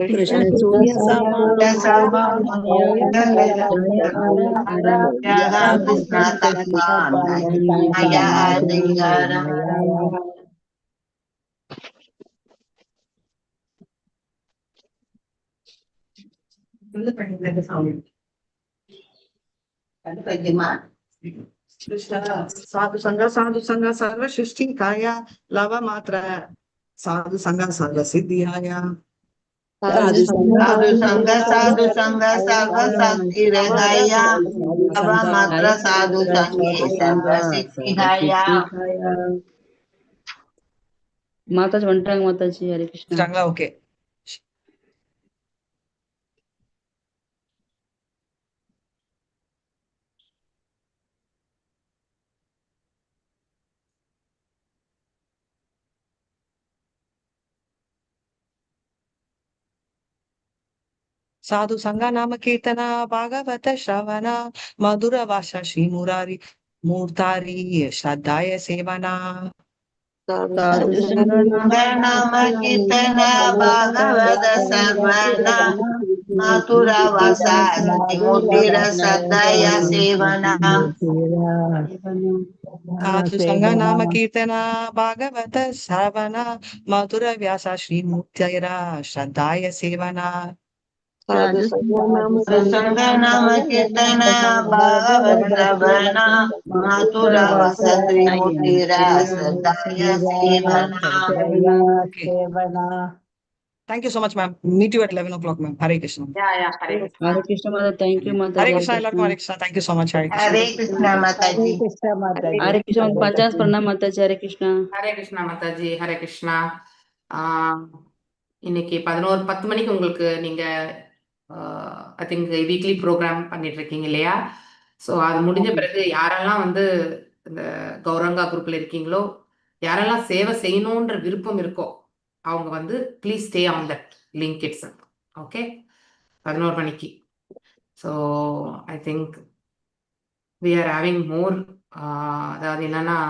कृष्ण सूर्य साधु संग सर्व सृष्टि काया लव मात्र साधु संग सर्व सिद्धियाय साधु संग सर्व शक्ति रहाया लव मात्र साधु संगे सर्व सिद्धिहाया माताजी வந்துட்டாங்க மாதாஜி. ஹரே கிருஷ்ணா. ஓகே. साधु संग नाम कीर्तना भागवत श्रवण मधुर भाषा श्री मुरारी मूर्तारी श्रद्धाय सेवना साधु संग नाम कीर्तना भागवत श्रवण मधुर भाषा मूर्तिर श्रद्धाय सेवना साधु संग नाम कीर्तना भागवत श्रवण मधुर व्यासा श्री मूर्तिरा श्रद्धाय सेवना साधु संग नाम कीर्तना भागवत श्रवण मधुर भाषा त्रिमूर्तिर श्रद्धाय सेवना. Thank you so much, ma'am. Meet you at 11 o'clock, ma'am. Hare Krishna. Yeah, Hare Krishna. Hare Krishna, Mother. Thank you, Mother. Hare Krishna, Hare Krishna. Thank you so much, Hare Krishna. Hare Krishna, Mataji. Hare Krishna, Panchas Pranam, Mataji. Hare Krishna. Hare Krishna Mataji. Hare Krishna. இன்னைக்கு 10 மணிக்கு உங்களுக்கு நீங்க I think weekly program பண்ணிட்டு இருக்கீங்க இல்லையா? So அது முடிஞ்ச பிறகு யாரெல்லாம் வந்து இந்த கௌரங்கா குரூப்ல இருக்கீங்களோ, யாரெல்லாம் சேவை செய்யணுன்ற விருப்பம் இருக்கோ அவங்க வந்து please stay on that link it's. Okay, 11 மணிக்கு. So I think we are having more, அதாவது என்னன்னா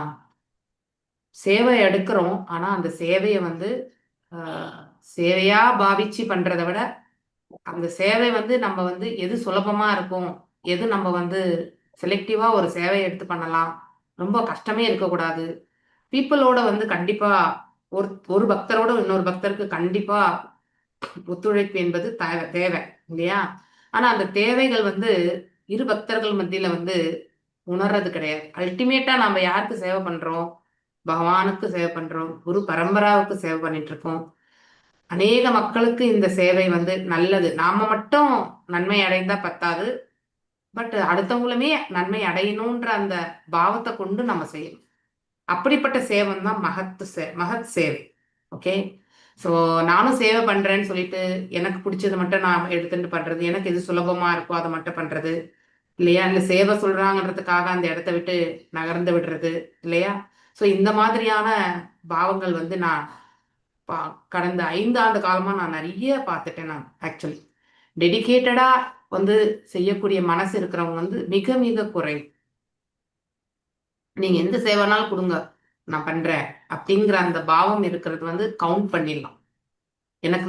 சேவை எடுக்கிறோம், ஆனால் அந்த சேவையை வந்து சேவையா பாவிச்சு பண்றதை விட அந்த சேவை வந்து நம்ம வந்து எது சுலபமா இருக்கும், எது நம்ம வந்து செலக்டிவா ஒரு சேவையை எடுத்து பண்ணலாம், ரொம்ப கஷ்டமே இருக்கக்கூடாது. பீப்புளோட வந்து கண்டிப்பா ஒரு பக்தரோட இன்னொரு பக்தருக்கு கண்டிப்பா ஒத்துழைப்பு என்பது தேவை இல்லையா? ஆனா அந்த தேவைகள் வந்து இரு பக்தர்கள் மத்தியில வந்து உணர்றது கிடையாது. அல்டிமேட்டா நம்ம யாருக்கு சேவை பண்றோம்? பகவானுக்கு சேவை பண்றோம், குரு பரம்பராவுக்கு சேவை பண்ணிட்டு இருக்கோம். அநேக மக்களுக்கு இந்த சேவை வந்து நல்லது. நாம மட்டும் நன்மை அடைந்தா பத்தாது, பட் அடுத்தவங்களுமே நன்மை அடையணுன்ற அந்த பாவத்தை கொண்டு நம்ம செய்யணும். அப்படிப்பட்ட சேவை தான் மகத் சேவை. ஓகே, ஸோ நானும் சேவை பண்றேன்னு சொல்லிட்டு எனக்கு பிடிச்சது மட்டும் நான் எடுத்துட்டு பண்றது, எனக்கு எது சுலபமா இருக்கோ அதை மட்டும் பண்றது இல்லையா? இல்லை சேவை சொல்றாங்கன்றதுக்காக அந்த இடத்த விட்டு நகர்ந்து விடுறது இல்லையா? ஸோ இந்த மாதிரியான பாவங்கள் வந்து நான் கடந்த 5 ஆண்டு காலமா நான் நிறைய பார்த்துட்டேன். நான் ஆக்சுவலி டெடிகேட்டடா வந்து செய்யக்கூடிய மனசு இருக்கிறவங்க வந்து மிக மிக குறைவு. நீங்க எந்த சேவைனாலும் கொடுங்க, நான் பண்றேன் அப்படிங்கிற அந்த பாவம் இருக்கிறது வந்து கவுண்ட் பண்ணிடலாம்.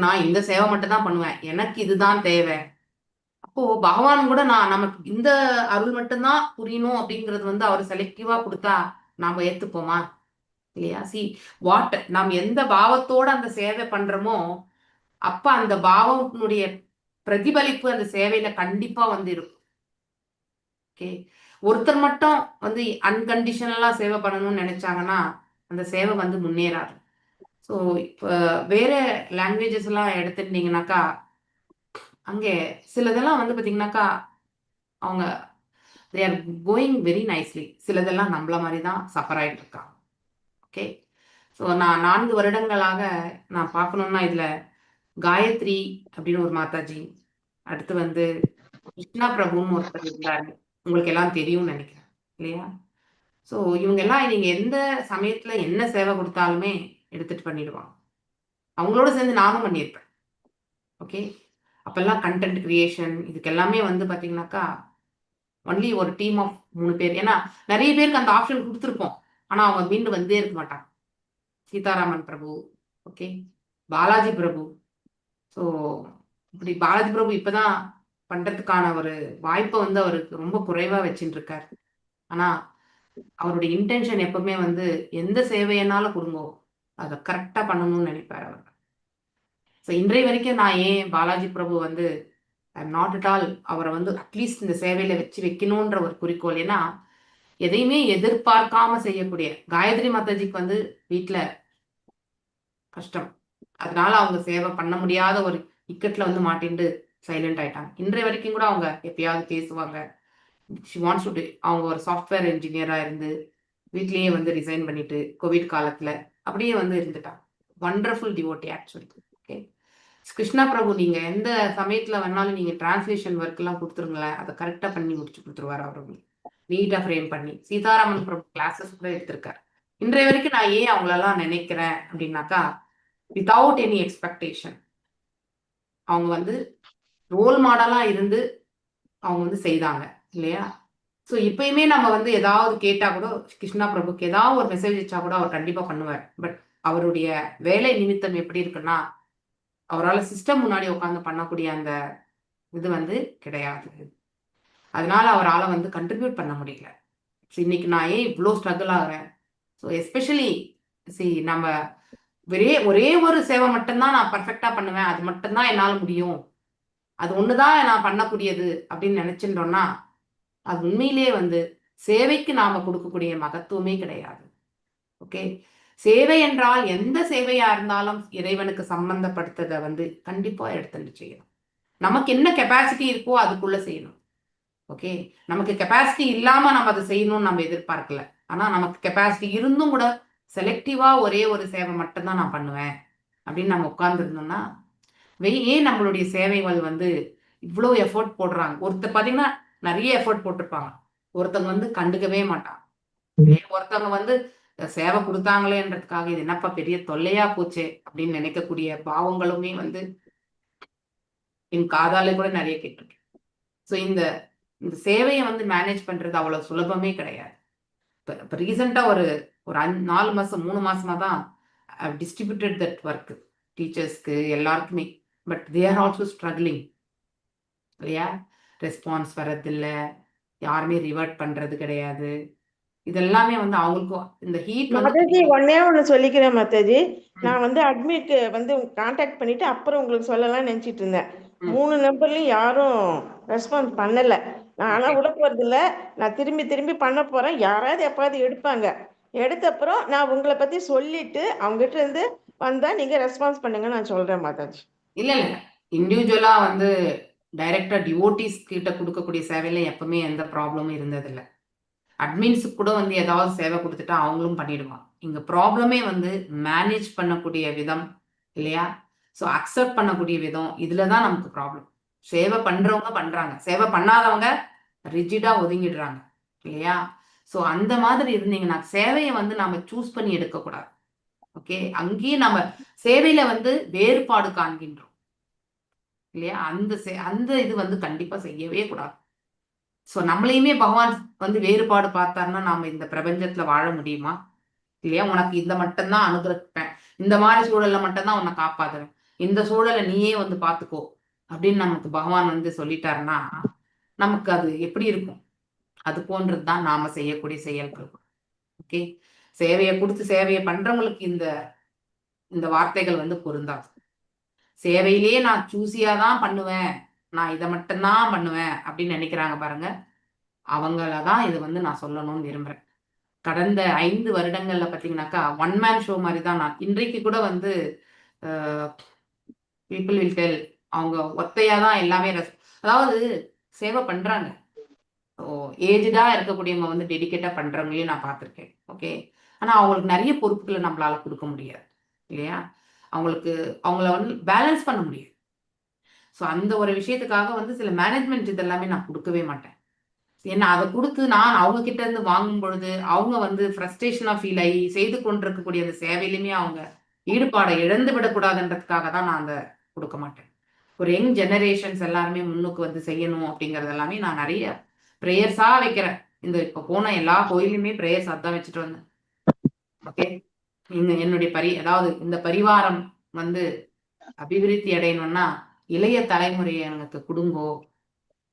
நான் இந்த சேவை மட்டும் தான் பண்ணுவேன், எனக்கு இதுதான் தேவை. அப்போ பகவான் கூட நமக்கு இந்த அருள் மட்டும்தான் புரியணும் அப்படிங்கிறது வந்து அவர் செலக்டிவா கொடுத்தா நாம ஏத்துப்போமா இல்லையா? நாம் எந்த பாவத்தோட அந்த சேவை பண்றோமோ அப்ப அந்த பாவத்தினுடைய பிரதிபலிப்பு அந்த சேவையில கண்டிப்பா வந்து இருக்கும். ஓகே, ஒருத்தர் மட்டும் வந்து அன்கண்டிஷனலா சேவை பண்ணணும்னு நினைச்சாங்கன்னா அந்த சேவை வந்து முன்னேறாது. ஸோ இப்போ வேற லாங்குவேஜஸ் எல்லாம் எடுத்துட்டீங்கன்னாக்கா அங்கே சிலதெல்லாம் வந்து பார்த்தீங்கன்னாக்கா அவங்க they are going very nicely. சிலதெல்லாம் நம்மள மாதிரி தான் சஃபர் ஆகிட்டு இருக்காங்க. ஓகே, ஸோ நான் 4 வருடங்களாக நான் பார்க்கணுன்னா இதில் காயத்ரி அப்படின்னு ஒரு மாதாஜி, அடுத்து வந்து கிருஷ்ணா பிரபுன்னு ஒருத்தர் இருந்தாரு, உங்களுக்கு எல்லாம் தெரியும்னு நினைக்கிறேன் இல்லையா? ஸோ இவங்க எல்லாம் நீங்கள் எந்த சமயத்தில் என்ன சேவை கொடுத்தாலுமே எடுத்துட்டு பண்ணிடுவாங்க. அவங்களோட சேர்ந்து நானும் பண்ணியிருப்பேன். ஓகே, அப்பெல்லாம் கண்டென்ட் கிரியேஷன் இதுக்கு எல்லாமே வந்து பார்த்தீங்கன்னாக்கா ஒன்லி ஒரு டீம் ஆஃப் 3 பேர். ஏன்னா நிறைய பேருக்கு அந்த ஆப்ஷன் கொடுத்துருப்போம், ஆனால் அவங்க மீண்டும் வந்தே இருக்க மாட்டாங்க. சீதாராமன் பிரபு, ஓகே, பாலாஜி பிரபு, ஸோ இப்படி பாலாஜி பிரபு இப்பதான் பண்றதுக்கான ஒரு வாய்ப்பை வந்து அவருக்கு ரொம்ப குறைவா வச்சுட்டு இருக்காரு. ஆனா அவருடைய இன்டென்ஷன் எப்பவுமே வந்து எந்த சேவையனாலும் கொடுங்கோ, அதை கரெக்டா பண்ணணும்னு நினைப்பாரு அவர். ஸோ இன்றைய வரைக்கும் நான் ஏன் பாலாஜி பிரபு வந்து ஐம் நாட் அட் ஆல் அவரை வந்து அட்லீஸ்ட் இந்த சேவையில வச்சு வைக்கணுன்ற ஒரு குறிக்கோள். ஏன்னா எதையுமே எதிர்பார்க்காம செய்யக்கூடிய காயத்ரி மாதாஜிக்கு வந்து வீட்டுல கஷ்டம், அதனால அவங்க சேவை பண்ண முடியாத ஒரு இக்கட்ல வந்து மாட்டிண்டு சைலண்ட் ஆயிட்டாங்க. இன்றைய வரைக்கும் கூட அவங்க எப்பயாவது பேசுவாங்க. ஷி வாண்ட்ஸ் டு அவங்க ஒரு சாஃப்ட்வேர் இன்ஜினியரா இருந்து வீட்லயே வந்து ரிசைன் பண்ணிட்டு கோவிட் காலத்துல அப்படியே வந்து இருந்துட்டாங்க. Wonderful devotee actually. Okay, Krishna Prabhu நீங்க எந்த சமயத்துல வேணாலும் நீங்க டிரான்ஸ்லேஷன் ஒர்க் எல்லாம் கொடுத்துருங்களேன், அதை கரெக்டா பண்ணி முடிச்சு கொடுத்துருவாரு அவரு. நீட்டா ஃப்ரேம் பண்ணி சீதாராமன் பிரபு கிளாஸஸ் கூட எடுத்திருக்காரு. இன்றைய வரைக்கும் நான் ஏன் அவங்களெல்லாம் நினைக்கிறேன் அப்படின்னாக்கா, வித்தவுட் எனி எக்ஸ்பெக்டேஷன் அவங்க வந்து ரோல் மாடலா இருந்து அவங்க வந்து செய்தாங்க இல்லையா. ஸோ இப்பயுமே நம்ம வந்து ஏதாவது கேட்டா கூட கிருஷ்ணா பிரபுக்கு ஏதாவது ஒரு மெசேஜ் வச்சா கூட அவர் கண்டிப்பா பண்ணுவார். பட் அவருடைய வேலை நிமித்தம் எப்படி இருக்குன்னா, அவரால் சிஸ்டம் முன்னாடி உட்காந்து பண்ணக்கூடிய அந்த இது வந்து கிடையாது. அதனால அவரால் வந்து கண்ட்ரிபியூட் பண்ண முடியல. இன்னைக்கு நான் ஏன் இவ்வளோ ஸ்ட்ரகிள் ஆகிறேன். ஸோ எஸ்பெஷலி நம்ம ஒரே ஒரு சேவை மட்டும்தான் நான் பர்ஃபெக்டா பண்ணுவேன், அது மட்டும்தான் என்னால் முடியும், அது ஒண்ணுதான் நான் பண்ணக்கூடியது அப்படின்னு நினைச்சுட்டோம்னா அது உண்மையிலேயே வந்து சேவைக்கு நாம கொடுக்கக்கூடிய மகத்துவமே கிடையாது. ஓகே, சேவை என்றால் எந்த சேவையா இருந்தாலும் இறைவனுக்கு சம்பந்தப்படுத்ததை வந்து கண்டிப்பா எடுத்துட்டு செய்யணும். நமக்கு என்ன கெப்பாசிட்டி இருக்கோ அதுக்குள்ள செய்யணும். ஓகே, நமக்கு கெப்பாசிட்டி இல்லாம நம்ம அதை செய்யணும்னு நம்ம எதிர்பார்க்கல. ஆனா நமக்கு கெப்பாசிட்டி இருந்தும் கூட செலக்டிவா ஒரே ஒரு சேவை மட்டும்தான் நான் பண்ணுவேன் அப்படின்னு நம்ம உட்கார்ந்து இருந்தோம்னா, ஏன் நம்மளுடைய சேவைகள் வந்து இவ்வளோ எஃபோர்ட் போடுறாங்க. ஒருத்தர் பாத்தீங்கன்னா நிறைய எஃபோர்ட் போட்டிருப்பாங்க, ஒருத்தவங்க வந்து கண்டுக்கவே மாட்டாங்க. ஒருத்தவங்க வந்து சேவை கொடுத்தாங்களேன்றதுக்காக இது என்னப்பா பெரிய தொல்லையா போச்சே அப்படின்னு நினைக்கக்கூடிய பாவங்களுமே வந்து என் காதாலே கூட நிறைய கேட்டிருக்கேன். ஸோ இந்த சேவையை வந்து மேனேஜ் பண்றது அவ்வளவு சுலபமே கிடையாது. இப்போ ரீசெண்டா ஒரு 4 மாசம் 3 மாசமா தான் டிஸ்ட்ரிபியூட்டட் தட் ஒர்க் டீச்சர்ஸ்க்கு எல்லாருக்குமே. But they are also struggling இல்லையா. ரெஸ்பான்ஸ் வர்றதில்லை, யாருமே ரிவர்ட் பண்றது கிடையாது. இதெல்லாமே வந்து அவங்களுக்கும் இந்த ஹீட் மாதாஜி ஒன்னே ஒண்ணு சொல்லிக்கிறேன் மாதாஜி. நான் வந்து அட்மிட் வந்து கான்டாக்ட் பண்ணிட்டு அப்புறம் உங்களுக்கு சொல்லலாம் நினைச்சிட்டு இருந்தேன். 3 நம்பர்லயும் யாரும் ரெஸ்பான்ஸ் பண்ணல. நான் ஆனா விட போறது இல்ல, நான் திரும்பி திரும்பி பண்ண போறேன். யாராவது எப்பாவது எடுப்பாங்க. எடுத்த அப்புறம் நான் உங்களை பத்தி சொல்லிட்டு அவங்க கிட்ட இருந்து வந்தா நீங்க ரெஸ்பான்ஸ் பண்ணுங்க நான் சொல்றேன் மாதாஜி. இல்ல இண்டிவிஜுவலா வந்து டைரக்டா டிவோட்டிஸ் கிட்ட கொடுக்கக்கூடிய சேவையில எப்பவுமே எந்த ப்ராப்ளமும் இருந்ததில்லை. அட்மின்ஸுக்கு கூட வந்து ஏதாவது சேவை கொடுத்துட்டா அவங்களும் பண்ணிடுவாங்க. இங்க ப்ராப்ளமே வந்து மேனேஜ் பண்ணக்கூடிய விதம் இல்லையா. ஸோ அக்செப்ட் பண்ணக்கூடிய விதம், இதுலதான் நமக்கு ப்ராப்ளம். சேவை பண்றவங்க பண்றாங்க, சேவை பண்ணாதவங்க ரிஜிடா ஒதுங்கிடுறாங்க இல்லையா. ஸோ அந்த மாதிரி இருந்தீங்கன்னா சேவையை வந்து நாம சூஸ் பண்ணி எடுக்கக்கூடாது. ஓகே, அங்கேயே நம்ம சேவையில வந்து வேறுபாடு காண்கின்றோம் இல்லையா. அந்த இது வந்து கண்டிப்பா செய்யவே கூடாது. ஸோ நம்மளையுமே பகவான் வந்து வேறுபாடு பார்த்தாருன்னா நாம இந்த பிரபஞ்சத்துல வாழ முடியுமா இல்லையா. உனக்கு இந்த மட்டும்தான் அனுகிரகிப்பேன், இந்த மாதிரி சூழல்ல மட்டும்தான் உன்னை காப்பாத்துறேன், இந்த சூழலை நீயே வந்து பாத்துக்கோ அப்படின்னு நமக்கு பகவான் வந்து சொல்லிட்டாருன்னா நமக்கு அது எப்படி இருக்கும். அது போன்றதுதான் நாம செய்யக்கூடிய செயல்கள். ஓகே, சேவையை கொடுத்து சேவையை பண்றவங்களுக்கு இந்த வார்த்தைகள் வந்து பொருந்தாது. சேவையிலேயே நான் சூசியா தான் பண்ணுவேன், நான் இதை மட்டும்தான் பண்ணுவேன் அப்படின்னு நினைக்கிறாங்க பாருங்க, அவங்களதான் இது வந்து நான் சொல்லணும்னு விரும்புறேன். கடந்த 5 வருடங்கள்ல பாத்தீங்கன்னாக்கா ஒன் மேன் ஷோ மாதிரி தான். நான் இன்றைக்கு கூட வந்து பீப்புள் வில் டெல் அவங்க ஒத்தையாதான் எல்லாமே அதாவது சேவை பண்றாங்க. ஏஜ்டா இருக்கக்கூடியவங்க வந்து டெடிக்கேட்டா பண்றவங்களையும் நான் பார்த்துருக்கேன். ஓகே, ஆனா அவங்களுக்கு நிறைய பொறுப்புகளை நம்மளால கொடுக்க முடியாது இல்லையா. அவங்கள வந்து பேலன்ஸ் பண்ண முடியாது. ஸோ அந்த ஒரு விஷயத்துக்காக வந்து சில மேனேஜ்மெண்ட் இதெல்லாமே நான் கொடுக்கவே மாட்டேன். ஏன்னா அதை கொடுத்து நான் அவங்க கிட்ட இருந்து வாங்கும் பொழுது அவங்க வந்து ஃப்ரஸ்ட்ரேஷனா ஃபீல் ஆகி செய்து கொண்டிருக்கக்கூடிய அந்த சேவையிலுமே அவங்க ஈடுபாடை இழந்து விடக்கூடாதுன்றதுக்காக தான் நான் அதை கொடுக்க மாட்டேன். ஒரு யங் ஜெனரேஷன்ஸ் எல்லாருமே முன்னுக்கு வந்து செய்யணும் அப்படிங்கறது எல்லாமே நான் நிறைய ப்ரேயர்ஸா வைக்கிறேன். இந்த இப்ப போன எல்லா கோயிலுமே ப்ரேயர்ஸ் அதான் வச்சுட்டு வந்தேன். ஓகே, என்னுடைய அதாவது இந்த பரிவாரம் வந்து அபிவிருத்தி அடையணும்னா இளைய தலைமுறையை எனக்கு கொடுங்கோ.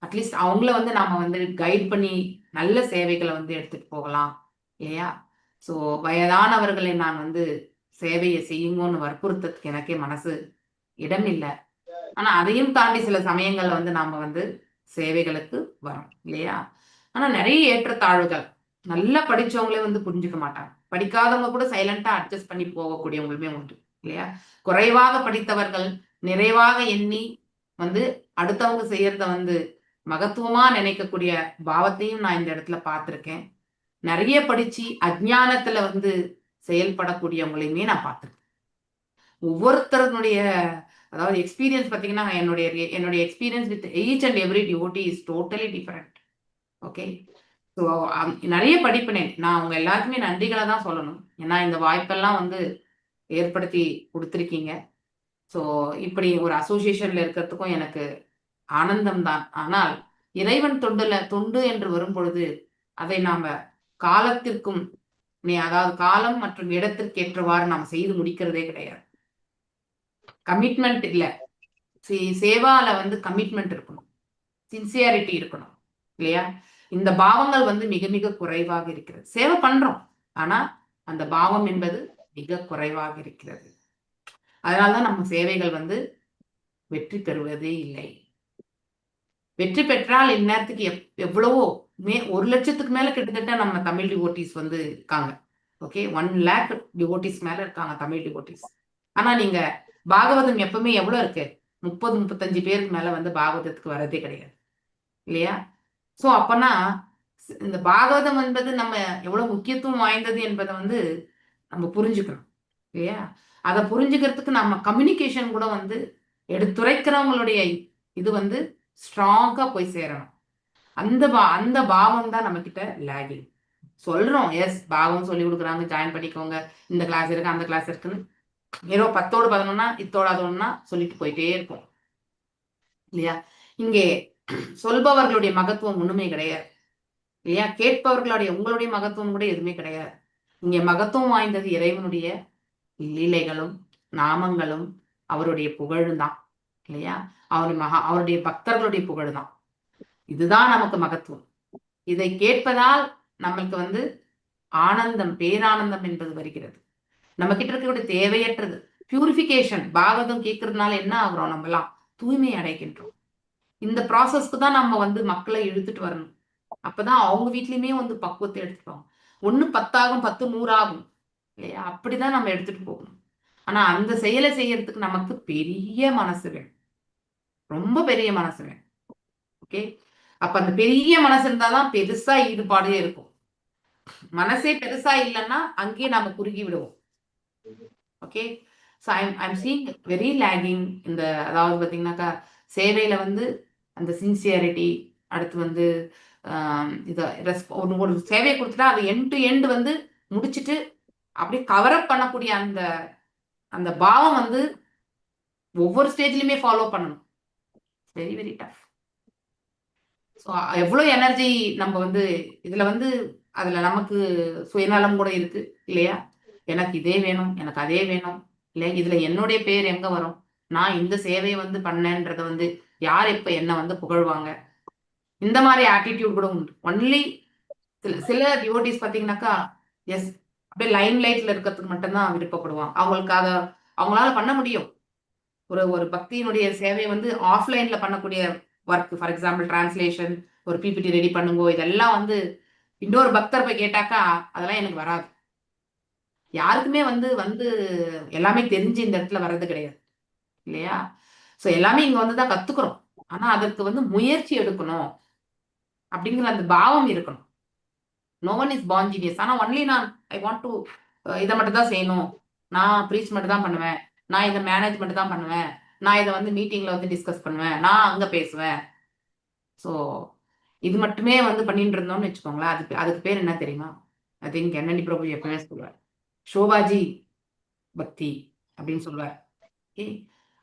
அட்லீஸ்ட் அவங்கள வந்து நாம வந்து கைட் பண்ணி நல்ல சேவைகளை வந்து எடுத்துட்டு போகலாம் இல்லையா? ஸோ வயதானவர்களை நான் வந்து சேவையை செய்யுங்கன்னு வற்புறுத்ததுக்கு எனக்கே மனசு இடம் இல்லை. ஆனா அதையும் தாண்டி சில சமயங்கள்ல வந்து நாம வந்து சேவைகளுக்கு வரோம் இல்லையா? ஆனா நிறைய ஏற்றத்தாழ்வுகள், நல்லா படிச்சவங்களே வந்து புரிஞ்சுக்க மாட்டாங்க. படிக்காதவங்க கூட சைலண்டா அட்ஜஸ்ட் பண்ணி போகக்கூடியவங்களுமே உண்டு இல்லையா? குறைவாக படித்தவர்கள் நிறைவாக எண்ணி வந்து அடுத்தவங்க செய்யறத வந்து மகத்துவமா நினைக்கக்கூடிய பாவத்தையும் நான் இந்த இடத்துல பார்த்திருக்கேன். நிறைய படிச்சு அஜ்ஞானத்துல வந்து செயல்படக்கூடியவங்களையுமே நான் பார்த்திருக்கேன். ஒவ்வொருத்தருடைய அதாவது எக்ஸ்பீரியன்ஸ் பார்த்தீங்கன்னா என்னுடைய experience with each and every devotee is totally different. Okay, so நிறைய படிப்பினேன். நான் அவங்க எல்லாருக்குமே நன்றிகளை தான் சொல்லணும். ஏன்னா இந்த வாய்ப்பெல்லாம் வந்து ஏற்படுத்தி கொடுத்துருக்கீங்க. ஸோ இப்படி ஒரு அசோசியேஷன்ல இருக்கிறதுக்கும் எனக்கு ஆனந்தம் தான். ஆனால் இறைவன் தொண்டு என்று வரும் பொழுது அதை நாம காலத்திற்கும் அதாவது காலம் மற்றும் இடத்திற்கு ஏற்றவாறு நாம் செய்து முடிக்கிறதே கிடையாது. கமிட்மெண்ட் இல்ல, சேவால வந்து கமிட்மெண்ட் இருக்கணும், சின்சியாரிட்டி இருக்கணும் இல்லையா? இந்த பாவங்கள் வந்து மிக மிக குறைவாக இருக்கிறது. சேவை பண்றோம், ஆனா அந்த பாவம் என்பது மிக குறைவாக இருக்கிறது. அதனாலதான் நம்ம சேவைகள் வந்து வெற்றி பெறுவதே இல்லை. வெற்றி பெற்றால் இந்நேரத்துக்கு எவ்வளவோ 1 லட்சத்துக்கு மேல கிட்டத்தட்ட நம்ம தமிழ் டிவோட்டிஸ் வந்து இருக்காங்க. ஓகே, 1 lakh டிவோட்டிஸ் மேல இருக்காங்க தமிழ் டிவோட்டிஸ். ஆனா நீங்க பாகவதம் எப்பவுமே எவ்வளவு இருக்கு? 30-35 பேருக்கு மேல வந்து பாகவதத்துக்கு வரதே கிடையாது இல்லையா? சோ அப்பனா இந்த பாகவதம் என்பது நம்ம எவ்வளவு முக்கியத்துவம் வாய்ந்தது என்பதை வந்து நம்ம புரிஞ்சுக்கணும் இல்லையா? அதை புரிஞ்சுக்கிறதுக்கு நம்ம கம்யூனிகேஷன் கூட வந்து எடுத்துரைக்கிறவங்களுடைய இது வந்து ஸ்ட்ராங்கா போய் சேரணும். அந்த பாவம் தான் நம்ம கிட்ட லேகிங். சொல்றோம், எஸ் பாவம் சொல்லி கொடுக்குறாங்க, ஜாயின் பண்ணிக்கோங்க, இந்த கிளாஸ் இருக்கு அந்த கிளாஸ் இருக்குன்னு ஏதோ 10ஓடு 11னா இத்தோடாது ஒன்னா சொல்லிட்டு போயிட்டே இருப்போம் இல்லையா? இங்கே சொல்பவர்களுடைய மகத்துவம் ஒண்ணுமே கிடையாது இல்லையா? கேட்பவர்களுடைய உங்களுடைய மகத்துவம் கூட எதுவுமே கிடையாது. இங்க மகத்துவம் வாய்ந்தது இறைவனுடைய லீலைகளும் நாமங்களும் அவருடைய புகழும் தான் இல்லையா? அவருடைய பக்தர்களுடைய புகழ் தான். இதுதான் நமக்கு மகத்துவம். இதை கேட்பதால் நம்மளுக்கு வந்து ஆனந்தம், பேரானந்தம் என்பது வருகிறது. நம்ம கிட்ட இருக்கக்கூடிய தேவையற்றது பியூரிபிகேஷன். பாகவதம் கேட்கறதுனால என்ன ஆகுறோம்? நம்மலாம் தூய்மை அடைகின்றோம். இந்த ப்ராசஸ்க்கு தான் நம்ம வந்து மக்களை இழுத்துட்டு வரணும். அப்பதான் அவங்க வீட்லயுமே வந்து பக்குவத்தை எடுத்துப்பாங்க. 1 10 ஆகும், 10 100 ஆகும் இல்லையா? அப்படிதான் நம்ம எடுத்துட்டு போகணும். ஆனா அந்த செயலை செய்யறதுக்கு நமக்கு பெரிய மனசு வேணும், ரொம்ப பெரிய மனசு வேணும். ஓகே, அப்ப அந்த பெரிய மனசு இருந்தாதான் பெருசா ஈடுபாடே இருக்கும். மனசே பெருசா இல்லைன்னா அங்கேயே நாம குறுகி விடுவோம். Okay, so I'm seeing very lagging இந்த அதாவது பார்த்தீங்கன்னாக்கா சேவையில வந்து அந்த சின்சியாரிட்டி, அடுத்து வந்து இதை ஒரு சேவையை கொடுத்துட்டா அது எண்ட் டு எண்ட் வந்து முடிச்சுட்டு அப்படியே கவரப் பண்ணக்கூடிய அந்த அந்த பாவம் வந்து ஒவ்வொரு ஸ்டேஜ்லயுமே ஃபாலோ பண்ணணும். Very very tough. ஸோ எவ்வளோ எனர்ஜி நம்ம வந்து இதுல வந்து அதுல நமக்கு சுயநலம் கூட இருக்கு இல்லையா? எனக்கு இதே வேணும், எனக்கு அதே வேணும் இல்லை, இதுல என்னுடைய பேர் எங்க வரும்? நான் இந்த சேவையை வந்து பண்ணேன்றத வந்து யார் இப்ப என்ன வந்து புகழ்வாங்க? இந்த மாதிரி ஆட்டிடியூட் கூட உண்டு. ஒன்லி சில டிவோட்டிஸ் பார்த்தீங்கன்னாக்கா எஸ் அப்படியே லைன் லைட்ல இருக்கிறதுக்கு மட்டும்தான் விருப்பப்படுவாங்க. அவங்களால பண்ண முடியும். ஒரு பக்தியினுடைய சேவையை வந்து ஆஃப்லைன்ல பண்ணக்கூடிய ஒர்க், ஃபார் எக்ஸாம்பிள் டிரான்ஸ்லேஷன், ஒரு பிபிடி ரெடி பண்ணுங்கோ, இதெல்லாம் வந்து இன்னொரு பக்தர் போய் கேட்டாக்கா அதெல்லாம் எனக்கு வராது. யாருக்குமே வந்து வந்து எல்லாமே தெரிஞ்சு இந்த இடத்துல வர்றது கிடையாது இல்லையா? ஸோ எல்லாமே இங்க வந்து தான் கத்துக்கிறோம். ஆனா அதற்கு வந்து முயற்சி எடுக்கணும் அப்படிங்கிற அந்த பாவம் இருக்கணும். No one is born genius. ஆனா ஒன்லி நான் ஐ வாண்ட் டு இதை மட்டும் தான் செய்யணும், நான் ப்ரீச் மட்டும் தான் பண்ணுவேன், நான் இதை மேனேஜ்மெண்ட் தான் பண்ணுவேன், நான் இதை வந்து மீட்டிங்ல வந்து டிஸ்கஸ் பண்ணுவேன், நான் அங்க பேசுவேன். ஸோ இது மட்டுமே வந்து பண்ணிட்டு இருந்தோம்னு வச்சுக்கோங்களேன், அதுக்கு பேர் என்ன தெரியுமா? ஐ திங்க் என்னடி பிரபு எப்பவுமே சொல்லுவார், ஷோபாஜி பக்தி அப்படின்னு சொல்லுவார்.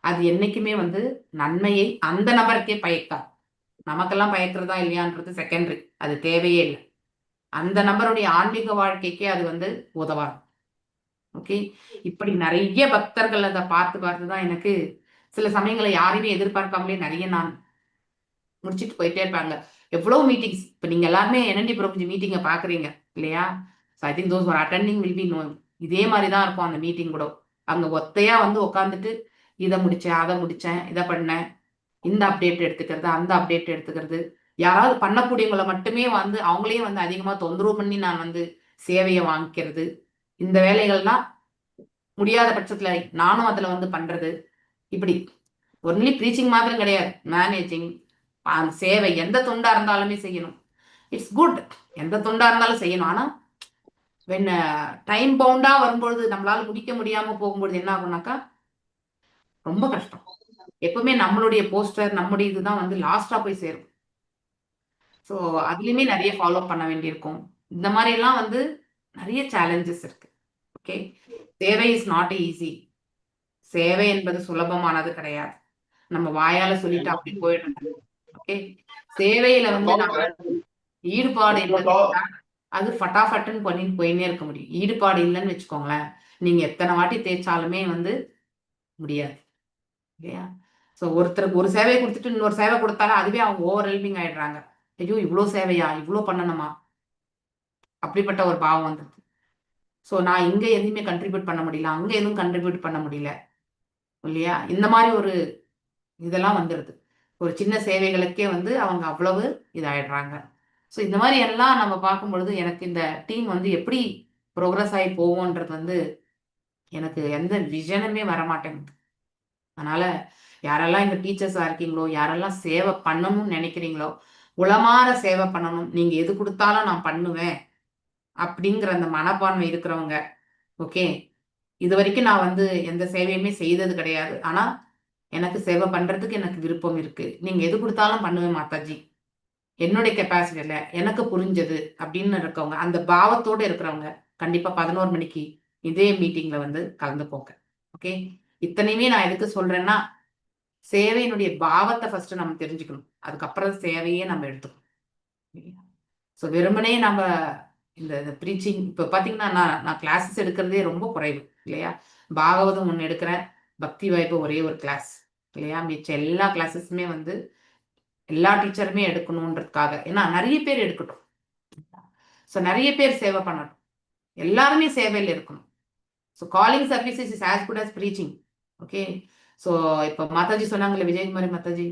அது என்னைக்குமே வந்து நன்மையை அந்த நபருக்கே பயக்காது. நமக்கெல்லாம் பயக்கிறதா இல்லையான்றது செகண்டரி, அது தேவையே இல்லை. அந்த நபருடைய ஆன்மீக வாழ்க்கைக்கே அது வந்து உதவாது. ஓகே, இப்படி நிறைய பக்தர்கள் அதை பார்த்து பார்த்து தான் எனக்கு சில சமயங்களை யாரையுமே எதிர்பார்க்காமலே நிறைய நான் முடிச்சுட்டு போயிட்டே இருப்பாங்க. எவ்வளவு மீட்டிங்ஸ் இப்போ நீங்க எல்லாருமே என்என்டி ப்ரோஜி மீட்டிங்கை பாக்குறீங்க இல்லையா? ஸோ ஐ திங்க் தோஸ் ஒரு அட்டெண்டிங் வில் பி நோ. இதே மாதிரி தான் இருக்கும் அந்த மீட்டிங் கூட. அங்க ஒத்தையா வந்து உட்காந்துட்டு இதை முடிச்சேன், அதை முடிச்சேன், இதை பண்ணேன், இந்த அப்டேட் எடுத்துக்கிறது, அந்த அப்டேட் எடுத்துக்கிறது, யாராவது பண்ணக்கூடியவங்களை மட்டுமே வந்து அவங்களையும் வந்து அதிகமா தொந்தரவு பண்ணி நான் வந்து சேவையை வாங்கிக்கிறது, இந்த வேலைகள்லாம் முடியாத பட்சத்துல நானும் அதுல வந்து பண்றது. இப்படி ஒன்லி ப்ரீச்சிங் மாத்திரம் கிடையாது, மேனேஜிங், சேவை எந்த தொண்டா இருந்தாலுமே செய்யணும். இட்ஸ் குட், எந்த தொண்டா இருந்தாலும் செய்யணும். ஆனா வென் டைம் பவுண்டா வரும்பொழுது நம்மளால முடிக்க முடியாம போகும்பொழுது என்ன ஆகும்னாக்கா ரொம்ப கஷ்டம். எப்பவுமே நம்மளுடைய போஸ்டர் நம்முடைய இதுதான் வந்து லாஸ்டா போய் சேரும். ஸோ அதுலயுமே நிறைய ஃபாலோ பண்ண வேண்டியிருக்கும். இந்த மாதிரி எல்லாம் வந்து நிறைய சேலஞ்சஸ் இருக்கு. ஓகே, சேவை இஸ் நாட் ஈஸி. சேவை என்பது சுலபமானது கிடையாது. நம்ம வாயால சொல்லிட்டு அப்படி போயிடுறது. ஓகே, சேவையில வந்து நம்ம ஈடுபாடு என்பது அது ஃபட்டாஃபட்டுன்னு பண்ணிட்டு போயின்னே இருக்க முடியும். ஈடுபாடு இல்லைன்னு வச்சுக்கோங்களேன், நீங்க எத்தனை வாட்டி தேய்ச்சாலுமே வந்து முடியாது இல்லையா? ஸோ ஒருத்தருக்கு ஒரு சேவை கொடுத்துட்டு இன்னொரு சேவை கொடுத்தாலும் அதுவே அவங்க ஓவர் ஹெல்பிங் ஆயிடுறாங்க. ஐயோ இவ்வளோ சேவையா, இவ்வளோ பண்ணணுமா, அப்படிப்பட்ட ஒரு பாவம் வந்துடுது. ஸோ நான் இங்க எதுவுமே கண்ட்ரிபியூட் பண்ண முடியல, அங்க எதுவும் கண்ட்ரிபியூட் பண்ண முடியல இல்லையா? இந்த மாதிரி ஒரு இதெல்லாம் வந்துடுது. ஒரு சின்ன சேவைகளுக்கே வந்து அவங்க அவ்வளவு இதாயிடுறாங்க. ஸோ இந்த மாதிரி எல்லாம் நம்ம பார்க்கும் பொழுது எனக்கு இந்த டீம் வந்து எப்படி ப்ரோக்ரஸ் ஆகி போவோன்றது வந்து எனக்கு எந்த விஷனுமே வரமாட்டேங்குது. அதனால யாரெல்லாம் எங்க டீச்சர்ஸா இருக்கீங்களோ, யாரெல்லாம் சேவை பண்ணணும்னு நினைக்கிறீங்களோ, உளமாற சேவை பண்ணணும், நீங்க எது கொடுத்தாலும் நான் பண்ணுவேன் அப்படிங்கிற அந்த மனப்பான்மை இருக்கிறவங்க, ஓகே, இது வரைக்கும் நான் வந்து எந்த சேவையுமே செய்தது கிடையாது, ஆனா எனக்கு சேவை பண்றதுக்கு எனக்கு விருப்பம் இருக்கு, நீங்க எது கொடுத்தாலும் பண்ணுவேன் மாதாஜி, என்னுடைய கெப்பாசிட்டியில எனக்கு புரிஞ்சது அப்படின்னு இருக்கவங்க, அந்த பாவத்தோட இருக்கிறவங்க கண்டிப்பா 11 மணிக்கு இதே மீட்டிங்ல வந்து கலந்துக்கோங்க. ஓகே, இத்தனையுமே நான் எதுக்கு சொல்றேன்னா, சேவையினுடைய பாவத்தை ஃபர்ஸ்ட் நம்ம தெரிஞ்சுக்கணும், அதுக்கப்புறம் சேவையே நம்ம எடுத்துக்கணும். ஸோ வெறுமனே நம்ம இந்த ப்ரீச்சிங் இப்போ பார்த்தீங்கன்னா நான் கிளாஸஸ் எடுக்கிறதே ரொம்ப குறைவு இல்லையா? பாகவதம் ஒன்று எடுக்கிறேன், பக்தி வாய்ப்பு ஒரே ஒரு கிளாஸ் இல்லையா? மிச்ச எல்லா கிளாஸஸுமே வந்து எல்லா டீச்சருமே எடுக்கணுன்றதுக்காக, ஏன்னா நிறைய பேர் எடுக்கட்டும், ஸோ நிறைய பேர் சேவை பண்ணட்டும், எல்லாருமே சேவையில் இருக்கணும். So calling services is as good as preaching. Okay, so இப்போ மாதாஜி சொன்னாங்கல்ல, விஜயகுமாரி மாதாஜி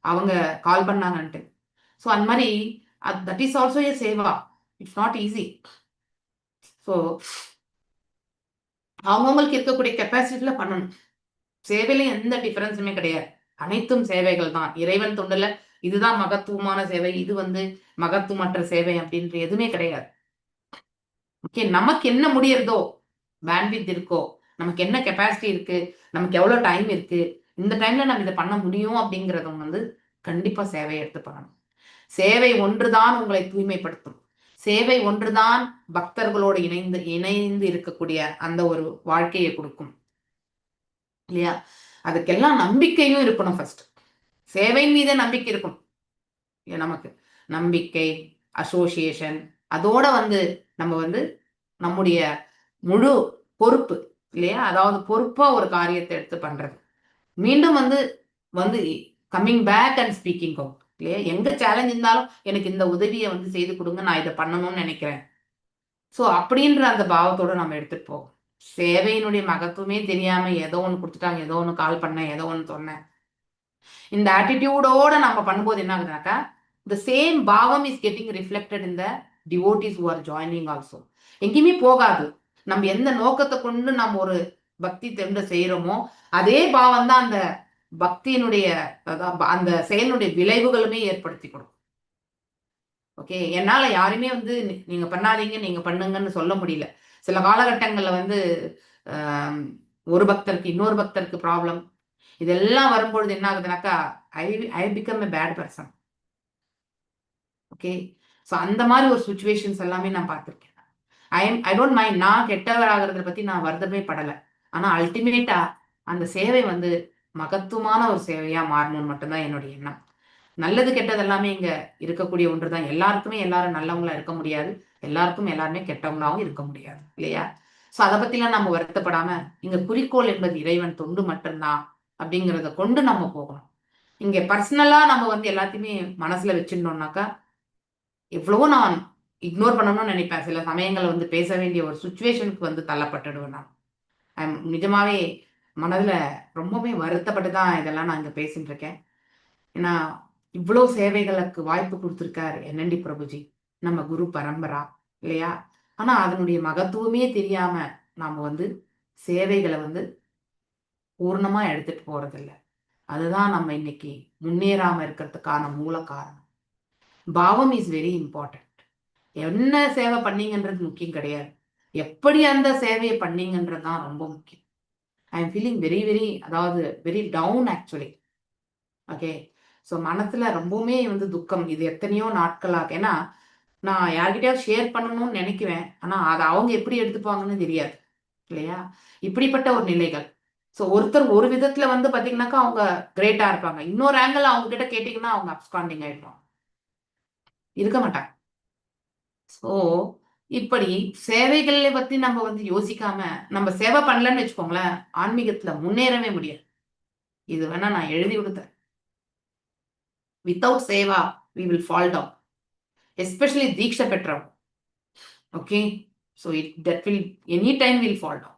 அவங்க கால் பண்ணாங்கன்ட்டு. ஸோ அந்த மாதிரி that is also A Seva, it's not easy. So அவங்கவுங்களுக்கு இருக்கக்கூடிய கெப்பாசிட்டியில பண்ணணும். சேவையில எந்த டிஃபரன்ஸுமே கிடையாது, அனைத்தும் சேவைகள் தான். இறைவன் தொண்டுல இதுதான் மகத்துவமான சேவை, இது வந்து மகத்துவமற்ற சேவை அப்படின்ற எதுவுமே கிடையாது. ஓகே, நமக்கு என்ன முடியறதோ, பேண்ட்வித் இருக்கோ, நமக்கு என்ன கெப்பாசிட்டி இருக்கு, நமக்கு எவ்வளவு டைம் இருக்கு, இந்த டைம்ல நம்ம இதை பண்ண முடியும் அப்படிங்கறத வந்து கண்டிப்பா சேவையை எடுத்து பண்ணணும். சேவை ஒன்றுதான் உங்களை தூய்மைப்படுத்தும், சேவை ஒன்றுதான் பக்தர்களோடு இணைந்து இருக்கக்கூடிய அந்த ஒரு வாழ்க்கையை கொடுக்கும் இல்லையா? அதுக்கெல்லாம் நம்பிக்கையும் இருக்கணும். ஃபர்ஸ்ட் சேவை மீதே நம்பிக்கை இருக்கணும். நமக்கு நம்பிக்கை, அசோசியேஷன், அதோட வந்து நம்ம வந்து நம்முடைய முழு பொறுப்பு இல்லையா? அதாவது பொறுப்பா ஒரு காரியத்தை எடுத்து பண்றது, மீண்டும் வந்து வந்து coming back and speaking out இல்லையா? எங்க சேலஞ்ச் இருந்தாலும் எனக்கு இந்த உதவியை வந்து செய்து கொடுங்க, நான் இதை பண்ணணும்னு நினைக்கிறேன். ஸோ அப்படின்ற அந்த பாவத்தோட நம்ம எடுத்துட்டு போவோம். சேவையினுடைய மகத்துவமே தெரியாம ஏதோ ஒன்று கொடுத்துட்டாங்க, ஏதோ ஒன்று கால் பண்ணேன், ஏதோ ஒன்று சொன்னேன், இந்த ஆட்டிடியூடோட நம்ம பண்ணும்போது என்ன ஆகுதுனாக்கா, the same பாவம் is getting reflected in the devotees who are joining also. எங்கேயுமே போகாது. நம்ம எந்த நோக்கத்தை கொண்டு நம்ம ஒரு பக்தி தொண்டு செய்யறோமோ அதே பாவம் தான் அந்த பக்தியினுடைய அந்த செயலுடைய விளைவுகளுமே ஏற்படுத்தி கொடுக்கும். ஓகே, என்னால யாருமே வந்து நீங்க பண்ணாதீங்க, நீங்க பண்ணுங்கன்னு சொல்ல முடியல. சில காலகட்டங்கள்ல வந்து ஒரு பக்தருக்கு இன்னொரு பக்தருக்கு ப்ராப்ளம், இதெல்லாம் வரும்பொழுது என்ன ஆகுதுனாக்கா, I become a bad person. Okay, so அந்த மாதிரி ஒரு சுச்சுவேஷன்ஸ் எல்லாமே நான் பார்த்துருக்கேன். ஐ டோன்ட் மைண்ட், நான் கெட்டவர் ஆகிறத பத்தி நான் வருத்தமே படலை. ஆனா அல்டிமேட்டா அந்த சேவை வந்து மகத்துவமான ஒரு சேவையா மாறணும்னு மட்டும்தான் என்னுடைய எண்ணம். நல்லது கெட்டது எல்லாமே இங்க இருக்கக்கூடிய ஒன்றுதான். எல்லாருக்குமே எல்லாரும் நல்லவங்களா இருக்க முடியாது, எல்லாருக்கும் எல்லாருமே கெட்டவங்களாவும் இருக்க முடியாது இல்லையா? ஸோ அதை பத்திலாம் நம்ம வருத்தப்படாம இங்க குறிக்கோள் என்பது இறைவன் தொண்டு மட்டும்தான் அப்படிங்கிறத கொண்டு நம்ம போகணும். இங்க பர்சனலா நம்ம வந்து எல்லாத்தையுமே மனசுல வச்சிருந்தோம்னாக்கா எவ்வளவோ நான் இக்னோர் பண்ணணும்னு நினைப்பேன். சில சமயங்கள் வந்து பேச வேண்டிய ஒரு சுச்சுவேஷனுக்கு வந்து தள்ளப்பட்டுடுவேன் நான். நிஜமாவே மனதுல ரொம்பவே வருத்தப்பட்டு தான் இதெல்லாம் நான் இங்க பேசிட்டு இருக்கேன். ஏன்னா இவ்வளோ சேவைகளுக்கு வாய்ப்பு கொடுத்துருக்காரு NND பிரபுஜி, நம்ம குரு பரம்பரா இல்லையா? ஆனா அதனுடைய மகத்துவமே தெரியாம நாம வந்து சேவைகளை வந்து பூர்ணமா எடுத்துட்டு போறதில்ல. அதுதான் நம்ம இன்னைக்கு முன்னேறாம இருக்கிறதுக்கான மூல காரணம். பாவம் இஸ் வெரி இம்பார்ட்டன்ட். என்ன சேவை பண்ணீங்கன்றது முக்கியம் கிடையாது, எப்படி அந்த சேவையை பண்ணீங்கன்றது தான் ரொம்ப முக்கியம். I am feeling very very, அதாவது very down actually. Okay, so மனசுல ரொம்பவுமே வந்து துக்கம். இது எத்தனையோ நாட்களாக, ஏன்னா நான் யார்கிட்டயாவது ஷேர் பண்ணணும்னு நினைக்குவேன், ஆனா அதை அவங்க எப்படி எடுத்துப்பாங்கன்னு தெரியாது இல்லையா? இப்படிப்பட்ட ஒரு நிலைகள். ஸோ ஒருத்தர் ஒரு விதத்துல வந்து பாத்தீங்கன்னாக்கா அவங்க கிரேட்டா இருப்பாங்க, இன்னொரு ஆங்கிள் அவங்க கிட்ட கேட்டீங்கன்னா அவங்க அப்ஸ்காண்டிங் ஆயிடுவாங்க, இருக்க மாட்டாங்க. ஸோ இப்படி சேவைகளை பத்தி நம்ம வந்து யோசிக்காம நம்ம சேவை பண்ணலன்னு வச்சுக்கோங்களேன், ஆன்மீகத்துல முன்னேறவே முடியாது. இது வேணா நான் எழுதி கொடுத்தேன். Without Seva we will fall down, especially தீட்சை பெற்றவங்க. Okay, so that will any time will fall down.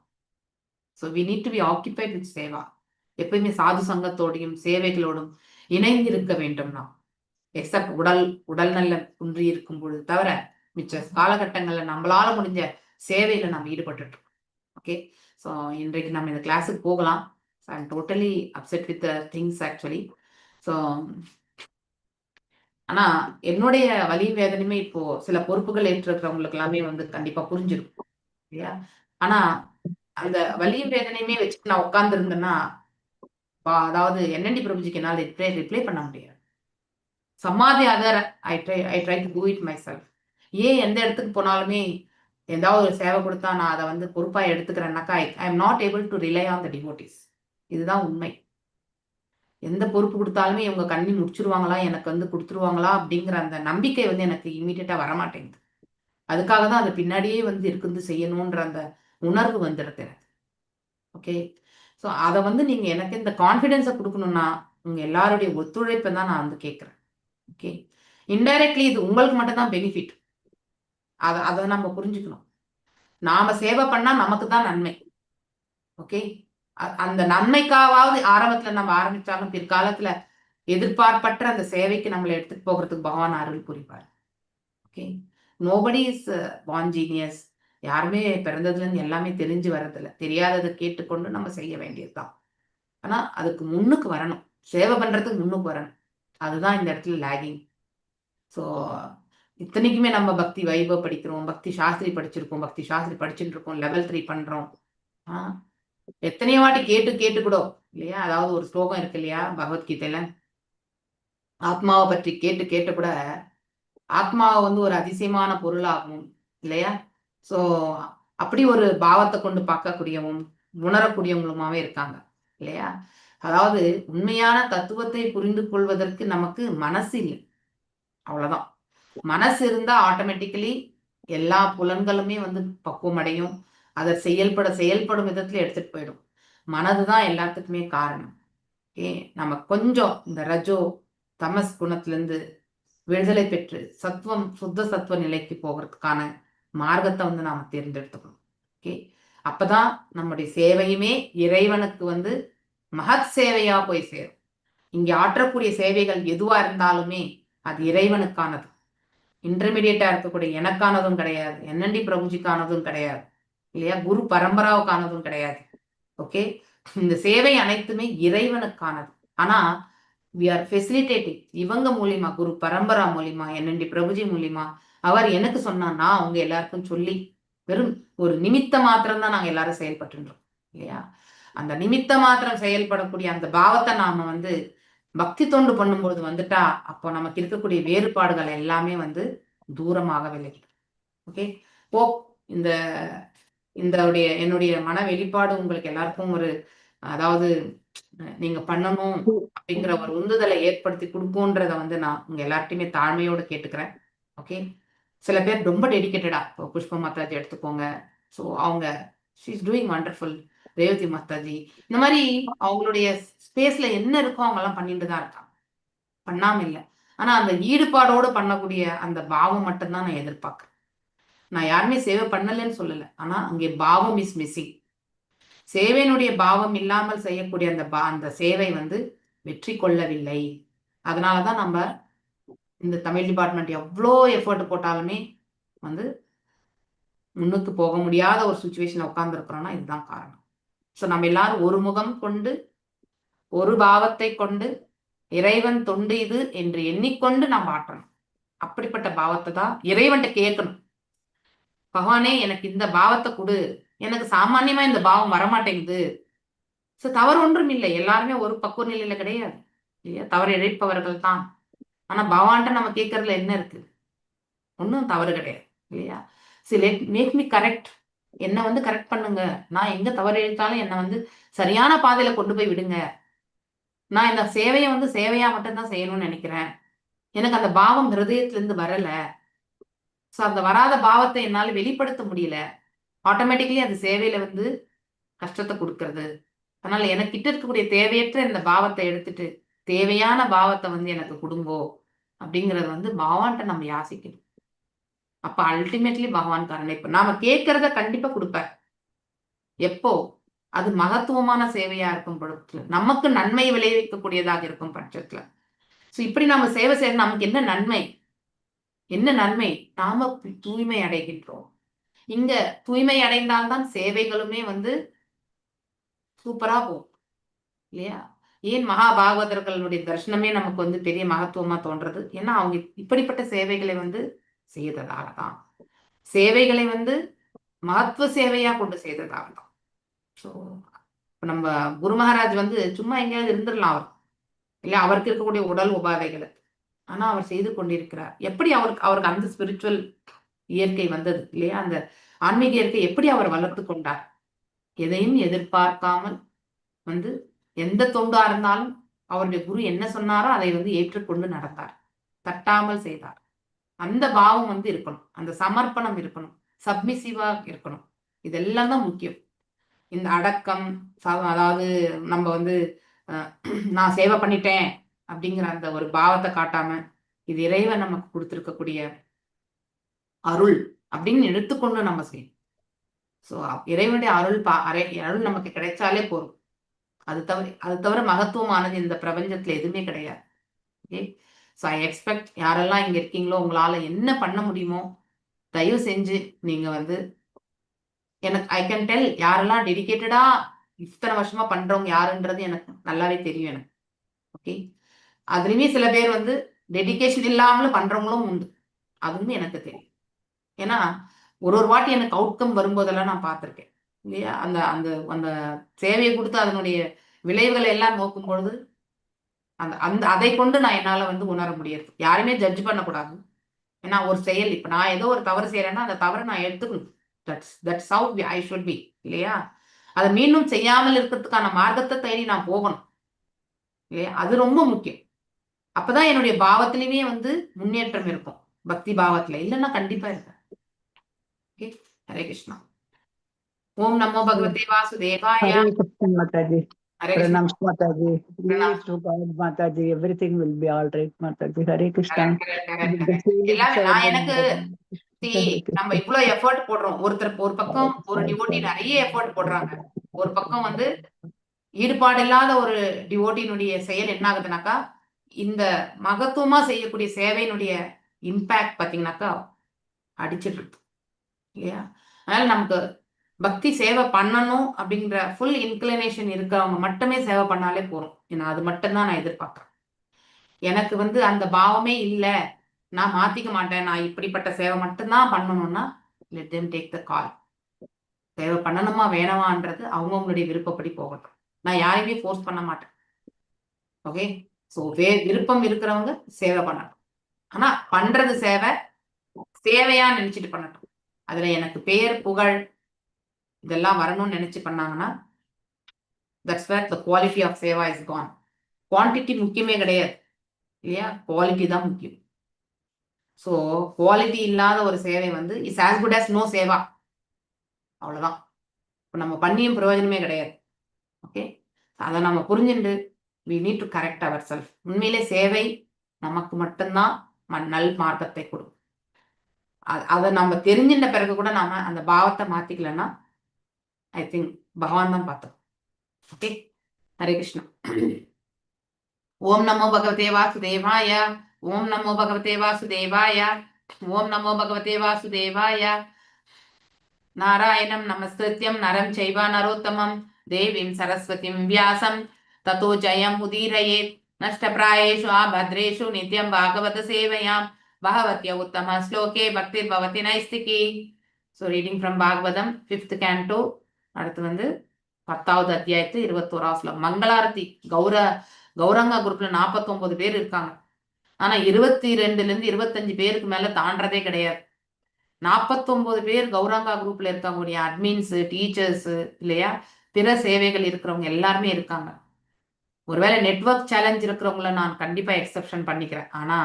So we need to be occupied with Seva. எப்பயுமே சாது சங்கத்தோடையும் சேவைகளோடும் இணைந்திருக்க வேண்டும் நாம். எக்ஸப்ட் உடல் நல்ல குன்றி இருக்கும் பொழுது தவிர மிச்ச காலகட்டங்கள்ல நம்மளால முடிஞ்ச சேவையில நம்ம ஈடுபட்டு இருக்கோம். ஓகே, ஸோ இன்றைக்கு நம்ம இந்த கிளாஸுக்கு போகலாம். I am totally upset with things actually. So ஆனா என்னுடைய வலி வேதனையுமே இப்போ சில பொறுப்புகள் ஏற்றிருக்கிறவங்களுக்கு எல்லாமே வந்து கண்டிப்பா புரிஞ்சிருக்கும் இல்லையா? ஆனா அந்த வலியும் வேதனையுமே வச்சுட்டு நான் உட்கார்ந்து இருந்தேன்னா, அதாவது NND பிரபுஜிக்கு என்னால் ரிப்ளை பண்ண முடியாது. சமாதி other I try to do it my self. ஏன் எந்த இடத்துக்கு போனாலுமே ஏதாவது ஒரு சேவை கொடுத்தா நான் அதை வந்து பொறுப்பா எடுத்துக்கிறேன்னாக்கா I am not able to rely on the devotees. இதுதான் உண்மை. எந்த பொறுப்பு கொடுத்தாலுமே இவங்க கண்ணி முடிச்சிருவாங்களா, எனக்கு வந்து கொடுத்துருவாங்களா அப்படிங்கிற அந்த நம்பிக்கை வந்து எனக்கு இமீடியட்டா வரமாட்டேங்குது. அதுக்காக தான் அது பின்னாடியே வந்து இருக்குது செய்யணுன்ற அந்த உணர்வு வந்துடுது எனக்கு. ஓகே, ஸோ அதை வந்து நீங்க எனக்கு இந்த கான்ஃபிடென்ஸை கொடுக்கணும்னா உங்க எல்லாருடைய ஒத்துழைப்பை தான் நான் வந்து கேட்குறேன். ஓகே, இன்டைரக்ட்லி இது உங்களுக்கு மட்டும் தான் பெனிஃபிட். அதை நம்ம புரிஞ்சுக்கணும். நாம சேவை பண்ணா நமக்கு தான் நன்மை. ஓகே, அந்த நன்மைக்காவது ஆரம்பத்துல நம்ம ஆரம்பிச்சாலும் பிற்காலத்துல எதிர்பார்ப்பற்ற அந்த சேவைக்கு நம்மளை எடுத்துட்டு போகிறதுக்கு பகவான் அருள் புரிவார். Okay, nobody is born genius. யாருமே பிறந்ததுல இருந்து எல்லாமே தெரிஞ்சு வர்றதில்ல. தெரியாததை கேட்டுக்கொண்டு நம்ம செய்ய வேண்டியதுதான். ஆனா அதுக்கு முன்னுக்கு வரணும், சேவை பண்றதுக்கு முன்னுக்கு வரணும். அதுதான் இந்த இடத்துல லேகிங். ஸோ இத்தனைக்குமே நம்ம பக்தி வைபவ படிக்கிறோம், பக்தி சாஸ்திரி படிச்சிருக்கோம், பக்தி சாஸ்திரி படிச்சுட்டு இருக்கோம், லெவல் 3 பண்றோம். எத்தனையோ வாட்டி கேட்டு கூட இல்லையா? அதாவது ஒரு ஸ்லோகம் இருக்கு இல்லையா பகவத்கீதையில, ஆத்மாவை பற்றி கேட்டு கூட ஆத்மாவை வந்து ஒரு அதிசயமான பொருளாகும் இல்லையா? ஸோ அப்படி ஒரு பாவத்தை கொண்டு பார்க்கக்கூடியவும் உணரக்கூடியவங்களுமாவே இருக்காங்க இல்லையா? அதாவது உண்மையான தத்துவத்தை புரிந்து கொள்வதற்கு நமக்கு மனசு இல்லை, அவ்வளவுதான். மனசு இருந்தா ஆட்டோமேட்டிக்கலி எல்லா புலன்களுமே வந்து பக்குவம் அடையும், அதை செயல்படும் விதத்துல எடுத்துட்டு போயிடும். மனதுதான் எல்லாத்துக்குமே காரணம். ஓகே, நம்ம கொஞ்சம் இந்த ரஜோ தமஸ் குணத்துல இருந்து விடுதலை பெற்று சத்துவம் சுத்த சத்துவ நிலைக்கு போகிறதுக்கான மார்க்கத்தை வந்து நாம தேர்ந்தெடுத்துக்கணும். ஓகே, அப்பதான் நம்முடைய சேவையுமே இறைவனுக்கு வந்து மகத் சேவையா போய் சேரும். இங்க ஆற்றக்கூடிய சேவைகள் எதுவா இருந்தாலுமே அது இறைவனுக்கானது. இன்டர்மீடியேட்டா இருக்கக்கூடிய எனக்கானதும் கிடையாது, NND பிரபுஜிக்கானதும் கிடையாது இல்லையா? குரு பரம்பராவுக்கானதும் கிடையாது. ஓகே, இந்த சேவை அனைத்துமே இறைவனுக்கானது. ஆனா we are facilitating இவங்க மூலியமா, குரு பரம்பரா மூலியமா, NND பிரபுஜி மூலியமா அவர் எனக்கு சொன்னா நான் அவங்க எல்லாருக்கும் சொல்லி வெறும் ஒரு நிமித்த மாத்திரம் தான் நாங்க எல்லாரும் செயல்பட்டுன்றோம் இல்லையா? அந்த நிமித்த மாத்திரம் செயல்படக்கூடிய அந்த பாவத்தை நாம வந்து பக்தி தொண்டு பண்ணும்போது வந்துட்டா அப்போ நமக்கு இருக்கக்கூடிய வேறுபாடுகள் எல்லாமே வந்து தூரமாக விலகிடும். ஓகே, இந்த என்னுடைய மன வெளிப்பாடு உங்களுக்கு எல்லாருக்கும் ஒரு, அதாவது நீங்க பண்ணணும் அப்படிங்கிற ஒரு உந்துதலை ஏற்படுத்தி கொடுக்கும்ன்றத வந்து நான் உங்க எல்லார்ட்டையுமே தாழ்மையோட கேட்டுக்கிறேன். ஓகே, சில பேர் ரொம்ப டெடிக்கேட்டடா, புஷ்ப மாதாஜி எடுத்துக்கோங்க. ஸோ அவங்க she is doing wonderful. Revathi Mataji இந்த மாதிரி அவங்களுடைய ஸ்பேஸ்ல என்ன இருக்கோ அவங்க எல்லாம் பண்ணிட்டு தான் இருக்காங்க, பண்ணாம இல்லை. ஆனா அந்த ஈடுபாடோடு பண்ணக்கூடிய அந்த பாவம் மட்டும்தான் நான் எதிர்பார்க்கிறேன். நான் யாருமே சேவை பண்ணலன்னு சொல்லல, ஆனா அங்கே பாவம் இஸ் மிஸ்ஸிங். சேவையினுடைய பாவம் இல்லாமல் செய்யக்கூடிய அந்த சேவை வந்து வெற்றி கொள்ளவில்லை. அதனாலதான் நம்ம இந்த தமிழ் டிபார்ட்மெண்ட் எவ்வளோ எஃபர்ட் போட்டாலுமே வந்து முன்னுக்கு போக முடியாத ஒரு சுச்சுவேஷன் உட்கார்ந்து இருக்கிறோம்னா இதுதான் காரணம். ஸோ நம்ம எல்லாரும் ஒரு முகம் கொண்டு ஒரு பாவத்தை கொண்டு இறைவன் தொண்டு இது என்று எண்ணிக்கொண்டு நாம் ஆற்றணும். அப்படிப்பட்ட பாவத்தை தான் இறைவன்கிட்ட கேட்கணும். பகவானே எனக்கு இந்த பாவத்தை கொடு, எனக்கு சாமானியமா இந்த பாவம் வரமாட்டேங்குது. ஸோ தவறு ஒன்றும் இல்லை, எல்லாருமே ஒரு பக்குவ நிலையில கிடையாது இல்லையா, தவறு இழைப்பவர்கள் தான். ஆனா பகவான்கிட்ட நம்ம கேட்கறதுல என்ன இருக்கு, ஒன்றும் தவறு கிடையாது இல்லையா. சரி, மேக் மீ கரெக்ட், என்னை வந்து கரெக்ட் பண்ணுங்க, நான் எங்க தவறு இழைத்தாலும் என்னை வந்து சரியான பாதையில கொண்டு போய் விடுங்க. நான் இந்த சேவையை வந்து சேவையா மட்டும்தான் செய்யணும்னு நினைக்கிறேன், எனக்கு அந்த பாவம் ஹிருதயத்திலிருந்து வரல. ஸோ அந்த வராத பாவத்தை என்னால் வெளிப்படுத்த முடியல, ஆட்டோமேட்டிக்கலி அது சேவையில வந்து கஷ்டத்தை கொடுக்கறது. அதனால எனக்கு கிட்ட இருக்கக்கூடிய தேவையற்ற இந்த பாவத்தை எடுத்துட்டு தேவையான பாவத்தை வந்து எனக்கு கொடுங்கோ அப்படிங்கறது வந்து பகவான்கிட்ட நம்ம யாசிக்கணும். அப்ப அல்டிமேட்லி பகவான் கருணை நாம கேட்கறத கண்டிப்பா கொடுப்பார். எப்போ அது மகத்துவமான சேவையா இருக்கும் பொழுது, நமக்கு நன்மை விளைவிக்கக்கூடியதாக இருக்கும் பட்சத்துல. ஸோ இப்படி நாம சேவை செய்ய நமக்கு என்ன நன்மை, என்ன நன்மை, நாம தூய்மை அடைகின்றோம். இங்க தூய்மை அடைந்தால்தான் சேவைகளுமே வந்து சூப்பரா போகும் இல்லையா. ஏன் மகாபாகவதர்களுடைய தரிசனமே நமக்கு வந்து பெரிய மகத்துவமா தோன்றது, ஏன்னா அவங்க இப்படிப்பட்ட சேவைகளை வந்து செய்ததாகதான், சேவைகளை வந்து மகத்துவ சேவையா கொண்டு செய்ததாகதான். ஸோ நம்ம குரு மகாராஜ் வந்து சும்மா எங்கேயாவது இருந்துடலாம் அவர் இல்லையா, அவருக்கு இருக்கக்கூடிய உடல் உபாதைகளை, ஆனா அவர் செய்து கொண்டிருக்கிறார். எப்படி அவருக்கு அந்த ஸ்பிரிச்சுவல் இயற்கை வந்தது இல்லையா, அந்த ஆன்மீக இயற்கை எப்படி அவர் வளர்த்து கொண்டார். எதையும் எதிர்பார்க்காமல் வந்து எந்த தொண்டா இருந்தாலும் அவருடைய குரு என்ன சொன்னாரோ அதை வந்து ஏற்றுக்கொண்டு நடந்தார், தட்டாமல் செய்தார். அந்த பாவம் வந்து இருக்கணும், அந்த சமர்ப்பணம் இருக்கணும், சப்மிசிவா இருக்கணும். இதெல்லாம் தான் முக்கியம். இந்த அடக்கம், அதாவது நம்ம வந்து நான் சேவை பண்ணிட்டேன் அப்படிங்கிற அந்த ஒரு பாவத்தை காட்டாம, இது இறைவன் நமக்கு கொடுத்திருக்கக்கூடிய அருள் அப்படின்னு எடுத்துக்கொண்டு நம்ம செய்யணும். ஸோ இறைவனுடைய அருள் நமக்கு கிடைச்சாலே போதும். அது தவிர மகத்துவமானது இந்த பிரபஞ்சத்துல எதுவுமே கிடையாது. ஓகே, ஸோ ஐ எக்ஸ்பெக்ட் யாரெல்லாம் இங்க இருக்கீங்களோ உங்களால என்ன பண்ண முடியுமோ தயவு செஞ்சு நீங்க வந்து எனக்கு ஐ கேன் டெல் யாரெல்லாம் டெடிக்கேட்டடா இத்தனை வருஷமா பண்றவங்க யாருன்றது எனக்கு நல்லாவே தெரியும் எனக்கு. ஓகே, அதுலயுமே சில பேர் வந்து டெடிக்கேஷன் இல்லாமலும் பண்றவங்களும் உண்டு, அதுவும் எனக்கு தெரியும். ஏன்னா ஒரு வாட்டி எனக்கு அவுட்கம் வரும்போதெல்லாம் நான் பார்த்துருக்கேன் இல்லையா. அந்த அந்த அந்த சேவையை கொடுத்து அதனுடைய விளைவுகளை எல்லாம் நோக்கும் பொழுது அதை கொண்டு நான் என்னால வந்து உணர முடியாது. யாருமே ஜட்ஜ் பண்ணக்கூடாது. ஏன்னா ஒரு செயல், இப்ப நான் ஏதோ ஒரு தவறு செய்யறேன்னா அந்த தவறை நான் எடுத்துக்கணும். That's how I should be இல்லையா. அதை மீண்டும் செய்யாமல் இருக்கிறதுக்கான மார்க்கத்தை தேடி நான் போகணும் இல்லையா, அது ரொம்ப முக்கியம். அப்பதான் என்னுடைய பாவத்திலுமே வந்து முன்னேற்றம் இருக்கும், பக்தி பாவத்துல. இல்லைன்னா கண்டிப்பா இருப்பேன். ஓகே, ஹரே கிருஷ்ணா. ஓம் நமோ பகவதே வாசுதேவாய. Hare Krishna Mataji. Hare Krishna. Pranam Mataji. Please to God Mataji. Everything will be all right Mataji. Hare Krishna. எல்லாமே நான் எனக்கு நம்ம இவ்வளவு எஃபர்ட் போடுறோம். ஒரு பக்கம் ஒரு டிவோட்டி நிறைய எஃபர்ட் போடுறாங்க, ஒரு பக்கம் வந்து ஈடுபாடு இல்லாத ஒரு டிவோட்டினுடைய செயல் என்ன ஆகுதுனாக்கா இந்த மகத்துவமா செய்யக்கூடிய சேவையினுடைய இம்பாக்ட் பாத்தீங்கன்னாக்கா அடிச்சிட்டு இருக்கு இல்லையா. அதனால நமக்கு பக்தி சேவை பண்ணணும் அப்படிங்கிற ஃபுல் இன்க்ளினேஷன் இருக்கிறவங்க மட்டுமே சேவை பண்ணாலே போறோம். ஏன்னா அது மட்டும்தான் நான் எதிர்பார்க்கிறேன். எனக்கு வந்து அந்த பாவமே இல்லை, நான் மாத்திக்க மாட்டேன், நான் இப்படிப்பட்ட சேவை மட்டும்தான் பண்ணணும்னா லெட் தெம் டேக் த கால். சேவை பண்ணணுமா வேணாமான்றது அவங்கவுங்களுடைய விருப்பப்படி போகட்டும். நான் யாரையுமே ஃபோர்ஸ் பண்ண மாட்டேன். ஓகே, ஸோ விருப்பம் இருக்கிறவங்க சேவை பண்ணட்டும். ஆனா பண்றது சேவையா நினைச்சிட்டு பண்ணட்டும். அதுல எனக்கு பெயர் புகழ் இதெல்லாம் வரணும்னு நினைச்சு பண்ணாங்கன்னா that's where the quality of seva is gone. Quantity முக்கியமே கிடையாது இல்லையா, குவாலிட்டி தான் முக்கியம். ஸோ குவாலிட்டி இல்லாத ஒரு சேவை வந்து is as good as no seva, அவ்வளவுதான். நம்ம பண்ணியும் பிரயோஜனமே கிடையாது. ஓகே, அதை நம்ம புரிஞ்சுட்டு we need to correct ourselves. உண்மையிலே சேவை நமக்கு மட்டும்தான் நல் மார்க்கத்தை கொடுக்கும். அதை நம்ம தெரிஞ்சின்ற பிறகு கூட நாம அந்த பாவத்தை மாத்திக்கலன்னா ஐ திங்க் பகவான் தான் பார்த்தோம். ஓகே, ஹரே கிருஷ்ணா. ஓம் நமோ பகவதே வாசுதேவாய. ஓம் நமோ பகவதே வாசுதேவாய. ஓம் நமோ பகவதே வாசுதேவாய. நாராயணம் நமஸ்கிருத்யம் நரம் சைவ நரோத்தமம் தேவீம் சரஸ்வதிம் வியாசம் ததோ ஜயம் உதீரயேத். நஷ்டப்ராயேஷு ஆபத்ரேஷு நித்யம் பாகவத சேவையாம் பகவத்ய உத்தம ஸ்லோகே பக்திர் பவதி நைஸ்திகி. So reading from Bhagavatam 5th canto. அடுத்து வந்து 10வது அத்தியாயத்து 21வது ஸ்லோகம். மங்களாரதி கௌரங்கா குரூப்ல 49 பேர் இருக்காங்க. ஆனா 22 to 25 பேருக்கு மேல தாண்டதே கிடையாது. 49 பேர் கௌரங்கா குரூப்ல இருக்கக்கூடிய அட்மின்ஸ், டீச்சர்ஸ் இல்லையா, பிற சேவைகள் இருக்கிறவங்க எல்லாருமே இருக்காங்க. ஒருவேளை நெட்வொர்க் சேலஞ்ச் இருக்கிறவங்கள நான் கண்டிப்பா எக்ஸெப்ஷன் பண்ணிக்கிறேன். ஆனா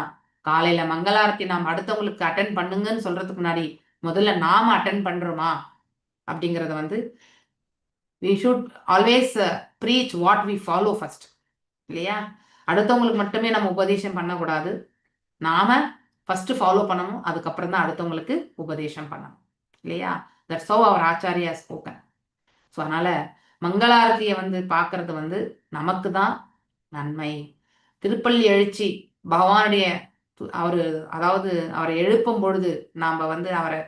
காலையில மங்களாரத்தி நாம் அடுத்தவங்களுக்கு அட்டென்ட் பண்ணுங்கன்னு சொல்றதுக்கு முன்னாடி முதல்ல நாம அட்டென்ட் பண்றோமா அப்படிங்கறத வந்து we should always preach what we follow first. இல்லையா, அடுத்தவங்களுக்கு மட்டுமே நம்ம உபதேசம் பண்ணக்கூடாது. நாம ஃபர்ஸ்ட் ஃபாலோ பண்ணணும், அதுக்கப்புறம் தான் அடுத்தவங்களுக்கு உபதேசம் பண்ணணும். இல்லையா, that's how our Acharya spoken. So அதனால மங்களாரதியை வந்து பார்க்கறது வந்து நமக்கு தான் நன்மை. திருப்பள்ளி எழுச்சி பகவானுடைய அவரை எழுப்பும் பொழுது நாம வந்து அவரை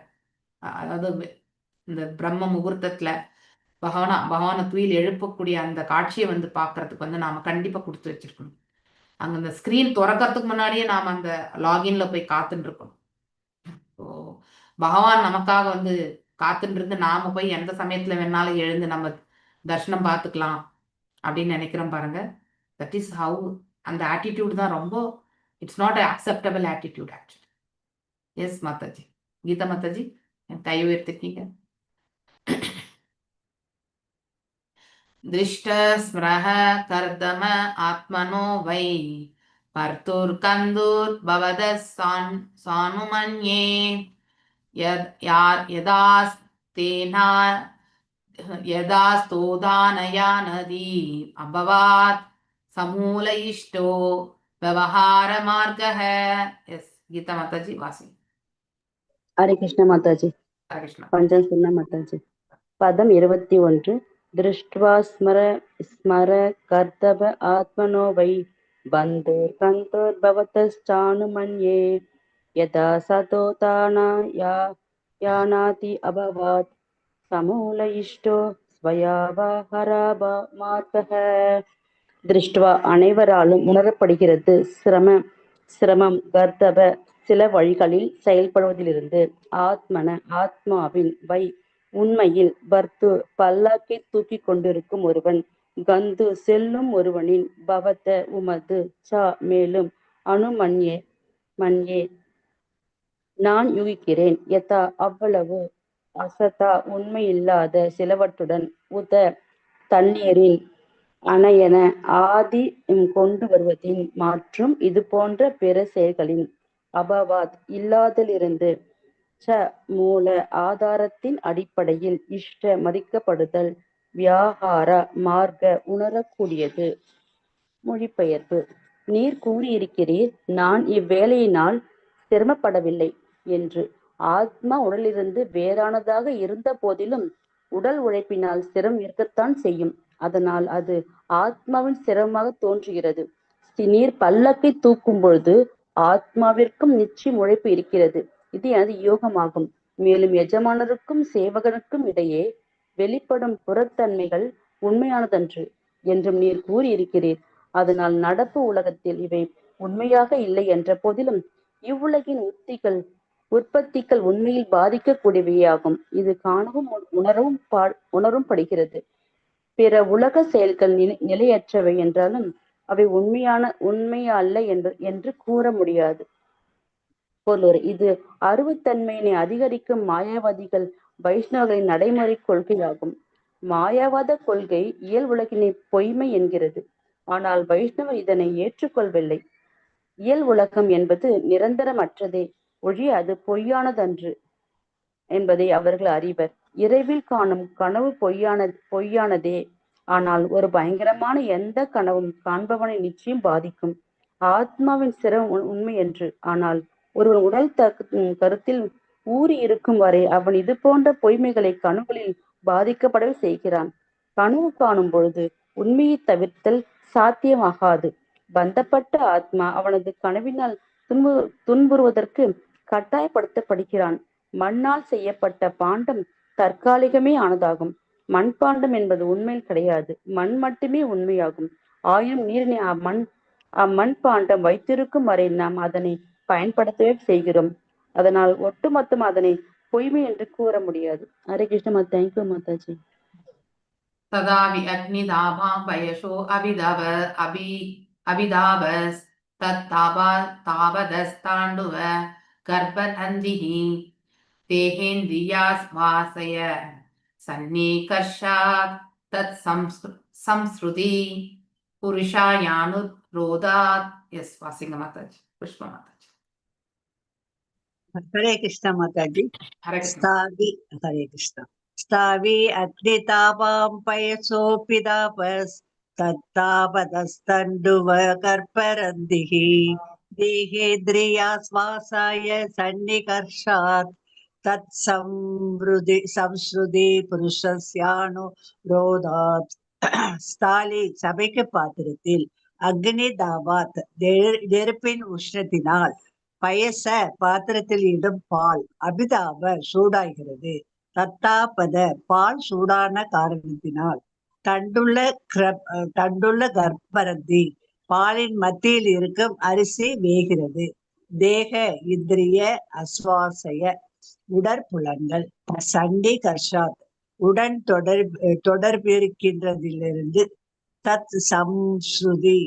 இந்த பிரம்ம முகூர்த்தத்துல பகவானை துயில் எழுப்பக்கூடிய அந்த காட்சியை வந்து பார்க்கறதுக்கு வந்து நாம கண்டிப்பா கொடுத்து வச்சிருக்கணும். அங்க அந்த ஸ்கிரீன் திறக்கிறதுக்கு முன்னாடியே நாம அந்த லாகின்ல போய் காத்துட்டு இருக்கணும். ஸோ பகவான் நமக்காக வந்து காத்துட்டு இருந்து நாம போய் எந்த சமயத்துல வேணாலும் எழுந்து நம்ம தர்ஷனம் பார்த்துக்கலாம் அப்படின்னு நினைக்கிறோம் பாருங்க. தட் இஸ் ஹவு அந்த ஆட்டிடியூட் தான் ரொம்ப it's not acceptable attitude actually. Yes Mataji, Geeta Mataji கை உயர்த்திருக்கீங்க. திருஷ்ட ஸ்மிருஹ கர்தம ஆத்மனோ வை பர்துர் கந்தூர் பவத சானுமன்யே யதாஸ்தேனா யதாஸ்தோதானயா நதி அபவாத் சமூல இஷ்டோ व्यवहार मार्गः. எஸ் கீதா மாதாஜி வாசி. ஹரே கிருஷ்ண மாதாஜி. ஹரே கிருஷ்ணா. பஞ்சம் சொன்ன மாதாஜி. பதம் 21. திருஷ்ட்வா ஸ்மர கர்த்தவ ஆத்மனோ வை பந்தோர் கந்தோர் பவதஸ்சானுமன்யே யதா சதோதானா யானாதி அபவாத் சமூல இஷ்டோ ஸ்வயாவஹார மார்கஹ. திருஷ்டுவா அனைவராலும் உணரப்படுகிறது. சிரமம் கர்த்தவ சில வழிகளில் செயல்படுவதிலிருந்து, ஆத்மாவின் வை உண்மையில், பர்த்து பல்லாக்கை தூக்கி கொண்டிருக்கும் ஒருவன், கந்து செல்லும் ஒருவனின், பவத உமது, சா மேலும், அனுமன்யே நான் யூகிக்கிறேன், யதா அவ்வளவு, அசதா உண்மையில்லாத சிலவற்றுடன், உத தண்ணீரின், அணையன ஆதி கொண்டு வருவதின் மற்றும் இது போன்ற பிற செயல்களின், அபவாத் இல்லாதலிருந்து, ச மூல ஆதாரத்தின் அடிப்படையில், இஷ்ட மதிக்கப்படுதல், வியாகார மார்க்க உணரக்கூடியது. மொழிபெயர்ப்பு. நீர் கூறியிருக்கிறீர், நான் இவ்வேளையினால் சிரமப்படவில்லை என்று. ஆத்மா உடலிலிருந்து வேறானதாக இருந்த போதிலும் உடல் உழைப்பினால் சிரமம் இருக்கத்தான் செய்யும். அதனால் அது ஆத்மாவின் சிரமமாக தோன்றுகிறது. நீர் பல்லக்கை தூக்கும் பொழுது ஆத்மாவிற்கும் நிச்சயம் உழைப்பு இருக்கிறது. இது எனது யோகமாகும். மேலும் எஜமானருக்கும் சேவகனுக்கும் இடையே வெளிப்படும் புறத்தன்மைகள் உண்மையானதன்று என்றும் நீர் கூறியிருக்கிறீர். அதனால் நடப்பு உலகத்தில் இவை உண்மையாக இல்லை என்ற போதிலும் இவ்வுலகின் உற்பத்திகள் உண்மையில் பாதிக்கக்கூடியவையாகும். இது காணவும் உணரும் படுகிறது. பிற உலக செயல்கள் நிலையற்றவை என்றாலும் அவை உண்மையல்ல என்று கூற முடியாது. பொருள். இது அருவத்தன்மையினை அதிகரிக்கும் மாயாவாதிகள் வைஷ்ணவர்களின் நடைமுறை கொள்கையாகும். மாயாவாத கொள்கை இயல் உலகினை பொய்மை என்கிறது. ஆனால் வைஷ்ணவர் இதனை ஏற்றுக்கொள்வில்லை. இயல் உலகம் என்பது நிரந்தரமற்றதே ஒழிய அது பொய்யானதன்று என்பதை அவர்கள் அறிவர். இரவில் காணும் கனவு பொய்யானதே. ஆனால் ஒரு பயங்கரமான எந்த கனவும் காண்பவனை நிச்சயம் பாதிக்கும். ஆத்மாவின் சிரமம் உண்மை என்று. ஆனால் ஒருவன் உடல் கருத்தில் ஊறி இருக்கும் வரை அவன் இது போன்ற பொய்மைகளை கனவுகளில் பாதிக்கப்படவே செய்கிறான். கனவு காணும் பொழுது உண்மையை தவிர்த்தல் சாத்தியமாகாது. பந்தப்பட்ட ஆத்மா அவனது கனவினால் துன்புறுவதற்கு கட்டாயப்படுத்தப்படுகிறான். மண்ணால் செய்யப்பட்ட பாண்டம் தற்காலிகமே ஆனதாகும். மண்பாண்டம் என்பது உண்மையில் கிடையாது. மண் மட்டுமே உண்மையாகும். ஆயினும் நீரினை அம்மண் பாண்டம் வைத்திருக்கும் வரை நாம் அதனை பயன்படுத்தவே செய்கிறோம். அதனால் ஒட்டுமொத்தம் அதனை பொய்மை என்று கூற முடியாது. ஹரே கிருஷ்ண. தேங்க்யூ மாதாஜி. ததாவி அக்னிதாபாம் பயசோ அபிதாபஸ் தாவதஸ்தாண்டுவ கர்ப்பநந்திஹி தேஹேந்திரியாஸ்வாசய சந்நிகர்ஷாத் தத் சம்ஸ்ருதி புருஷாயானுரோதாத். எஸ், வாசிங்க மாதாஜி. புஷ்ப Mataji. Hare Krishna Mataji. Hare Krishna. Hare Krishna. Stavi Agnitapam Payasopidapas Tattapadastanduva Karparandihi Dehedriya Swasaya Sannikarshat Tat Samsrudi Purushasyanu Rodat. ஸ்டாலி சபைக்கு பாத்திரத்தில் அக்னி தாபாத் நெருப்பின் உஷ்ணத்தினால் பயச பாத்திரத்தில் இடும் பால் அபிதாப சூடாகிறது. தத்தாபத பால் சூடான காரணத்தினால் தண்டுள்ள கர்ப்பரந்தி பாலின் மத்தியில் இருக்கும் அரிசி வேகிறது. தேக இந்திரிய அஸ்வாசய உடற்புலன்கள் சண்டி கர்ஷாத் உடன் தொடர்பிருக்கின்றதிலிருந்து தத் சம்ஸ்ருதி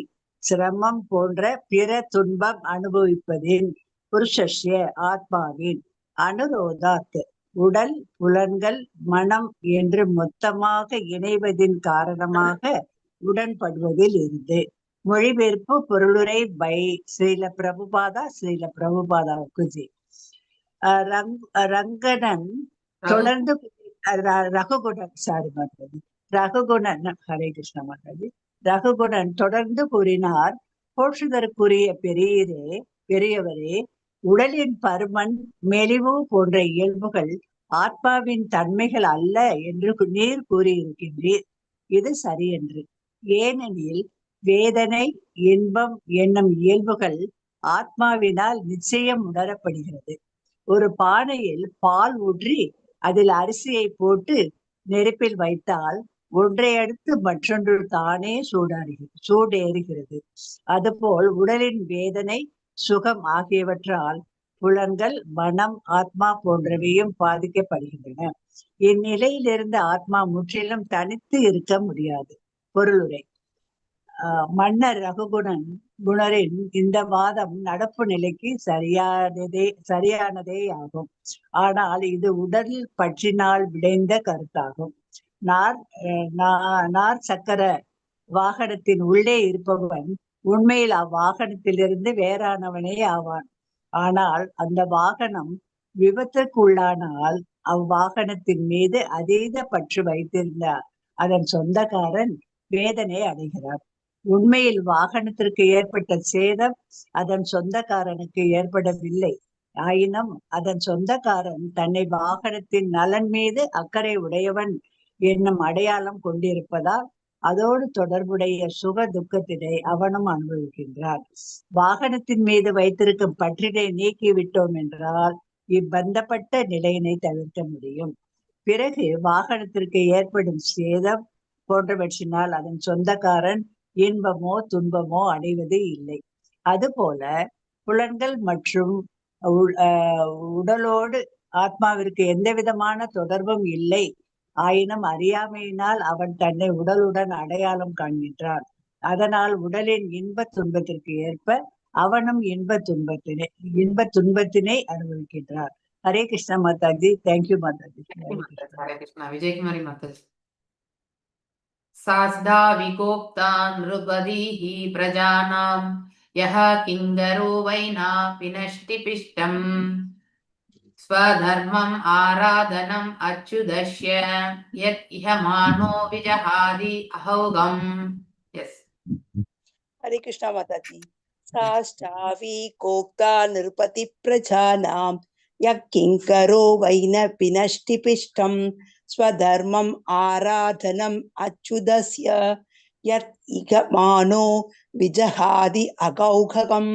சிரமம் போன்ற பிற துன்பம் அனுபவிப்பதின் புருஷஸ்ய ஆத்மாவின் அனுரோதாத் உடல் புலன்கள் மனம் என்று மொத்தமாக இணைவதின் காரணமாக உடன்படுவதில் இருந்து. மொழிபெயர்ப்பு பொருளுரை பை ஸ்ரீல பிரபுபாதா குஜி. ரங்கனன் தொடர்ந்து ரகுகுணன் ஹரே கிருஷ்ண மாதாஜி. ரகுகுணன் தொடர்ந்து கூறினார், போற்றுதற்குரிய பெரியவரே, உடலின் பருமன் மெலிவு போன்ற இயல்புகள் ஆத்மாவின் தன்மைகள் அல்ல என்று நீர் கூறியிருக்கின்றீர். இது சரியன்று. ஏனெனில் வேதனை இன்பம் என்னும் இயல்புகள் ஆத்மாவினால் நிச்சயம் உணரப்படுகிறது. ஒரு பானையில் பால் ஊற்றி அதில் அரிசியை போட்டு நெருப்பில் வைத்தால் ஒன்றை அடுத்து மற்றொன்று தானே சூடேறுகிறது. அதுபோல் உடலின் வேதனை சுகம் ஆகியவற்றால் புலன்கள் மனம் ஆத்மா போன்றவையும் பாதிக்கப்படுகின்றன. இந்நிலையிலிருந்து ஆத்மா முற்றிலும் தனித்து இருக்க முடியாது. பொருளுரை. மன்னர் ரகுகுணரின் இந்த வாதம் நடப்பு நிலைக்கு சரியானதே ஆகும். ஆனால் இது உடல் பற்றினால் விளைந்த கருத்தாகும். நார் சக்கர வாகனத்தின் உள்ளே இருப்பவன் உண்மையில் அவ்வாகனத்திலிருந்து வேறானவனே ஆவான். ஆனால் அந்த வாகனம் விபத்துக்குள்ளானால் அவ்வாகனத்தின் மீது அதீத பற்று வைத்திருந்த அதன் சொந்தக்காரன் வேதனை அடைகிறார். உண்மையில் வாகனத்திற்கு ஏற்பட்ட சேதம் அதன் சொந்தக்காரனுக்கு ஏற்படவில்லை. ஆயினும் அதன் சொந்தக்காரன் தன்னை வாகனத்தின் நலன் மீது அக்கறை உடையவன் என்னும் அடையாளம் கொண்டிருப்பதால் அதோடு தொடர்புடைய சுக துக்கத்தினை அவனும் அனுபவிக்கின்றான். வாகனத்தின் மீது வைத்திருக்கும் பற்றினை நீக்கிவிட்டோம் என்றால் இப்பந்தப்பட்ட நிலையினை தவிர்க்க முடியும். பிறகு வாகனத்திற்கு ஏற்படும் சேதம் போன்றவற்றினால் அதன் சொந்தக்காரன் இன்பமோ துன்பமோ அடைவது இல்லை. அதுபோல புலன்கள் மற்றும் உடலோடு ஆத்மாவிற்கு எந்த விதமான தொடர்பும் இல்லை. ஆயினும் அறியாமையினால் அவன் தன்னை உடலுடன் அடையாளம் காண்கின்றான். அதனால் உடலின் இன்ப துன்பத்திற்கு ஏற்ப அவனும் இன்ப துன்பத்தினை அனுபவிக்கின்றார். ஹரே கிருஷ்ண மாதாஜி. தேங்க்யூ மாதாஜி. ஹரே கிருஷ்ணா. விஜயகுமாரி மாதாஜி. சாஸ்தா விகோப்தா நிருபதிஹி பிரஜானாம் யஹ கிங்கரோ வைனா பினஷ்டி பிஷ்டம் ஸ்வதர்மம் ஆராதனம் அச்சுதஸ்ய யத் இஹ மானோ விஜஹாதி அஹௌகம். எஸ். हरे कृष्णा माता जी। साष्टावी कोक्ता नृपति प्रजानां यः किंकरो वैन पिनष्टि पिष्टं स्वधर्मम् आराधनम् अच्युतस्य यत् इगमानो विजहादि अगौघகம்.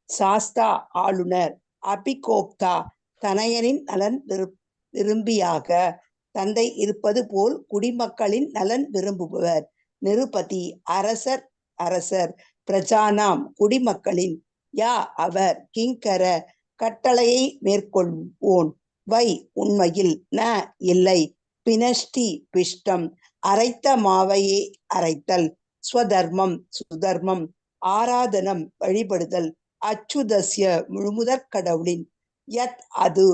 சாஸ்தா ஆளுநர், அபிகோப்தா தனையனின் நலன் விரும்பியாக, தந்தை இருப்பது போல் குடிமக்களின் நலன் விரும்புபவர். நிருபதி அரசர், அரசர், பிரஜானாம் குடிமக்களின், யா அவர், கிங்கர கட்டளையை மேற்கொள்வோன், வை உண்மையில், ந இல்லை, பினஷ்டி பிஷ்டம் அரைத்த மாவையே அரைத்தல், ஸ்வதர்மம் சுதர்மம், ஆராதனம் வழிபடுதல், அச்சுதஸ்ய முழுமுதற் கடவுளின், யத் அது,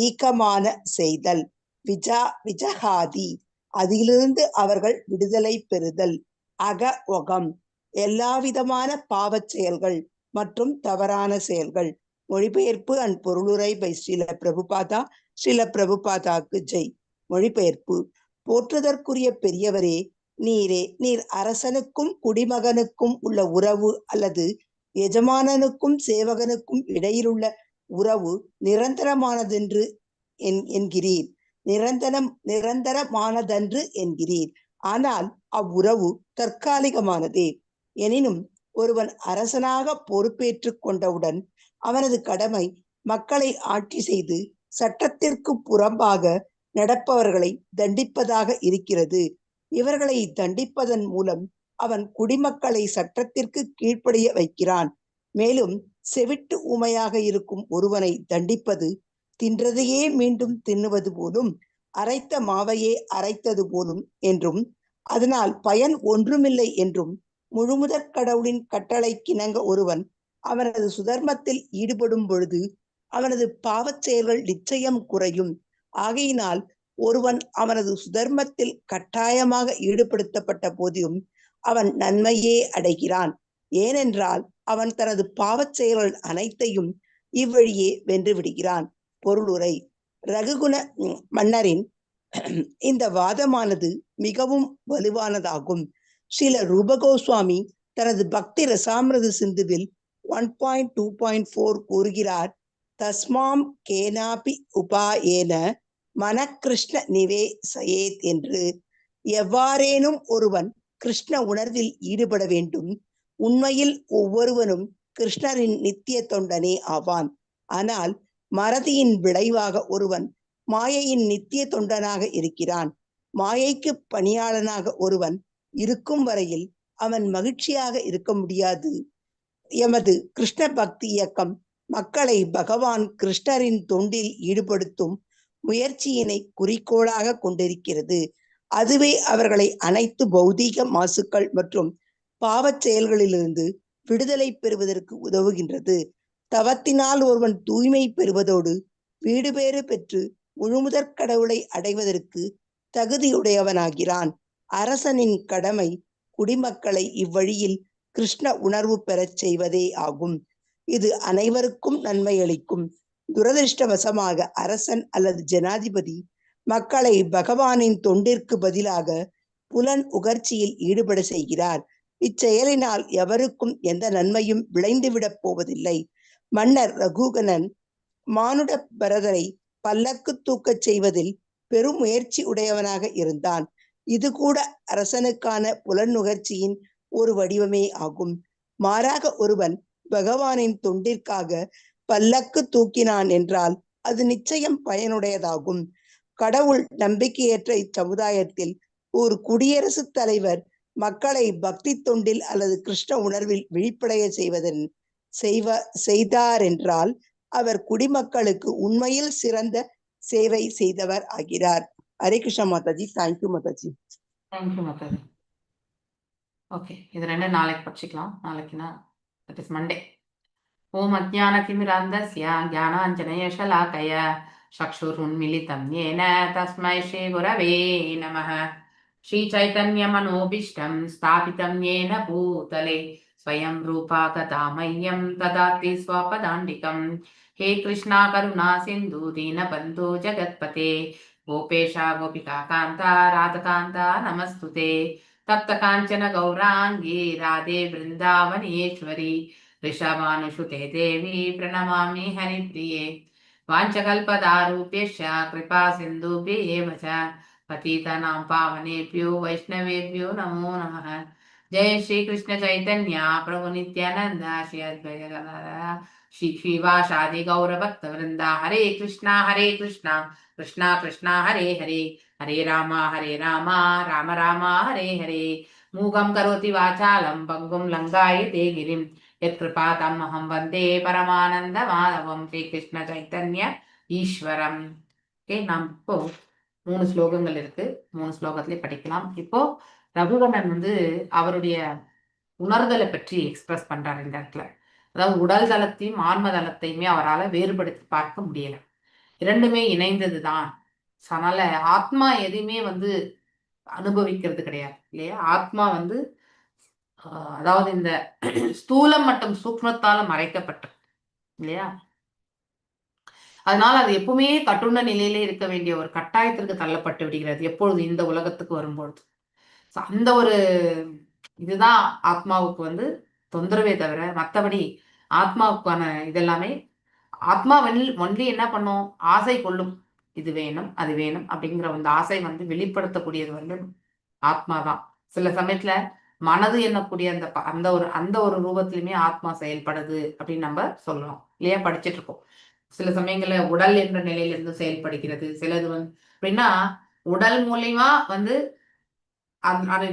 ஈகமான செய்தல், விஜஹாதி அதிலிருந்து அவர்கள் விடுதலை பெறுதல், அக ஒகம் எல்லாவிதமான பாவச் செயல்கள் மற்றும் தவறான செயல்கள். மொழிபெயர்ப்பு அண்ட் பொருளுரை பை ஸ்ரீல பிரபுபாதா. ஸ்ரீல பிரபுபாதாக்கு ஜெய். மொழிபெயர்ப்பு. போற்றுதற்குரிய பெரியவரே, நீர் அரசனுக்கும் குடிமகனுக்கும் உள்ள உறவு அல்லது எஜமானனுக்கும் சேவகனுக்கும் இடையிலுள்ள உறவு நிரந்தரமானதென்று என்கிறீர். நிரந்தரமானதன்று என்கிறீர். ஆனால் அவ்வுறவு தற்காலிகமானதே. எனினும் ஒருவன் அரசனாக பொறுப்பேற்றுக் கொண்டவுடன் அவனது கடமை மக்களை ஆட்சி செய்து சட்டத்திற்கு புறம்பாக நடப்பவர்களை தண்டிப்பதாக இருக்கிறது. இவர்களை தண்டிப்பதன் மூலம் அவன் குடிமக்களை சட்டத்திற்கு கீழ்ப்படிய வைக்கிறான். மேலும் செவிட்டு ஊமையாக இருக்கும் ஒருவனை தண்டிப்பது தின்றதையே மீண்டும் தின்னுவது போலும், அரைத்த மாவையே அரைத்தது போலும் என்றும், அதனால் பயன் ஒன்றுமில்லை என்றும், முழுமுதற் கடவுளின் கட்டளைக்கிணங்க ஒருவன் அவனது சுதர்மத்தில் ஈடுபடும் பொழுது அவனது பாவச் செயல்கள் நிச்சயம் குறையும். ஆகையினால் ஒருவன் அவனது சுதர்மத்தில் கட்டாயமாக ஈடுபடுத்தப்பட்ட போதிலும் அவன் நன்மையே அடைகிறான். ஏனென்றால் அவன் தனது பாவச் செயல்கள் அனைத்தையும் இவ்வழியே வென்று விடுகிறான். பொருளுரை. ரகுகுண மன்னரின் இந்த வாதமானது மிகவும் வலுவானதாகும். ஸ்ரீல ரூபகோஸ்வாமி தனது பக்தி ரசாமிரத சிந்துவில் 1.2.4 கூறுகிறார், தஸ்மாம் கேனாபி உபாயேன மனகிருஷ்ண நிவேசயேத் என்று. எவ்வாறேனும் ஒருவன் கிருஷ்ண உணர்வில் ஈடுபட வேண்டும். உண்மையில் ஒவ்வொருவனும் கிருஷ்ணரின் நித்திய தொண்டனே ஆவான். ஆனால் மறதியின் விளைவாக ஒருவன் மாயையின் நித்திய தொண்டனாக இருக்கிறான். மாயைக்கு பணியாளனாக ஒருவன் இருக்கும் வரையில் அவன் மகிழ்ச்சியாக இருக்க முடியாது. எமது கிருஷ்ண பக்தி இயக்கம் மக்களை பகவான் கிருஷ்ணரின் தொண்டில் ஈடுபடுத்தும் முயற்சியினை குறிக்கோளாக கொண்டிருக்கிறது. அதுவே அவர்களை அனைத்து பௌதீக மாசுக்கள் மற்றும் பாவச் செயல்களிலிருந்து விடுதலை பெறுவதற்கு உதவுகின்றது. தவத்தினால் ஒருவன் தூய்மை பெறுவதோடு வீடு பேறு பெற்று முழுமுதற் கடவுளை அடைவதற்கு தகுதியுடையவனாகிறான். அரசனின் கடமை குடிமக்களை இவ்வழியில் கிருஷ்ண உணர்வு பெறச் செய்வதே ஆகும். இது அனைவருக்கும் நன்மை அளிக்கும். துரதிருஷ்டவசமாக அரசன் அல்லது ஜனாதிபதி மக்களை பகவானின் தொண்டிற்கு பதிலாக புலன் உகர்ச்சியில் ஈடுபட செய்கிறார். இச்செயலினால் எவருக்கும் எந்த நன்மையும் விளைந்துவிடப் போவதில்லை. மன்னர் ரகுகணன் மானுட பரதரை பல்லக்கு தூக்கச் செய்வதில் பெரும் முயற்சி உடையவனாக இருந்தான். இது கூட அரசனுக்கான புலன் நுகர்ச்சியின் ஒரு வடிவமே ஆகும். மாறாக ஒருவன் பகவானின் தொண்டிற்காக பல்லக்கு தூக்கினான் என்றால் அது நிச்சயம் பயனுடையதாகும். கடவுள் நம்பிக்கையற்ற இச்சமுதாயத்தில் ஒரு குடியரசுத் தலைவர் மக்களை பக்தி தொண்டில் அல்லது கிருஷ்ண உணர்வில் விழிப்படைய செய்தார் என்றால் அவர் குடிமக்களுக்கு உண்மையில் சிறந்த சேவை செய்தவர் ஆகிறார். Hare Krishna Mataji. Thank you Mataji. Thank you Mataji. Okay, இது ரெண்டு நாளைக்கு படிச்சுக்கலாம். நாளைக்குனா தட் இஸ் மண்டே. ஓம் அஜ்ஞானதிமிராந்தஸ்ய ஞானாஞ்சனேயஷலாகய சக்ஷுருன்மிலிதம் யேன தஸ்மை ஸ்ரீ குரவே நமः. ஸ்ரீ சைதன்ய மனோபீஷ்டம் ஸ்தாபிதம் யேன பூதலே स्वयं रूपा गता मह्यं ददाति स्वपदान्तिकं। हे कृष्णा करुणा सिन्धु दीनबन्धु जगत्पते गोपेशा गोपिका कान्ता राधकान्ता नमस्तुते। तप्त काञ्चन गौराङ्गी राधे वृन्दावनेश्वरी वृषभानुसुते देवी प्रणमामि हरिप्रिये। वाञ्छकल्पतारुभ्यश्च कृपा सिन्धुभ्येव च पतितानां पावनेभ्यो वैष्णवेभ्यो नमो नमः। जय श्री कृष्ण चैतन्य प्रभु नित्यानंद श्री अद्वैत श्री श्रीवासादि गौर भक्त वृंदा। हरे कृष्णा कृष्णा कृष्णा हरे हरे, हरे राम राम राम हरे हरे। मूगं करोति वाचालं पंगुं लंघयते गिरिं यत्कृपातमहं वन्दे परमानंद माधवं श्री कृष्ण चैतन्य ஈஸ்வரம். ஓகே, நாம் இப்போ 3 ஸ்லோகங்கள் இருக்கு, 3 ஸ்லோகத்திலே படிக்கலாம். இப்போ ரகுகணன் அவருடைய உணர்தலை பற்றி எக்ஸ்பிரஸ் பண்றாரு இந்த இடத்துல. அதாவது உடல் தளத்தையும் ஆன்ம தளத்தையுமே அவரால் வேறுபடுத்தி பார்க்க முடியல, இரண்டுமே இணைந்ததுதான். அதனால ஆத்மா எதையுமே அனுபவிக்கிறது கிடையாது இல்லையா. ஆத்மா அதாவது இந்த ஸ்தூலம் மற்றும் சூக்மத்தால மறைக்கப்பட்ட இல்லையா. அதனால அது எப்பவுமே கட்டுண்ட நிலையிலே இருக்க வேண்டிய ஒரு கட்டாயத்திற்கு தள்ளப்பட்டு விடுகிறது எப்பொழுது இந்த உலகத்துக்கு வரும்பொழுது. அந்த ஒரு இதுதான் ஆத்மாவுக்கு தொந்தரவே தவிர மற்றபடி ஆத்மாவுக்கான இதெல்லாமே ஆத்மா ஒன்லி என்ன பண்ணும், ஆசை கொள்ளும், இது வேணும் அது வேணும் அப்படிங்கிற ஆசை வெளிப்படுத்தக்கூடியது ஆத்மாதான். சில சமயத்துல மனது எண்ணக்கூடிய அந்த ஒரு ரூபத்திலுமே ஆத்மா செயல்படுது அப்படின்னு நம்ம சொல்லலாம் இல்லையா. படிச்சுட்டு இருக்கோம். சில சமயங்கள்ல உடல் என்ற நிலையிலிருந்து செயல்படுகிறது. சிலது அப்படின்னா உடல் மூலியமா அந்த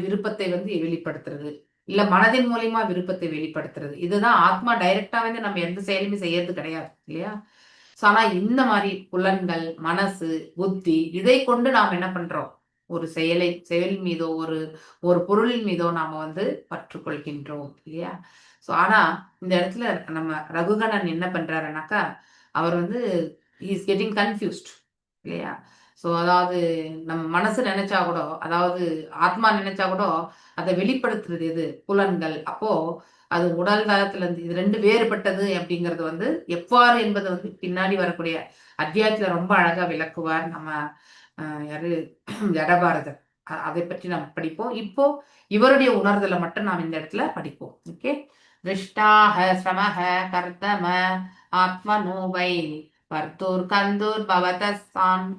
விருப்பத்தை வெளிப்படுத்துறது, இல்ல மனதின் மூலியமா விருப்பத்தை வெளிப்படுத்துறது. இதுதான் ஆத்மா டைரக்டா நம்ம எந்த செயலுமே செய்யறது கிடையாது இல்லையா. ஆனா இந்த மாதிரி புலன்கள், மனசு, புத்தி இதை கொண்டு நாம் என்ன பண்றோம், ஒரு செயல் மீதோ ஒரு பொருளின் மீதோ நாம பற்றுக்கொள்கின்றோம் இல்லையா. ஆனா இந்த இடத்துல நம்ம ரகுகணன் என்ன பண்றாருனாக்கா, அவர் இஸ் கெட்டிங் கன்ஃபியூஸ்ட் இல்லையா. அதாவது நம்ம மனசு நினைச்சா கூட, அதாவது ஆத்மா நினைச்சா கூட அதை வெளிப்படுத்துறது எது, புலன்கள். அப்போ அது உடல் தளத்துல இது ரெண்டு வேறுபட்டது அப்படிங்கிறது எவ்வாறு என்பது பின்னாடி வரக்கூடிய அத்தியாயத்துல ரொம்ப அழகா விளக்குவார் நம்ம யாரு ஜடபாரதர். அதை பற்றி நம்ம படிப்போம். இப்போ இவருடைய உணர்தலை மட்டும் நாம் இந்த இடத்துல படிப்போம். ஓகே. திருஷ்டாஹ ஸ்ரமஹ கர்த்தம ஆத்மனோவை வர்த்தூர் கந்தூர் பவதஸ்தானுமன்யே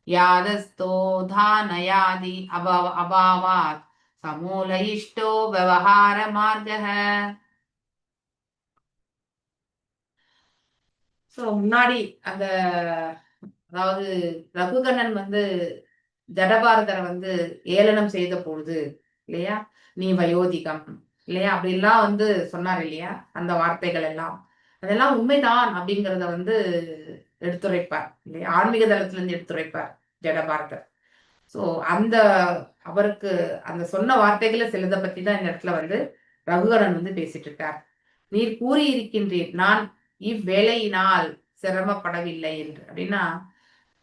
யாதஸ்தோ தானயாதி அபாவாத் சமூல இஷ்டோ விவகார மார்கஹ. முன்னாடி அந்த அதாவது ரகுகணன் ஜடபாரதரை ஏளனம் செய்த பொழுது இல்லையா, நீ வயோதிகம் இல்லையா அப்படிலாம் சொன்னார் இல்லையா. அந்த வார்த்தைகள் எல்லாம் அதெல்லாம் உண்மைதான் அப்படிங்கிறத எடுத்துரைப்பார் இல்லையா. ஆன்மீக தளத்துல இருந்து எடுத்துரைப்பார் ஜடபாரதர். அந்த அவருக்கு அந்த சொன்ன வார்த்தைகளை சிலதை பத்தி தான் இந்த இடத்துல ரகுகணன் பேசிட்டு இருக்கார். நீர் கூறி இருக்கின்றீர், நான் இவ்வேளையினால் சிரமப்படவில்லை என்று. அப்படின்னா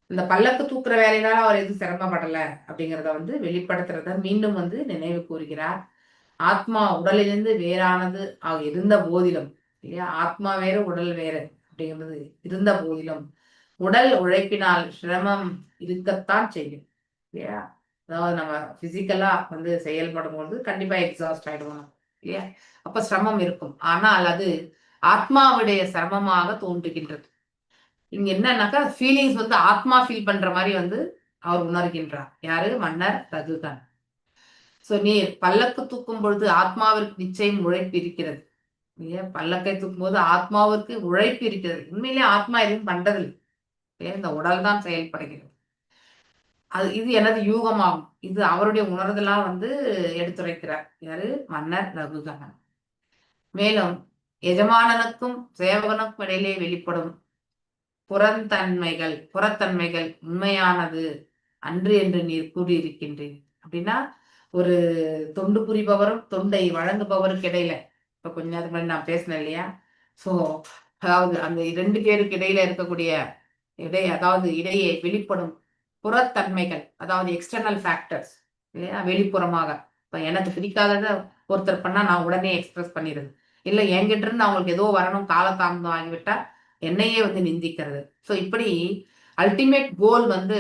இந்த பல்லக்கு தூக்குற வேலையினால அவர் எதுவும் சிரமப்படலை அப்படிங்கிறத வெளிப்படுத்துறத மீண்டும் நினைவு கூறுகிறார். ஆத்மா உடலிலிருந்து வேறானது இருந்த போதிலும் இல்லையா, ஆத்மா வேறு உடல் வேறு அப்படிங்கிறது இருந்த போதிலும் உடல் உழைப்பினால் சிரமம் இருக்கத்தான் செய்யும் இல்லையா. அதாவது நம்ம பிசிக்கலா செயல்படும் போது கண்டிப்பா எக்ஸாஸ்ட் ஆயிடுவோம் இல்லையா. அப்ப சிரமம் இருக்கும். ஆனால் அது ஆத்மாவுடைய சிரமமாக தோன்றுகின்றது. இங்க என்னன்னாக்கா ஃபீலிங்ஸ் ஆத்மா ஃபீல் பண்ற மாதிரி அவர் உணர்கின்றார். யாரு? மன்னர் ரகுகணன். நீர் பல்லக்கு தூக்கும் பொழுது ஆத்மாவிற்கு நிச்சயம் உழைப்பு இருக்கிறது இல்லையா. பல்லக்கை தூக்கும் போது ஆத்மாவிற்கு உழைப்பு இருக்கிறது. உண்மையிலேயே ஆத்மா எதுவும் பண்றதில்லை, இந்த உடல் தான் செயல்படுகிறது. இது எனது யூகமாகும். இது அவருடைய உணர்தலா எடுத்துரைக்கிறார். யாரு? மன்னர் ரகுகணன். மேலும் எஜமானனுக்கும் சேவகனுக்கும் இடையிலே வெளிப்படும் புறத்தன்மைகள் உண்மையானது அன்று என்று நீர் கூறியிருக்கின்றேன். அப்படின்னா ஒரு தொண்டு புரிபவரும் தொண்டை வழங்குபவருக்கு இடையில, இப்ப கொஞ்ச நேரத்துக்கு முன்னாடி நான் பேசினேன் இல்லையா. அதாவது அந்த 2 பேருக்கு இடையில இருக்கக்கூடிய அதாவது இடையே வெளிப்படும் புறத்தன்மைகள், அதாவது எக்ஸ்டர்னல் ஃபேக்டர்ஸ் இல்லையா, வெளிப்புறமாக. இப்ப எனக்கு பிடிக்காதத ஒருத்தர் பண்ணா நான் உடனே எக்ஸ்பிரஸ் பண்ணிடுறது, இல்ல என்கிட்ட இருந்து அவங்களுக்கு ஏதோ வரணும் காலதாமதம் ஆகிவிட்டா என்னையே வந்து நிந்திக்கிறது. ஸோ இப்படி அல்டிமேட் கோல் வந்து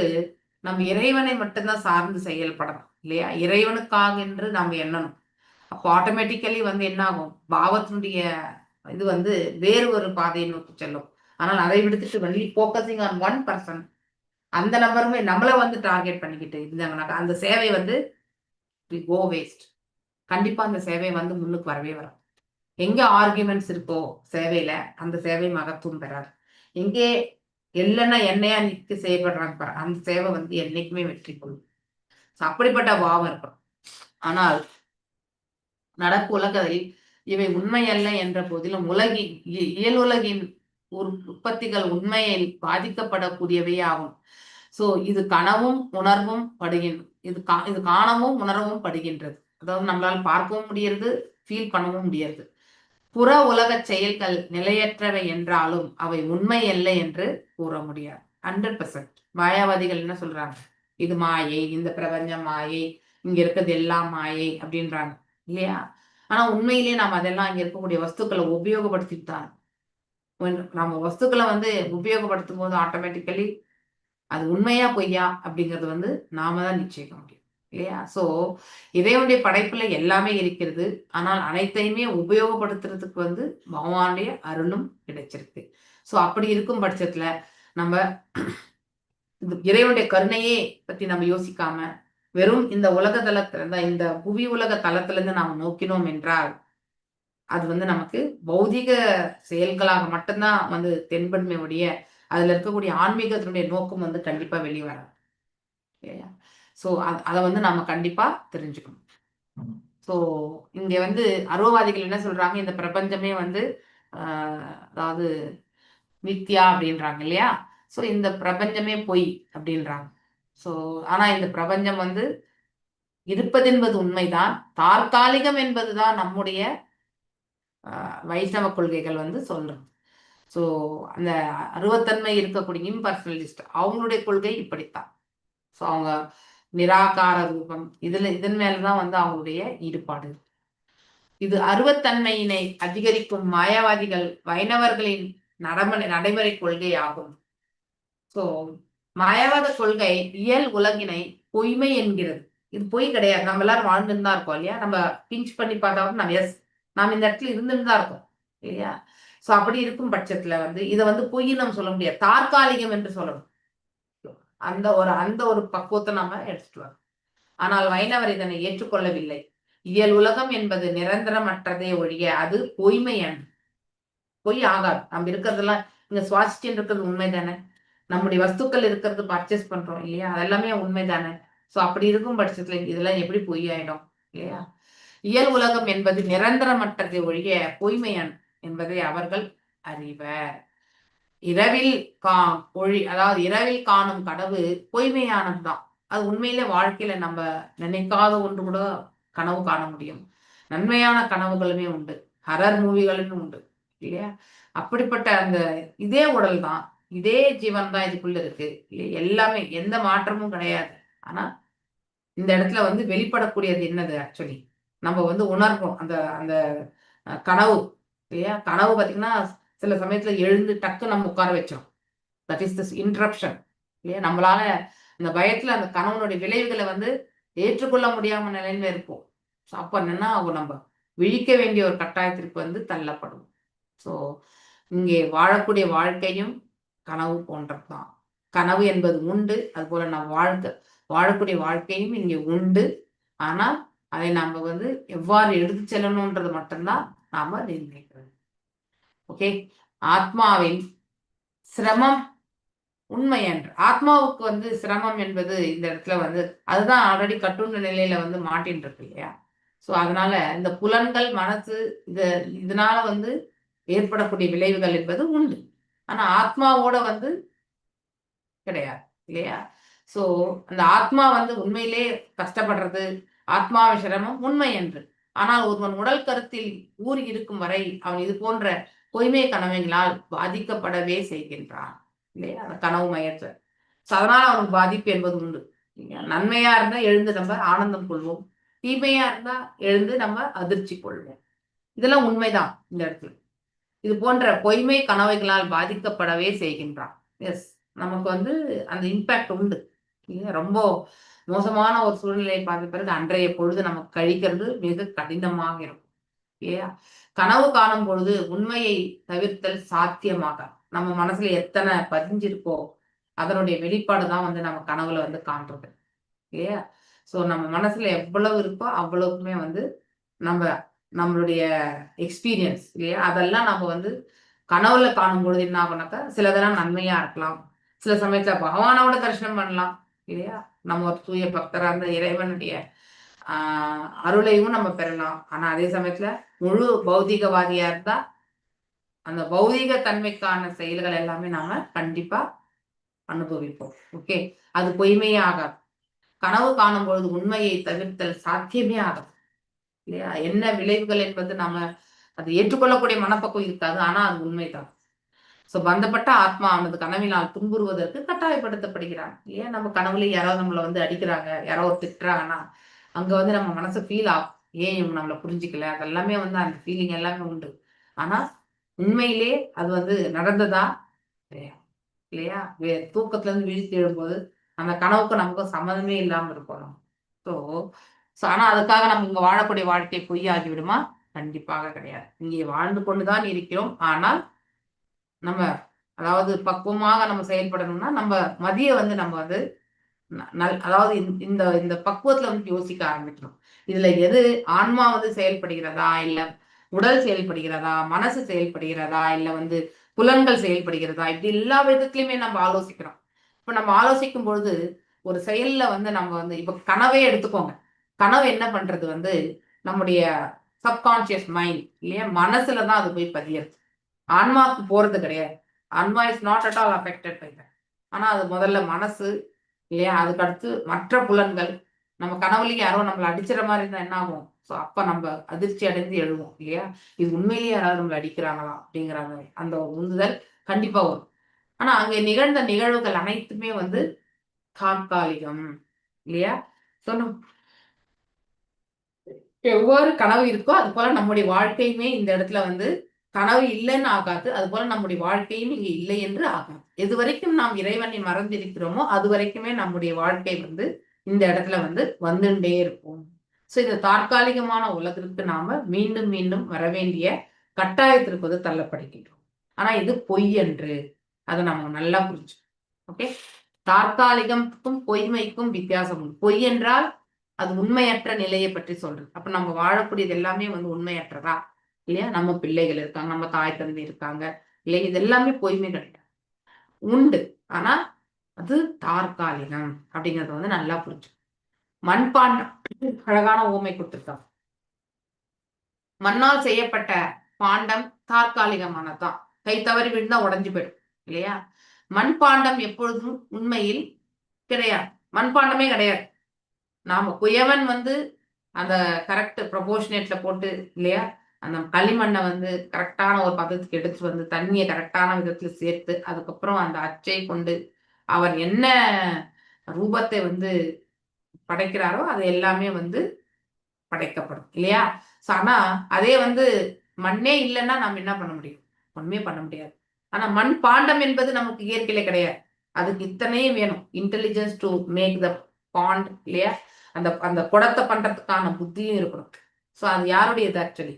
நம்ம இறைவனை மட்டும்தான் சார்ந்து செயல்படணும் இல்லையா? இறைவனுக்காக என்று நாம் எண்ணணும். அப்போ ஆட்டோமேட்டிக்கலி வந்து என்ன ஆகும், பாவத்தினுடைய இது வந்து வேறு ஒரு பாதையை நோக்கி செல்லும். ஆனால் அதை விடுத்துட்டு only focusing on one person, அந்த நபருமே நம்மள வந்து டார்கெட் பண்ணிக்கிட்டு இருந்தாங்கன்னாக்கா அந்த சேவை வந்து கோ வேஸ்ட். கண்டிப்பா அந்த சேவை வந்து முன்னுக்கு வரவே வரும். எங்க ஆர்குமெண்ட்ஸ் இருக்கோ சேவையில அந்த சேவை மகத்துவம் பெறாது. எங்கே இல்லைன்னா என்னையா நிற்கு செயல்படுறாங்க அந்த சேவை வந்து என்னைக்குமே வெற்றி கொள்ளும். அப்படிப்பட்ட பாவம் இருக்கணும். ஆனால் நடப்பு உலகில் இவை உண்மை அல்ல என்ற போதிலும் உலகின் இயலுலகின் உற்பத்திகள் உண்மையில் பாதிக்கப்படக்கூடியவே ஆகும். சோ இது கனவும் உணர்வும் இது காணவும் உணரவும் படுகின்றது. அதாவது நம்மளால பார்க்கவும் முடியாது, ஃபீல் பண்ணவும் முடியாது. புற உலக செயல்கள் நிலையற்றவை என்றாலும் அவை உண்மை அல்ல என்று கூற முடியாது. 100%. மாயாவாதிகள் என்ன சொல்றாங்க, இது மாயை, இந்த பிரபஞ்சம் மாயை, இங்க இருக்கிறது எல்லாம் மாயை அப்படின்றாங்க இல்லையா? ஆனா உண்மையிலேயே நாம அதெல்லாம் இங்க இருக்கக்கூடிய வஸ்துக்களை உபயோகப்படுத்திட்டு தான் நம்ம வஸ்துக்களை வந்து உபயோகப்படுத்தும் போது ஆட்டோமேட்டிக்கலி அது உண்மையா பொய்யா அப்படிங்கிறது வந்து நாம தான் நிச்சயிக்க முடியும் இல்லையா? சோ இறைவனுடைய படைப்புல எல்லாமே இருக்கிறது. ஆனால் அனைத்தையுமே உபயோகப்படுத்துறதுக்கு வந்து பகவானுடைய அருளும் கிடைச்சிருக்கு. சோ அப்படி இருக்கும் பட்சத்துல நம்ம இறைவனுடைய கருணையே பத்தி நம்ம யோசிக்காம வெறும் இந்த உலக தளத்துல இந்த புவி உலக தளத்துல இருந்து நாம் நோக்கினோம் என்றால் அது வந்து நமக்கு பௌதிக செயல்களாக மட்டும்தான் வந்து தென்படுமே உடைய அதுல இருக்கக்கூடிய ஆன்மீகத்தினுடைய நோக்கம் வந்து கண்டிப்பா வெளிவராது இல்லையா? ஸோ அதை வந்து நம்ம கண்டிப்பா தெரிஞ்சுக்கணும். ஸோ இங்க வந்து அருவவாதிகள் என்ன சொல்றாங்க, இந்த பிரபஞ்சமே வந்து அதாவது மித்யா அப்படின்றாங்க இல்லையா? ஸோ இந்த பிரபஞ்சமே பொய் அப்படின்றாங்க. ஸோ ஆனா இந்த பிரபஞ்சம் வந்து இருப்பதென்பது உண்மைதான், தற்காலிகம் என்பதுதான் நம்முடைய வைஷ்ணவ கொள்கைகள் வந்து சொல்றது. ஸோ அந்த அருவத்தன்மை இருக்கக்கூடிய இம்பர்சனலிஸ்ட் அவங்களுடைய கொள்கை இப்படித்தான். ஸோ அவங்க நிராகார ரூபம் இதன் மேலதான் வந்து அவங்களுடைய ஈடுபாடு. இது அருவத்தன்மையினை அதிகரிக்கும் மாயாவாதிகள் வைணவர்களின் நடைமுறை கொள்கை ஆகும். ஸோ மாயாவாத கொள்கை இயல் உலகினை பொய்மை என்கிறது. இது பொய் கிடையாது, நம்ம எல்லாரும் வாழ்ந்துட்டு தான் இருக்கோம் இல்லையா? நம்ம பிஞ்ச் பண்ணி பார்த்தாலும் நாம் இந்த இடத்துல இருந்துட்டு தான் இருக்கோம் இல்லையா? சோ அப்படி இருக்கும் பட்சத்துல வந்து இதை வந்து பொய் நம்ம சொல்ல முடியாது, தற்காலிகம் என்று சொல்லணும். அந்த ஒரு பக்குவத்தை நாம எடுத்துட்டு வரோம். ஆனால் வைணவர் இதனை ஏற்றுக்கொள்ளவில்லை. இயல் உலகம் என்பது நிரந்தரமற்றதே ஒழிய அது பொய்மை அன்று, பொய் ஆகாது. நம்ம இருக்கிறதெல்லாம் இங்க சுவாசிச்சுட்டு இருக்கிறது உண்மை தானே, நம்முடைய வஸ்துக்கள் இருக்கிறது பர்ச்சேஸ் பண்றோம் இல்லையா, அதெல்லாமே உண்மை தானே. சோ அப்படி இருக்கும் பட்சத்துல இதெல்லாம் எப்படி பொய் ஆயிடும் இல்லையா? இயல் உலகம் என்பது நிரந்தரமற்றதை ஒழிய பொய்மையான் என்பதை அவர்கள் அறிவர். இரவில் அதாவது இரவில் காணும் கனவு பொய்மையானதுதான். அது உண்மையில வாழ்க்கையில நம்ம நினைக்காத ஒன்று கூட கனவு காண முடியும். நன்மையான கனவுகளுமே உண்டு, ஹரர் மூவிகளுமே உண்டு இல்லையா? அப்படிப்பட்ட அந்த இதே உடல் தான், இதே ஜீவன் தான் இதுக்குள்ள இருக்கு, எல்லாமே எந்த மாற்றமும் கிடையாது. ஆனா இந்த இடத்துல வந்து வெளிப்படக்கூடியது என்னது, ஆக்சுவலி நம்ம வந்து உணர்றோம் அந்த அந்த கனவு இல்லையா? கனவு பார்த்தீங்கன்னா சில சமயத்துல எழுந்து டக்கு நம்ம உட்கார வச்சோம். தட் இஸ் திஸ் இன்டரப்ஷன் இல்லையா? நம்மளால அந்த பயத்துல அந்த கனவுனுடைய விளைவுகளை வந்து ஏற்றுக்கொள்ள முடியாம நிலையில இருப்போம். ஸோ அப்போ என்னன்னா நம்ம விழிக்க வேண்டிய ஒரு கட்டாயத்திற்கு வந்து தள்ளப்படும். ஸோ இங்கே வாழக்கூடிய வாழ்க்கையும் கனவு போன்றதுதான். கனவு என்பது உண்டு, அது போல நம்ம வாழக்கூடிய வாழ்க்கையும் இங்கே உண்டு. ஆனால் அதை நாம வந்து எவ்வாறு எடுத்து செல்லணும்ன்றது மட்டும்தான் நாம நிர்ணயிக்கிறது. ஓகே, ஆத்மாவின் சிரமம் உண்மை என்று. ஆத்மாவுக்கு வந்து சிரமம் என்பது இந்த இடத்துல வந்து அதுதான் ஆல்ரெடி கட்டுண்ட நிலையில வந்து மாட்டின்னு இருக்கு இல்லையா? ஸோ அதனால இந்த புலன்கள் மனசு இதனால வந்து ஏற்படக்கூடிய விளைவுகள் என்பது உண்டு. ஆனா ஆத்மாவோட வந்து கிடையாது இல்லையா? சோ அந்த ஆத்மா வந்து உண்மையிலே கஷ்டப்படுறது, ஆத்மாவின் சிரமம் உண்மை என்று. ஆனால் ஒருவன் உடல் கருத்தில் ஊறி இருக்கும் வரை அவன் இது போன்ற பொய்மை கனவுகளால் பாதிக்கப்படவே செய்கின்றான் இல்லையா? அந்த கனவு மயற்ற. அதனால அவனுக்கு பாதிப்பு என்பது உண்டு. நன்மையா இருந்தா எழுந்து நம்ம ஆனந்தம் கொள்வோம், தீமையா இருந்தா எழுந்து நம்ம அதிர்ச்சி கொள்வோம். இதெல்லாம் உண்மைதான். இந்த இடத்துல இது போன்ற பொய்மை கனவுகளால் பாதிக்கப்படவே செய்கின்றான். எஸ், நமக்கு வந்து அந்த இம்பாக்ட் உண்டு. ரொம்ப மோசமான ஒரு சூழ்நிலையை பார்த்த பிறகு அன்றைய பொழுது நமக்கு கழிக்கிறது மிக கடினமாக இருக்கும். இல்லையா? கனவு காணும் பொழுது உண்மையை தவிர்த்தல் சாத்தியமாக நம்ம மனசுல எத்தனை பதிஞ்சிருக்கோ அதனுடைய வெளிப்பாடு தான் வந்து நம்ம கனவுல வந்து காண்றது. இல்லையா? ஸோ நம்ம மனசுல எவ்வளவு இருக்கோ அவ்வளவுக்குமே வந்து நம்ம நம்மளுடைய எக்ஸ்பீரியன்ஸ் இல்லையா, அதெல்லாம் நம்ம வந்து கனவுல காணும் பொழுது என்ன ஆகும்னாக்கா சிலதெல்லாம் நன்மையா இருக்கலாம், சில சமயத்துல பகவானோட தரிசனம் பண்ணலாம். இல்லையா? நம்ம ஒரு தூய பக்தரா இருந்த இறைவனுடைய அருளையும் நம்ம பெறலாம். ஆனா அதே சமயத்துல முழு பௌதிகவாதியா இருந்தா அந்த பௌதிக தன்மைக்கான செயல்கள் எல்லாமே நாம கண்டிப்பா அனுபவிப்போம். ஓகே, அது பொய்மையே ஆகாது. கனவு காணும் பொழுது உண்மையை தவிர்த்தல் சாத்தியமே ஆகாது. இல்லையா? என்ன விளைவுகள் என்பது நாம அதை ஏற்றுக்கொள்ளக்கூடிய மனப்பக்குவம் இருக்காது. ஆனா அது உண்மைதான். சோ பந்தப்பட்ட ஆத்மா அவனது கனவினால் துன்புறுவதற்கு கட்டாயப்படுத்தப்படுகிறான். இல்லையா? நம்ம கனவுல யாராவது நம்மளை வந்து அடிக்கிறாங்க, யாராவது திட்டுறாங்கன்னா அங்க வந்து நம்ம மனசு ஃபீல் ஆகும். ஏன் இவங்க நம்மளை புரிஞ்சுக்கல, அதெல்லாமே வந்து அந்த ஃபீலிங் எல்லாமே உண்டு. ஆனா உண்மையிலே அது வந்து நடந்ததா இல்லையா? தூக்கத்துல இருந்து விழித்து எழும்போது அந்த கனவுக்கு நமக்கும் சம்மதமே இல்லாம இருக்கணும். ஸோ ஆனா அதுக்காக நம்ம இங்க வாழக்கூடிய வாழ்க்கை பொய்யாகி விடுமா? கண்டிப்பாக கிடையாது. இங்கே வாழ்ந்து கொண்டுதான் இருக்கிறோம். ஆனால் நம்ம அதாவது பக்குவமாக நம்ம செயல்படணும்னா நம்ம மதிய வந்து நம்ம வந்து அதாவது இந்த இந்த பக்குவத்துல வந்து யோசிக்க ஆரம்பிக்கணும். இதுல எது ஆன்மா வந்து செயல்படுகிறதா, இல்ல உடல் செயல்படுகிறதா, மனசு செயல்படுகிறதா, இல்ல வந்து புலன்கள் செயல்படுகிறதா, இப்படி எல்லா விதத்திலுமே நம்ம ஆலோசிக்கிறோம். இப்ப நம்ம ஆலோசிக்கும் பொழுது ஒரு செயல்ல வந்து நம்ம வந்து இப்ப கனவே எடுத்துக்கோங்க. கனவு என்ன பண்றது வந்து நம்முடைய சப்கான்சியஸ் மைண்ட் இல்லையா, மனசுலதான் அது போய் பதியறது. ஆன்மாவுக்கு போறது கிடையாது. Aanma is not at all affected by that. ஆனா அது முதல்ல மனசு இல்லையா, அதுக்கு அடுத்து மற்ற புலன்கள். நம்ம கனவுலயும் யாரோ நம்மளை அடிச்சிட மாதிரி இருந்தா என்ன ஆகும்? ஸோ அப்ப நம்ம அதிர்ச்சி அடைந்து எழுவோம். இல்லையா? இது உண்மையிலேயே யாராவது நம்மளை அடிக்கிறாங்களா அப்படிங்கிறாங்க, அந்த உந்துதல் கண்டிப்பா வரும். ஆனா அங்க நிகழ்ந்த நிகழ்வுகள் அனைத்துமே வந்து தற்காலிகம். இல்லையா? சொன்ன எவ்வாறு கனவு இருக்கோ அது போல நம்முடைய வாழ்க்கையுமே இந்த இடத்துல வந்து கனவு இல்லைன்னு ஆகாது. அது போல நம்முடைய வாழ்க்கையும் இங்க இல்லை என்று ஆகாது. எது வரைக்கும் நாம் இறைவனை மறந்திருக்கிறோமோ அது வரைக்குமே நம்முடைய வாழ்க்கை வந்து இந்த இடத்துல வந்து வந்துட்டே இருக்கும். சோ இந்த தற்காலிகமான உலகிற்கு நாம மீண்டும் மீண்டும் வர வேண்டிய கட்டாயத்திற்கு வந்து தள்ளப்படுகின்றோம். ஆனா இது பொய் என்று அதை நம்ம நல்லா புரிஞ்சு. ஓகே, தற்காலிகம்க்கும் பொய்மைக்கும் வித்தியாசம் உண்டு. பொய் என்றால் அது உண்மையற்ற நிலையை பற்றி சொல்றது. அப்ப நம்ம வாழக்கூடியது எல்லாமே வந்து உண்மையற்றதா இல்லையா? நம்ம பிள்ளைகள் இருக்காங்க, நம்ம தாய் தந்தை இருக்காங்க இல்லையா, இது எல்லாமே பொய்மை கிடையாது, உண்டு. ஆனா அது தற்காலிகம் அப்படிங்கறத வந்து நல்லா புரிஞ்சு. மண்பாண்டம் அழகான ஊமை கொடுத்துருக்காங்க. மண்ணால் செய்யப்பட்ட பாண்டம் தற்காலிகமானதுதான். கை தவறி விழுந்தா உடஞ்சு போயிடும். இல்லையா? மண்பாண்டம் எப்பொழுதும் உண்மையில் கிடையாது. மண்பாண்டமே கிடையாது. நாம குயவன் வந்து அந்த கரெக்ட் ப்ரொபோர்ஷனேட்ல போட்டு இல்லையா, அந்த களிமண்ணை வந்து கரெக்டான ஒரு பதத்துக்கு எடுத்துட்டு வந்து தண்ணியை கரெக்டான விதத்துல சேர்த்து அதுக்கப்புறம் அந்த அச்சை கொண்டு அவர் என்ன ரூபத்தை வந்து படைக்கிறாரோ அது எல்லாமே வந்து படைக்கப்படும். இல்லையா? ஆனா அதே வந்து மண்ணே இல்லைன்னா நம்ம என்ன பண்ண முடியும்? ஒண்ணுமே பண்ண முடியாது. ஆனா மண் பாண்டம் என்பது நமக்கு இயற்கையில கிடையாது. அதுக்கு இத்தனையும் வேணும். Intelligence to make the bond இல்லையா, அந்த அந்த குடத்தை பண்றதுக்கான புத்தியும் இருக்கணும். ஸோ அது யாருடையது? ஆக்சுவலி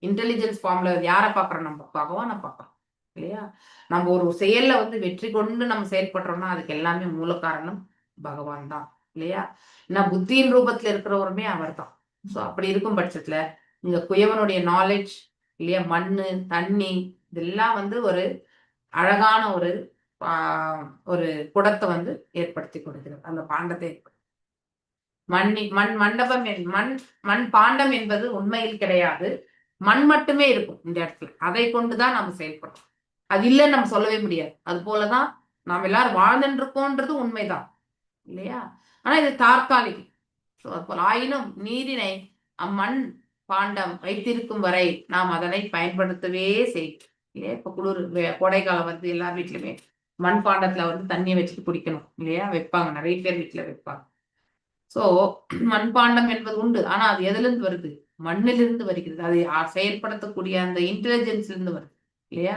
இன்டெலிஜென்ஸ் ஃபார்ம்ல யாரை பார்க்குறோம்? நம்ம பகவானை பார்க்குறோம். இல்லையா? நம்ம ஒரு செயல்ல வந்து வெற்றி கொண்டு நம்ம செயல்படுறோம்னா அதுக்கு எல்லாமே மூல காரணம் பகவான் தான். இல்லையா? ஏன்னா புத்தியின் ரூபத்துல இருக்கிறவருமே அவர் தான். ஸோ அப்படி இருக்கும் பட்சத்துல இந்த குயவனுடைய நாலேஜ் இல்லையா, மண்ணு தண்ணி இதெல்லாம் வந்து ஒரு அழகான ஒரு ஒரு குடத்தை வந்து ஏற்படுத்தி கொடுக்கிறது. அந்த பாண்டத்தை மண் மண்டபம் மண் பாண்டம் என்பது உண்மையில் கிடையாது. மண் மட்டுமே இருக்கும் இந்த இடத்துல. அதை கொண்டுதான் நம்ம செயல்படுறோம். அது இல்லைன்னு நம்ம சொல்லவே முடியாது. அது போலதான் நாம் எல்லாரும் வாழ்ந்துட்டு இருக்கோன்றது உண்மைதான். இல்லையா? ஆனா இது தற்காலிகம். அது போல ஆயினும் நீரினை அம்மண் பாண்டம் வைத்திருக்கும் வரை நாம் அதனை பயன்படுத்தவே செய்யும். இல்லையா? இப்ப கோடைக்காலம் வந்து எல்லா வீட்லயுமே மண் பாண்டத்துல வந்து தண்ணியை வச்சுட்டு குடிக்கணும் இல்லையா, வைப்பாங்க. நிறைய பேர் வீட்டுல வைப்பாங்க. சோ மண்பாண்டம் என்பது உண்டு, ஆனா அது எதிலிருந்து வருது? மண்ணிலிருந்து வருகிறது. அதை செயல்படுத்தக்கூடிய அந்த இன்டெலிஜென்ஸ்ல இருந்து வருது இல்லையா?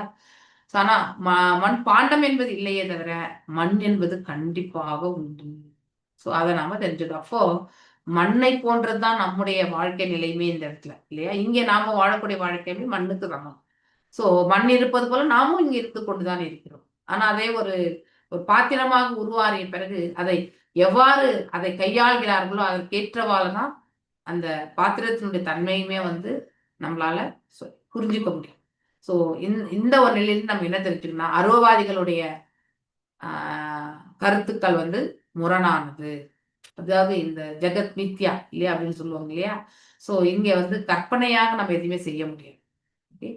ஆனா மண் பாண்டம் என்பது இல்லையே தவிர மண் என்பது கண்டிப்பாக உண்டு. சோ அதை நாம தெரிஞ்சுக்கணும். அப்போ மண்ணை போன்றதுதான் நம்முடைய வாழ்க்கை நிலையுமே இந்த இடத்துல இல்லையா? இங்க நாம வாழக்கூடிய வாழ்க்கையுமே மண்ணுக்கு சமம். சோ மண் இருப்பது போல நாமும் இங்க இருந்து கொண்டுதான் இருக்கிறோம். ஆனா அதே ஒரு ஒரு பாத்திரமாக உருவாறிய பிறகு அதை எவ்வாறு அதை கையாள்கிறார்களோ அதற்கேற்றவாறு தான் அந்த பாத்திரத்தினுடைய தன்மையுமே வந்து நம்மளால புரிஞ்சுக்க முடியும். சோ இந்த ஒரு நிலையில நம்ம என்ன தெரிஞ்சுக்கணும்னா, அருவவாதிகளுடைய கருத்துக்கள் வந்து முரணானது. அதாவது இந்த ஜெகத் மித்யா இல்லையா அப்படின்னு சொல்லுவாங்க இல்லையா? சோ இங்க வந்து கற்பனையாக நம்ம எதுவுமே செய்ய முடியாது. ஓகே,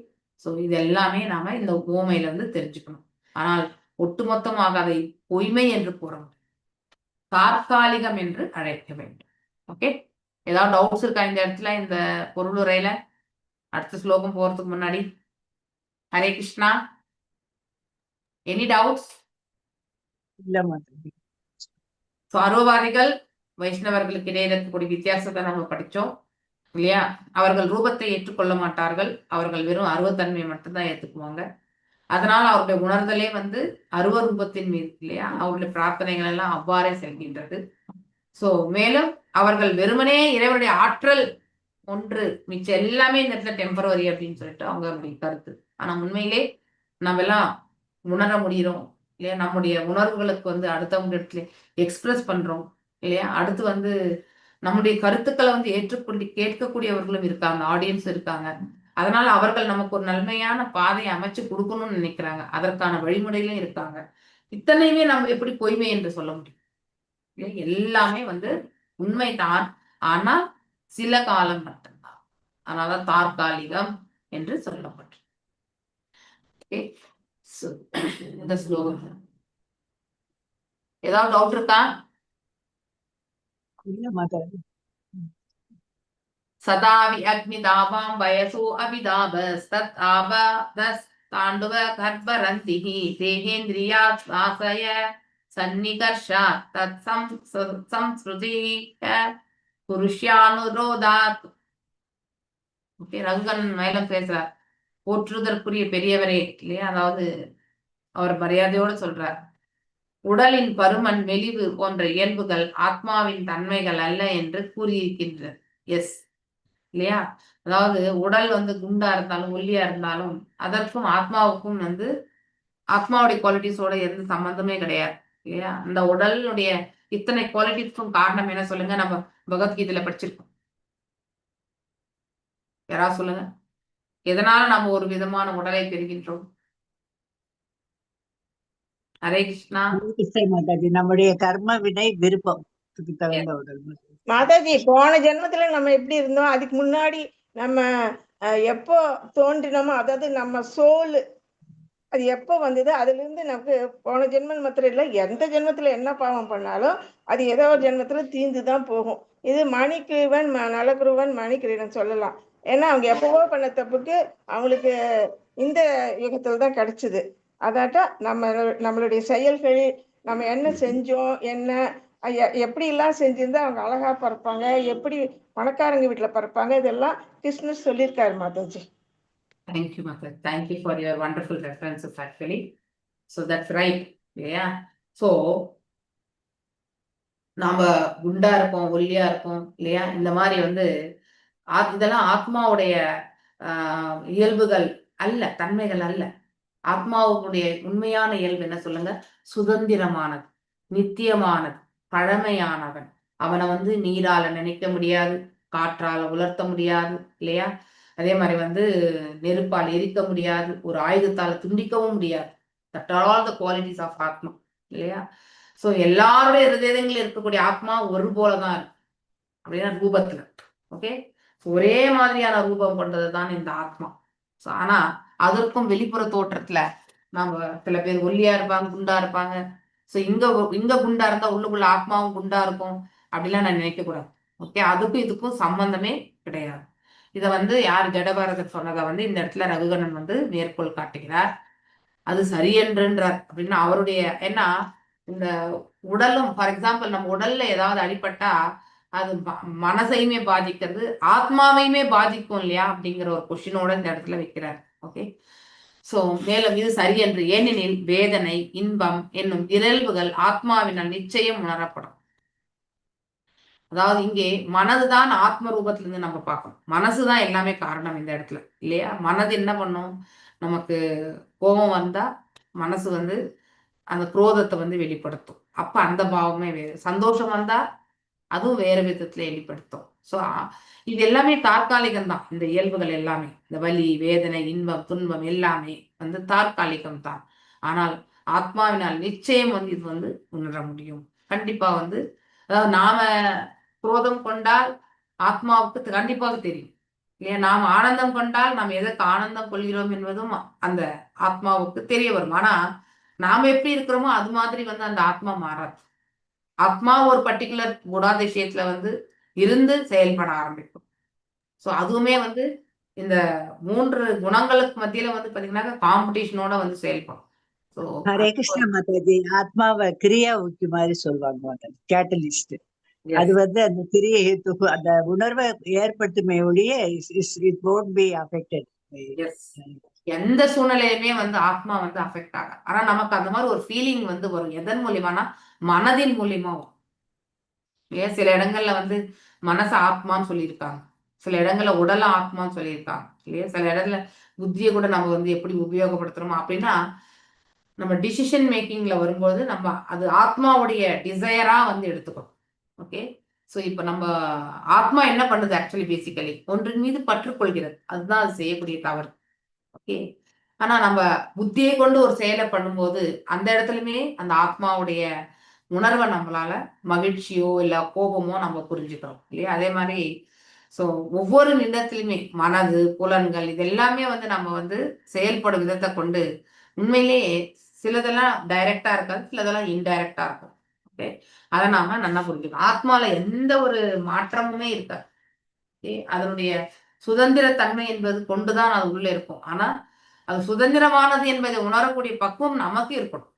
சோ இது எல்லாமே நாம இந்த உவமையில வந்து தெரிஞ்சுக்கணும். ஆனால் ஒட்டுமொத்தமாக அதை பொய்மை என்று கூற முடியும், தற்காலிகம் என்று அழைக்க வேண்டும். ஓகே, ஏதாவது டவுட்ஸ் இருக்கா இந்த இடத்துல, இந்த பொருளுரையில? அடுத்த ஸ்லோகம் போறதுக்கு முன்னாடி ஹரே கிருஷ்ணா, எனி டவுட்ஸ்? இல்ல மாதாஜி. அருவவாதிகள் வைஷ்ணவர்களுக்கு இடையே இருக்கக்கூடிய வித்தியாசத்தை நம்ம படிச்சோம் இல்லையா? அவர்கள் ரூபத்தை ஏற்றுக்கொள்ள மாட்டார்கள், அவர்கள் வெறும் அருவத்தன்மையை மட்டும்தான் ஏற்றுக்குவாங்க. அதனால அவருடைய உணர்தலே வந்து அருவ ரூபத்தின் மீது இல்லையா? அவருடைய பிரார்த்தனைகள் எல்லாம் அவ்வாறே செல்கின்றது. சோ மேலும் அவர்கள் வெறுமனே இறைவனுடைய ஆற்றல் ஒன்று, மிச்சம் எல்லாமே இந்த இடத்துல டெம்பரவரி அப்படின்னு சொல்லிட்டு அவங்க கருத்து. ஆனா உண்மையிலே நம்ம எல்லாம் உணர முடிகிறோம் இல்லையா? நம்முடைய உணர்வுகளுக்கு வந்து அடுத்தவங்க இடத்துல எக்ஸ்பிரஸ் பண்றோம் இல்லையா? அடுத்து வந்து நம்முடைய கருத்துக்களை வந்து ஏற்றுக்கொண்டு கேட்கக்கூடியவர்களும் இருக்காங்க, ஆடியன்ஸ் இருக்காங்க. அதனால அவர்கள் நமக்கு ஒரு நன்மையான பாதையை அமைச்சு கொடுக்கணும்னு நினைக்கிறாங்க, அதற்கான வழிமுறையிலும் இருக்காங்க. இத்தனையுமே நம்ம எப்படி பொய்மை என்று சொல்ல முடியும்? எல்லாமே வந்து உண்மைதான், ஆனா சில காலம் மட்டும்தான். அதனால தற்காலிகம் என்று சொல்லப்பட்டு இந்த ஸ்லோகம். ஏதாவது டவுட் இருக்கா? இல்ல மாதாஜி. சதாவி அக்னிதாபாம் வயசோ அபிதாபஸ்தத் ஆபதஸ் தாண்டுவ கர்ப்பரந்திஹி தேகேந்திரியா ஆசய சன்னிகர்ஷா தத் சம்ஸ்ருதிக புருஷ்யானுரோதாத். ஓகே, ரங்கன் மேலும் பேசுறார், போற்றுதற்குரிய பெரியவரே இல்லையா? அதாவது அவர் மரியாதையோடு சொல்றார், உடலின் பருமன் மெலிவு போன்ற இயல்புகள் ஆத்மாவின் தன்மைகள் அல்ல என்று கூறியிருக்கின்றது. எஸ் இல்லையா? அதாவது உடல் வந்து குண்டா இருந்தாலும் ஒல்லியா இருந்தாலும் அதற்கும் ஆத்மாவுக்கும் வந்து ஆத்மாவுடைய குவாலிட்டிஸோட எந்த சம்பந்தமே கிடையாது இல்லையா? அந்த உடலுடைய இத்தனை குவாலிட்டிஸ்க்கும் காரணம் என்ன சொல்லுங்க? நம்ம பகவத்கீதையில படிச்சிருக்கோம். யாராவது சொல்லுங்க, எதனால நம்ம ஒரு விதமான உடலை பெறுகின்றோம்? ஹரே கிருஷ்ணா. மாதாஜி, நம்முடைய கர்ம வினை விருப்பம் தகுந்த உடல். மாதாஜி, போன ஜென்மத்துல நம்ம எப்படி இருந்தோம், அதுக்கு முன்னாடி நம்ம எப்போ தோன்றினோமோ, அதாவது நம்ம சோல் அது எப்போ வந்தது, அதுல இருந்து நமக்கு போன ஜென்மம் மாத்திரம் இல்லை, எந்த ஜென்மத்துல என்ன பாவம் பண்ணாலும் அது ஏதோ ஒரு ஜென்மத்துல தீர்ந்துதான் போகும். இது மணிக்கிரீவன் நலகுருவன் மணிக்கிரீவன் சொல்லலாம். ஏன்னா அவங்க எப்பவோ பண்ண தப்புக்கு அவங்களுக்கு இந்த யுகத்துல தான் கிடைச்சது. அதாட்டா நம்மளுடைய செயல்கள், நம்ம என்ன செஞ்சோம், என்ன எப்படி எல்லாம் செஞ்சிருந்தா அவங்க அழகா பறப்பாங்க, எப்படி பணக்காரங்க வீட்டுல பறப்பாங்க, இதெல்லாம் கிருஷ்ணர் சொல்லியிருக்காரு Mataji. Thank you, Mother. Thank you for your wonderful references actually. So that's right. Yeah. So நாம குண்டா இருப்போம், ஒல்லியா இருப்போம் இல்லையா? இந்த மாதிரி வந்து இதெல்லாம் ஆத்மாவுடைய இயல்புகள் அல்ல, தன்மைகள் அல்ல. ஆத்மாவுடைய உண்மையான இயல்பு என்ன சொல்லுங்க? சுதந்திரமானது, நித்தியமானது, பழமையானவன். அவனை வந்து நீரால நினைக்க முடியாது, காற்றால உலர்த்த முடியாது இல்லையா? அதே மாதிரி வந்து நெருப்பால் எரிக்க முடியாது, ஒரு ஆயுதத்தால துண்டிக்கவும் முடியாது. That are all the qualities of atma இல்லையா? சோ எல்லாருடைய ஹிருதயங்களில் இருக்கக்கூடிய ஆத்மா ஒரு போலதான் இருக்கு அப்படின்னா ரூபத்துல. ஓகே, ஒரே மாதிரியான ரூபம் கொண்டதுதான் இந்த ஆத்மா. ஆனா அதற்கும் வெளிப்புற தோற்றத்துல நாம சில பேர் ஒல்லியா இருப்பாங்க, குண்டா இருப்பாங்க. சோ இங்க குண்டா இருந்தா உள்ளுக்குள்ள ஆத்மாவும் குண்டா இருக்கும் அப்படிலாம் நான் நினைக்க கூடாது. ஓகே, அதுக்கும் இதுக்கும் சம்பந்தமே கிடையாது. இத வந்து யார் ஜடபாரதர் சொன்னதை வந்து இந்த இடத்துல ரகுகணன் வந்து மேற்கோள் காட்டுகிறார். அது சரி என்றார் அப்படின்னா அவருடைய, ஏன்னா இந்த உடலும், ஃபார் எக்ஸாம்பிள் நம்ம உடல்ல ஏதாவது அடிபட்டா அது மனசையுமே பாதிக்கிறது, ஆத்மாவையுமே பாதிக்கும் இல்லையா அப்படிங்கிற ஒரு கொஸ்டினோட இந்த இடத்துல வைக்கிறார். ஓகே, சோ மேலும் இது சரியன்று, ஏனெனில் வேதனை இன்பம் என்னும் இயல்புகள் ஆத்மாவினால் நிச்சயம் உணரப்படும். அதாவது இங்கே மனதுதான் ஆத்ம ரூபத்திலிருந்து நம்ம பார்க்கணும். மனசுதான் எல்லாமே காரணம் இந்த இடத்துல இல்லையா. மனது என்ன பண்ணும், நமக்கு கோபம் வந்தா மனசு வந்து அந்த குரோதத்தை வந்து வெளிப்படுத்தும். அப்ப அந்த பாவமே வேறு. சந்தோஷம் வந்தா அதுவும் வேற விதத்துல வெளிப்படுத்தும். ஸோ இது எல்லாமே தற்காலிகம் தான். இந்த இயல்புகள் எல்லாமே, இந்த வலி வேதனை இன்பம் துன்பம் எல்லாமே வந்து தற்காலிகம் தான். ஆனால் ஆத்மாவினால் நிச்சயம் வந்து இது வந்து உணர முடியும். கண்டிப்பா வந்து அதாவது நாம குரோதம் கொண்டால் ஆத்மாவுக்கு கண்டிப்பாக தெரியும் இல்லையா. நாம் ஆனந்தம் கொண்டால் நாம் எதற்கு ஆனந்தம் கொள்கிறோம் என்பதும் அந்த ஆத்மாவுக்கு தெரிய வரும். ஆனா நாம எப்படி இருக்கிறோமோ அது மாதிரி வந்து அந்த ஆத்மா மாறாது. ஆத்மா ஒரு பர்டிகுலர் குணாதிசயத்துல வந்து இருந்து செயல்பட ஆரம்பிக்கும். சோ அதுவுமே வந்து இந்த 3 குணங்களுக்கு மத்தியில வந்து பாத்தீங்கன்னா காம்படிஷனோட வந்து செயல்படும். சோ ஹரே கிருஷ்ண மாதாஜி. ஆத்மாவை கிரியா ஊக்கி மாதிரி சொல்லுவாங்க மாதாஜி, கேட்டலிஸ்ட். அது வந்து அந்த கிரியை அந்த உணர்வை ஏற்படுத்துமே ஒழிய இட் won't be affected. எந்த சூழ்நிலையுமே வந்து ஆத்மா வந்து அஃபெக்ட் ஆகும். ஆனா நமக்கு அந்த மாதிரி ஒரு ஃபீலிங் வந்து வரும். எதன் மூலியமானா மனதின் மூலியமா வரும். ஏன் சில இடங்கள்ல வந்து மனசு ஆத்மான்னு சொல்லியிருக்காங்க, சில இடங்கள்ல உடல ஆத்மான்னு சொல்லியிருக்காங்க இல்லையா. சில இடத்துல புத்தியை கூட நம்ம வந்து எப்படி உபயோகப்படுத்துறோமோ அப்படின்னா நம்ம டிசிஷன் மேக்கிங்ல வரும்போது நம்ம அது ஆத்மாவுடைய டிசையரா வந்து எடுத்துக்கணும். ஓகே, ஸோ இப்போ நம்ம ஆத்மா என்ன பண்ணுது ஆக்சுவலி பேசிக்கலி ஒன்றின் மீது பற்றுக்கொள்கிறது. அதுதான் அது செய்யக்கூடிய தவறு. ஓகே, ஆனா நம்ம புத்தியை கொண்டு ஒரு செயலை பண்ணும்போது அந்த இடத்துலயுமே அந்த ஆத்மாவுடைய உணர்வை நம்மளால மகிழ்ச்சியோ இல்ல கோபமோ நம்ம புரிஞ்சுக்கிறோம் இல்லையா. அதே மாதிரி ஸோ ஒவ்வொரு நிலத்திலுமே மனது புலன்கள் இது எல்லாமே வந்து நம்ம வந்து செயல்படும் விதத்தை கொண்டு உண்மையிலேயே சிலதெல்லாம் டைரக்டா இருக்காது, சிலதெல்லாம் இன்டைரக்டா இருக்கும். ஓகே, அதை நாம நல்லா புரிஞ்சுக்கணும். ஆத்மால எந்த ஒரு மாற்றமுமே இருக்காது. அதனுடைய சுதந்திர தன்மை என்பது கொண்டுதான் அது உள்ள இருக்கும். ஆனா அது சுதந்திரமானது என்பதை உணரக்கூடிய பக்குவம் நமக்கு இருக்கணும்.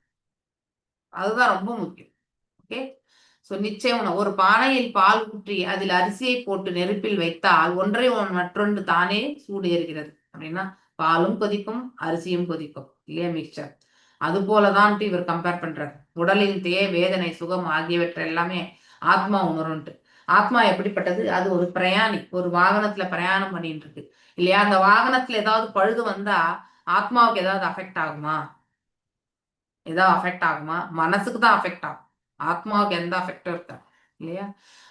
அதுதான் ரொம்ப முக்கியம். ஓகே, சோ நிச்சயம் ஒரு பானையில் பால் ஊற்றி அதில் அரிசியை போட்டு நெருப்பில் வைத்தால் ஒன்றை மற்றொன்று தானே சூடு ஏறுகிறது அப்படின்னா பாலும் கொதிக்கும் அரிசியும் கொதிக்கும் இல்லையா, மிக்சர். அது போலதான் இவர் கம்பேர் பண்றாரு. உடலின் வேதனை சுகம் ஆகியவற்றை எல்லாமே ஆத்மா உணரும்ட்டு. ஆத்மா எப்படிப்பட்டது, அது ஒரு பிரயாணி, ஒரு வாகனத்துல பிரயாணம் பண்ணிட்டு இருக்கு இல்லையா. அந்த வாகனத்துல ஏதாவது பழுது வந்தா ஆத்மாவுக்கு ஏதாவது அஃபெக்ட் ஆகுமா, ஏதாவது அஃபெக்ட் ஆகுமா? மனசுக்கு தான் அஃபெக்ட் ஆகும், ஆத்மாவுக்கு எந்த அஃபெக்டும் இருக்கா இல்லையா.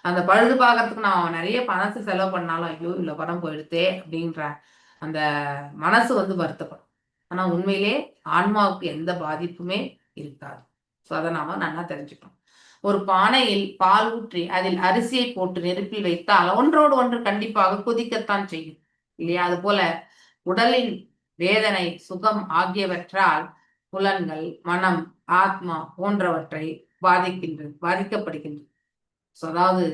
அந்த பழுது பார்க்கறதுக்கு நான் நிறைய பணத்தை செலவு பண்ணாலும் ஐயோ இல்ல படம் போயிடுதே அப்படின்ற அந்த மனசு வந்து வருத்தப்படும். ஆனா உண்மையிலே ஆன்மாவுக்கு எந்த பாதிப்புமே இருக்காது. ஸோ அதை நாம நல்லா தெரிஞ்சுக்கணும். ஒரு பானையில் பால் ஊற்றி அதில் அரிசியை போட்டு நெருப்பில் வைத்தால் ஒன்றோடு ஒன்று கண்டிப்பாக கொதிக்கத்தான் செய்யும் இல்லையா. அது போல உடலின் வேதனை சுகம் ஆகியவற்றால் புலன்கள் மனம் ஆத்மா போன்றவற்றை பாதிக்கப்படுகின்றது. அதாவது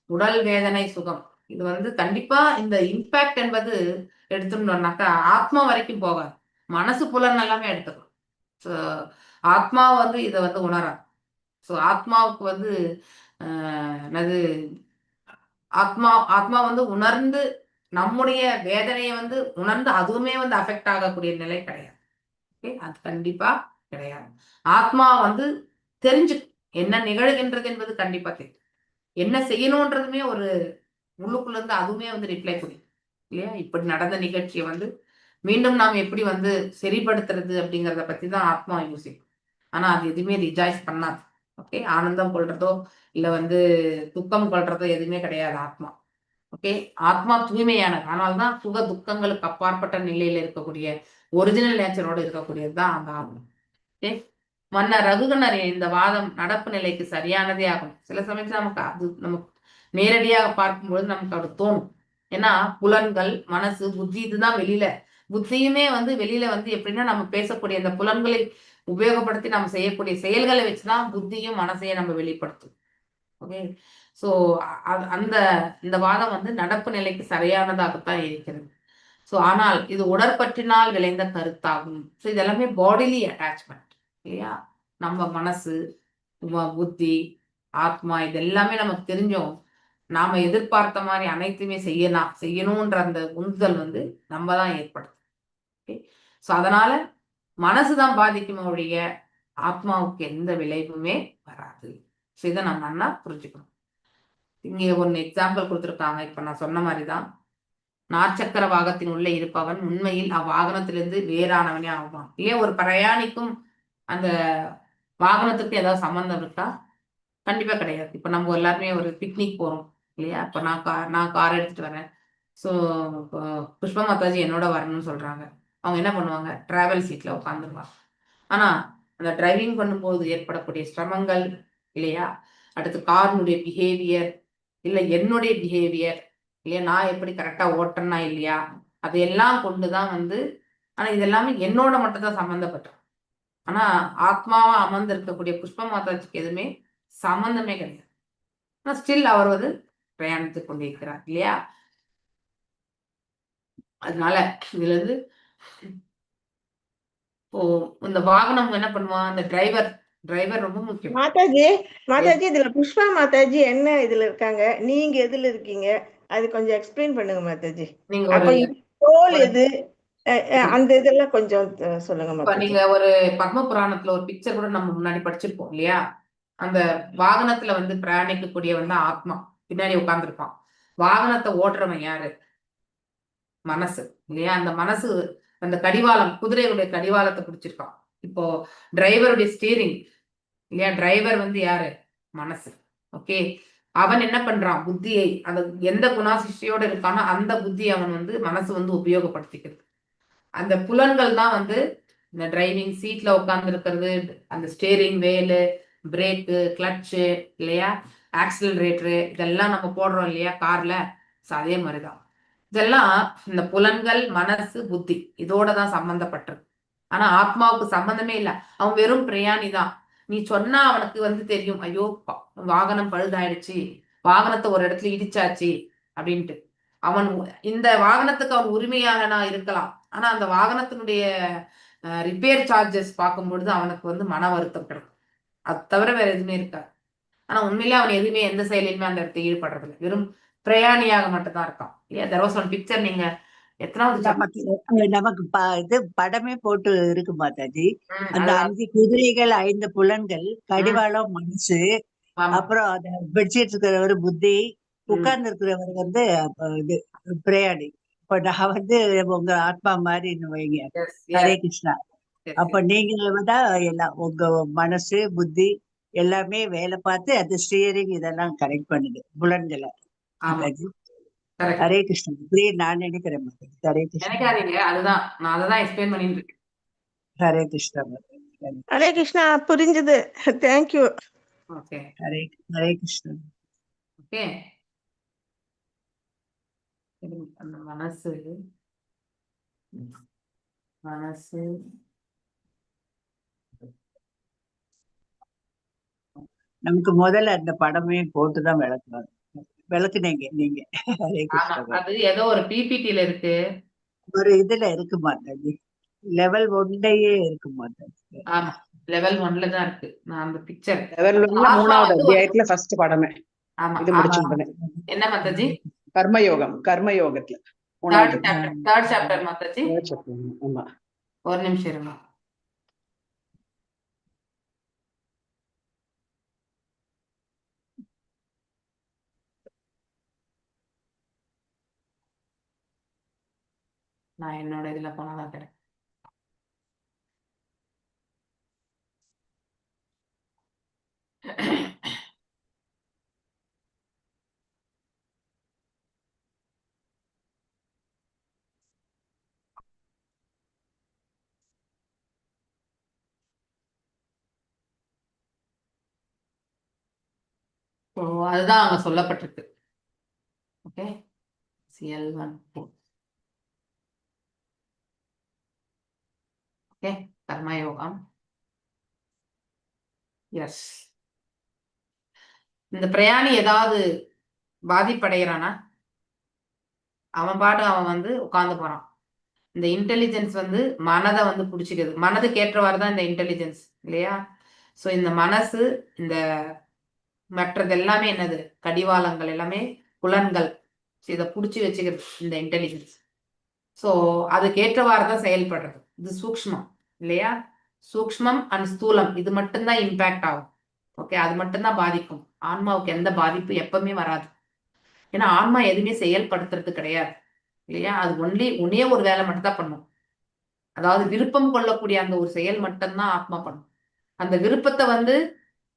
உடல் வேதனை சுகம் இது வந்து கண்டிப்பா இந்த இம்பாக்ட் என்பது எடுத்துட்டோம்னாக்கா ஆத்மா வரைக்கும் போகாது, மனசு புலன் எல்லாமே எடுத்துக்கணும். ஸோ ஆத்மா வந்து இதை வந்து உணராது. ஸோ ஆத்மாவுக்கு வந்து என்னது ஆத்மா வந்து உணர்ந்து நம்முடைய வேதனையை வந்து உணர்ந்து அதுவுமே வந்து அஃபெக்ட் ஆகக்கூடிய நிலை கிடையாது. ஓகே, அது கண்டிப்பா கிடையாது. ஆத்மா வந்து தெரிஞ்சு என்ன நிகழ்கின்றது என்பது கண்டிப்பா தெரியும். என்ன செய்யணும்ன்றதுமே ஒரு உள்ளுக்குள்ள இருந்து அதுவுமே வந்து ரிப்ளை புரியும் இல்லையா. இப்படி நடந்த நிகழ்ச்சியை வந்து மீண்டும் நாம் எப்படி வந்து சரிப்படுத்துறது அப்படிங்கிறத பத்தி தான் ஆத்மா யோசிக்கும். ஆனா அது எதுவுமே ரிஜாய்ஸ் பண்ணாது. ஓகே, ஆனந்தம் கொள்றதோ இல்ல வந்து துக்கம் கொள்றதோ எதுவுமே கிடையாது ஆத்மா. ஓகே, ஆத்மா தூய்மையானது. ஆனால்தான் சுக துக்கங்களுக்கு அப்பாற்பட்ட நிலையில இருக்கக்கூடிய ஒரிஜினல் நேச்சரோட இருக்கக்கூடியதுதான் அந்த ஆத்மா. ஓகே, மன்னர் ரகுகணரின் இந்த வாதம் நடப்பு நிலைக்கு சரியானதே ஆகும். சில சமயத்துல நமக்கு அது நமக்கு நேரடியாக பார்க்கும்போது நமக்கு அப்படி தோணும். ஏன்னா புலன்கள் மனசு புத்தி இதுதான் வெளியில, புத்தியுமே வந்து வெளியில வந்து எப்படின்னா நம்ம பேசக்கூடிய அந்த புலன்களை உபயோகப்படுத்தி நம்ம செய்யக்கூடிய செயல்களை வச்சுதான் புத்தியும் மனசையும் நம்ம வெளிப்படுத்தும். ஓகே, சோ அந்த இந்த வாதம் வந்து நடப்பு நிலைக்கு சரியானதாகத்தான் இருக்கிறது. சோ ஆனால் இது உடற்பற்றினால் விளைந்த கருத்தாகும். ஸோ இதெல்லாமே பாடிலி அட்டாச்மெண்ட் இல்லையா. நம்ம மனசு புத்தி ஆத்மா இது எல்லாமே நமக்கு தெரிஞ்சோம் நாம எதிர்பார்த்த மாதிரி அனைத்துமே செய்யணும்ன்ற அந்த உந்துதல் வந்து நம்ம தான் ஏற்படுத்தும். ஓகே, ஸோ அதனால மனசுதான் பாதிக்குமே ஒழிய ஆத்மாவுக்கு எந்த விளைவுமே வராது. ஸோ இதை நம்ம நல்லா புரிஞ்சுக்கணும். இங்க ஒன்னு எக்ஸாம்பிள் கொடுத்துருக்காங்க. இப்ப நான் சொன்ன மாதிரிதான், நாற்சக்கர வாகனத்தின் உள்ளே இருப்பவன் உண்மையில் அவ்வாகனத்திலிருந்து வேறானவனே ஆகுவான். ஏன் ஒரு பிரயாணிக்கும் அந்த வாகனத்துக்கு ஏதாவது சம்பந்தம் இருக்கா? கண்டிப்பா கிடையாது. இப்ப நம்ம எல்லாருமே ஒரு பிக்னிக் போறோம் இல்லையா? இப்ப நான் கார் எடுத்துட்டு வரேன். ஸோ புஷ்பா மாதாஜி என்னோட வரணும்னு சொல்றாங்க. அவங்க என்ன பண்ணுவாங்க? டிராவல் சீட்ல உட்காந்துருவாங்க. ஆனா அந்த டிரைவிங் பண்ணும்போது ஏற்படக்கூடிய சிரமங்கள் இல்லையா, அடுத்து காரினுடைய பிஹேவியர், இல்லை என்னுடைய பிஹேவியர் இல்லையா, நான் எப்படி கரெக்டா ஓட்டுறேன்னா இல்லையா, அதையெல்லாம் கொண்டுதான் வந்து, ஆனா இது எல்லாமே என்னோட மட்டும் தான் சம்மந்தப்பட்டது. ஆனா ஆத்மாவா அமர்ந்து இருக்கக்கூடிய புஷ்ப மாதாஜிக்கு எதுவுமே சம்பந்தமே கிடையாது. ஆனா ஸ்டில் அவர் வந்து பிரயாணித்துக் கொண்டிருக்கிறார் இல்லையா? அதனால இதுல இருந்து இந்த வாகனம் என்ன பண்ணுவான், அந்த டிரைவர் ரொம்ப முக்கியம். மாதாஜி இதுல புஷ்பா மாதாஜி என்ன இதுல இருக்காங்க, நீங்க எதுல இருக்கீங்க, அது கொஞ்சம் எக்ஸ்பிளைன் பண்ணுங்க மாதாஜி. நீங்க அப்ப ரோல் எது, அந்த இதெல்லாம் கொஞ்சம் சொல்லுங்க மாதாஜி. நீங்க ஒரு பத்ம புராணத்துல ஒரு பிக்சர் கூட நம்ம முன்னாடி படிச்சிருப்போம் இல்லையா? அந்த வாகனத்துல வந்து பிரயாணிக்கக்கூடிய வந்து ஆத்மா பின்னாடி உட்கார்ந்துருப்பான். வாகனத்தை ஓட்டுறவன் யாரு? மனசு இல்லையா? அந்த மனசு அந்த கடிவாளம், குதிரையுடைய கடிவாளத்தை பிடிச்சிருக்கான். இப்போ டிரைவருடைய ஸ்டீரிங் இல்லையா, டிரைவர் வந்து யாரு? மனசு. ஓகே, அவன் என்ன பண்றான்? புத்தியை, அந்த எந்த குணாசிஷ்டியோட இருக்கானோ அந்த புத்தி அவன் வந்து மனசு வந்து உபயோகப்படுத்திக்கிறது. அந்த புலன்கள் தான் வந்து இந்த டிரைவிங் சீட்ல உட்கார்ந்து இருக்கிறது, அந்த ஸ்டேரிங் வேலு, பிரேக்கு, கிளட்சு இல்லையா, ஆக்சிலரேட்டரு, இதெல்லாம் நம்ம போடுறோம் இல்லையா கார்ல. அதே மாதிரிதான் இதெல்லாம் இந்த புலன்கள், மனசு, புத்தி இதோட தான் சம்பந்தப்பட்டது. ஆனா ஆத்மாவுக்கு சம்பந்தமே இல்லை. அவன் வெறும் பிரயாணி தான். நீ சொன்னா அவனுக்கு வந்து தெரியும், ஐயோ வாகனம் பழுதாயிடுச்சு, வாகனத்தை ஒரு இடத்துல இடிச்சாச்சு அப்படின்ட்டு. அவன் இந்த வாகனத்துக்கு அவன் உரிமையாளனா இருக்கலாம். ஆனா அந்த வாகனத்தினுடைய ரிப்பேர் சார்ஜஸ் பார்க்கும்பொழுது அவனுக்கு வந்து மன வருத்தம் கிடைக்கும். அது தவிர வேற எதுவுமே இருக்காது. ஆனா உண்மையிலே அவன் எதுவுமே எந்த செயலையுமே அந்த இடத்துல ஈடுபடுறதில்லை. வெறும் பிரயாணியாக மட்டும்தான் இருக்கான். இல்லையா? there was one picture. நீங்க எத்தனாவது நமக்கு இது படமே போட்டு இருக்கு மாதாஜி. அந்த 5 குதிரைகள், 5 புலன்கள், கடிவாளம் மனசு, அப்புறம் அந்த பெட்ஷீட் இருக்கிறவர் புத்தி, உட்கார்ந்து இருக்கிறவர் வந்து இது பிரயாணி. இப்ப நான் வந்து உங்க ஆத்மா மாதிரி வைங்க. ஹரே கிருஷ்ணா. அப்ப நீங்க தான் எல்லாம் உங்க மனசு புத்தி எல்லாமே வேலை பார்த்து அந்த ஸ்டியரிங் இதெல்லாம் கரெக்ட் பண்ணுது புலன்களை. ஹரே கிருஷ்ணா. இப்படியே நான் நினைக்கிறேன். ஹரே கிருஷ்ணா. அதுதான் நான் அதான் எக்ஸ்பிளைன் பண்ணிட்டு இருக்கேன். ஹரே கிருஷ்ணா. ஹரே கிருஷ்ணா, புரிஞ்சது. Thank you. Okay, Hare Krishna. Okay, அந்த மனசு நமக்கு முதல்ல அந்த படமே போட்டுதான் விளக்குனீங்க நீங்க. ஹரே கிருஷ்ணா. அது ஏதோ ஒரு பிபிடில இருக்கு, ஒரு இதுல இருக்கு மாதாஜி, லெவல் 1லயே இருக்கு மாதாஜி. ஆமா லெவல் 1ல தான் இருக்கு. நான் அந்த பிக்சர் லெவல் 1ல 3வது அத்தியாயத்துல ஃபர்ஸ்ட் படமே. ஆமா இது முடிச்சுட்டேன். என்ன மாதாஜி? கர்மயோகத்துல தேர்ட் சாப்டர் மாதாஜி. ஆமா, ஒரு நிமிஷம் இருங்க. நான் என்னோட இதுல போனாதான் கிடைக்கும். அதுதான் அங்க சொல்லப்பட்டிருக்கு. ஓகே, CL1 ஓகே, கர்மயோகம். எஸ், இந்த பிரயாணி ஏதாவது பாதிப்படைகிறானா? அவன் பாட்டு அவன் வந்து உட்கார்ந்து போறான். இந்த இன்டெலிஜென்ஸ் வந்து மனதை வந்து பிடிச்சிக்குது. மனதுக்கு ஏற்றவாறு தான் இந்த இன்டெலிஜென்ஸ் இல்லையா? ஸோ இந்த மனசு, இந்த மற்றது எல்லாமே என்னது, கடிவாளங்கள் எல்லாமே புலன்கள். இதை புடிச்சு வச்சுக்கிறது இந்த இன்டெலிஜென்ஸ். ஸோ அதுக்கேற்றவாறு தான் செயல்படுறது. இது சூக்ஷ்மம் இல்லையா? சூக்ஷ்மம் அண்ட் ஸ்தூலம் இது மட்டும்தான் இம்பேக்ட் ஆகும். ஓகே, அது மட்டும்தான் பாதிக்கும். ஆன்மாவுக்கு எந்த பாதிப்பு எப்பவுமே வராது. ஏன்னா ஆன்மா எதுவுமே செயல்படுத்துறது கிடையாது இல்லையா? அது ஒன்னே ஒரு வேலை மட்டும் தான் பண்ணும். அதாவது விருப்பம் கொள்ளக்கூடிய அந்த ஒரு செயல் மட்டும்தான் ஆத்மா பண்ணும். அந்த விருப்பத்தை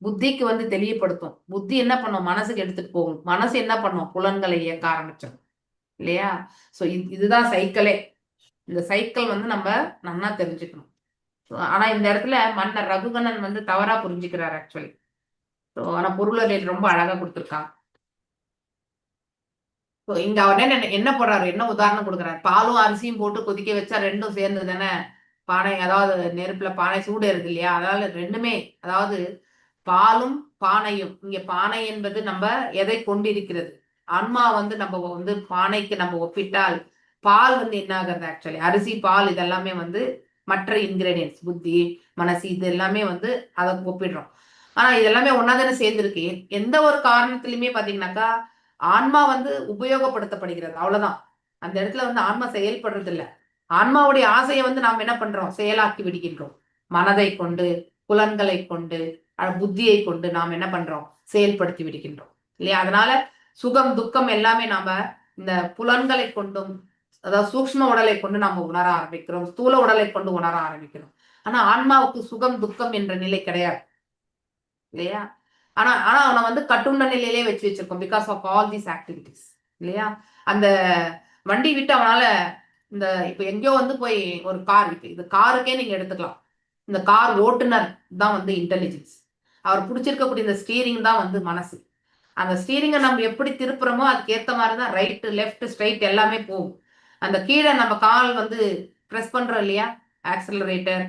புத்திக்கு தெளிவுபடுத்தும். புத்தி என்ன பண்ணும்? மனசுக்கு எடுத்துட்டு போகும். மனசு என்ன பண்ணும்? புலன்களை இயக்க ஆரம்பிச்சிடும் இல்லையா? ஸோ இதுதான் சைக்கிளே. இந்த சைக்கிள் நம்ம நன்னா தெரிஞ்சுக்கணும். ஆனா இந்த இடத்துல மன்னர் ரகுகணன் தவறா புரிஞ்சுக்கிறார் ஆக்சுவலி. ஸோ ஆனா பொருளியல் ரொம்ப அழகா கொடுத்துருக்காங்க. ஸோ இங்க அவர் என்ன போடுறாரு, என்ன உதாரணம் கொடுக்குறாரு? பாலும் அரிசியும் போட்டு கொதிக்க வச்சா ரெண்டும் சேர்ந்து தானே பானை, அதாவது நெருப்புல பானை சூடு இருக்கு இல்லையா? அதாவது ரெண்டுமே, அதாவது பாலும் பானையும். இங்க பானை என்பது நம்ம எதை கொண்டிருக்கிறது? ஆன்மா நம்ம பானைக்கு நம்ம ஒப்பிட்டால் பால் என்ன ஆகுறது? ஆக்சுவலி அரிசி பால் இதெல்லாமே மற்ற இன்கிரீடியன்ஸ், புத்தி மனசு இது எல்லாமே அதை ஒப்பிடுறோம். ஆனா இதெல்லாமே ஒன்னாதானே சேர்ந்துருக்கு. எந்த ஒரு காரணத்திலுமே பாத்தீங்கன்னாக்கா ஆன்மா உபயோகப்படுத்தப்படுகிறது, அவ்வளவுதான். அந்த இடத்துல ஆன்மா செயல்படுறது இல்லை. ஆன்மாவுடைய ஆசையை நாம என்ன பண்றோம்? செயலாக்கி விடுகின்றோம். மனதை கொண்டு, புலன்களை கொண்டு, புத்தியை கொண்டு நாம் என்ன பண்றோம்? செயல்படுத்தி விடுகின்றோம் இல்லையா? அதனால சுகம் துக்கம் எல்லாமே நாம இந்த புலன்களை கொண்டும், அதாவது சூக்ஷ்ம உடலை கொண்டு நாம உணர ஆரம்பிக்கிறோம், ஸ்தூல உடலை கொண்டு உணர ஆரம்பிக்கிறோம். ஆனா ஆன்மாவுக்கு சுகம் துக்கம் என்ற நிலை கிடையாது இல்லையா? ஆனா ஆனா அவனை கட்டுண்ட நிலையிலே வச்சிருக்கோம் because of all these activities இல்லையா? அந்த வண்டி விட்டு அவனால இப்ப எங்கேயோ போய் ஒரு கார் இருக்கு, இது காருக்கே நீங்க எடுத்துக்கலாம். இந்த கார் ஓட்டுநர் தான் இன்டெலிஜென்ஸ். அவர் பிடிச்சிருக்கக்கூடிய இந்த ஸ்டீரிங் தான் மனசு. அந்த ஸ்டீரிங்கை நம்ம எப்படி திருப்புறோமோ அதுக்கு ஏற்ற மாதிரி தான் ரைட்டு லெஃப்ட் ஸ்ட்ரைட் எல்லாமே போகும். அந்த கீழே நம்ம கால் ப்ரெஸ் பண்றோம் இல்லையா? ஆக்சலரேட்டர்,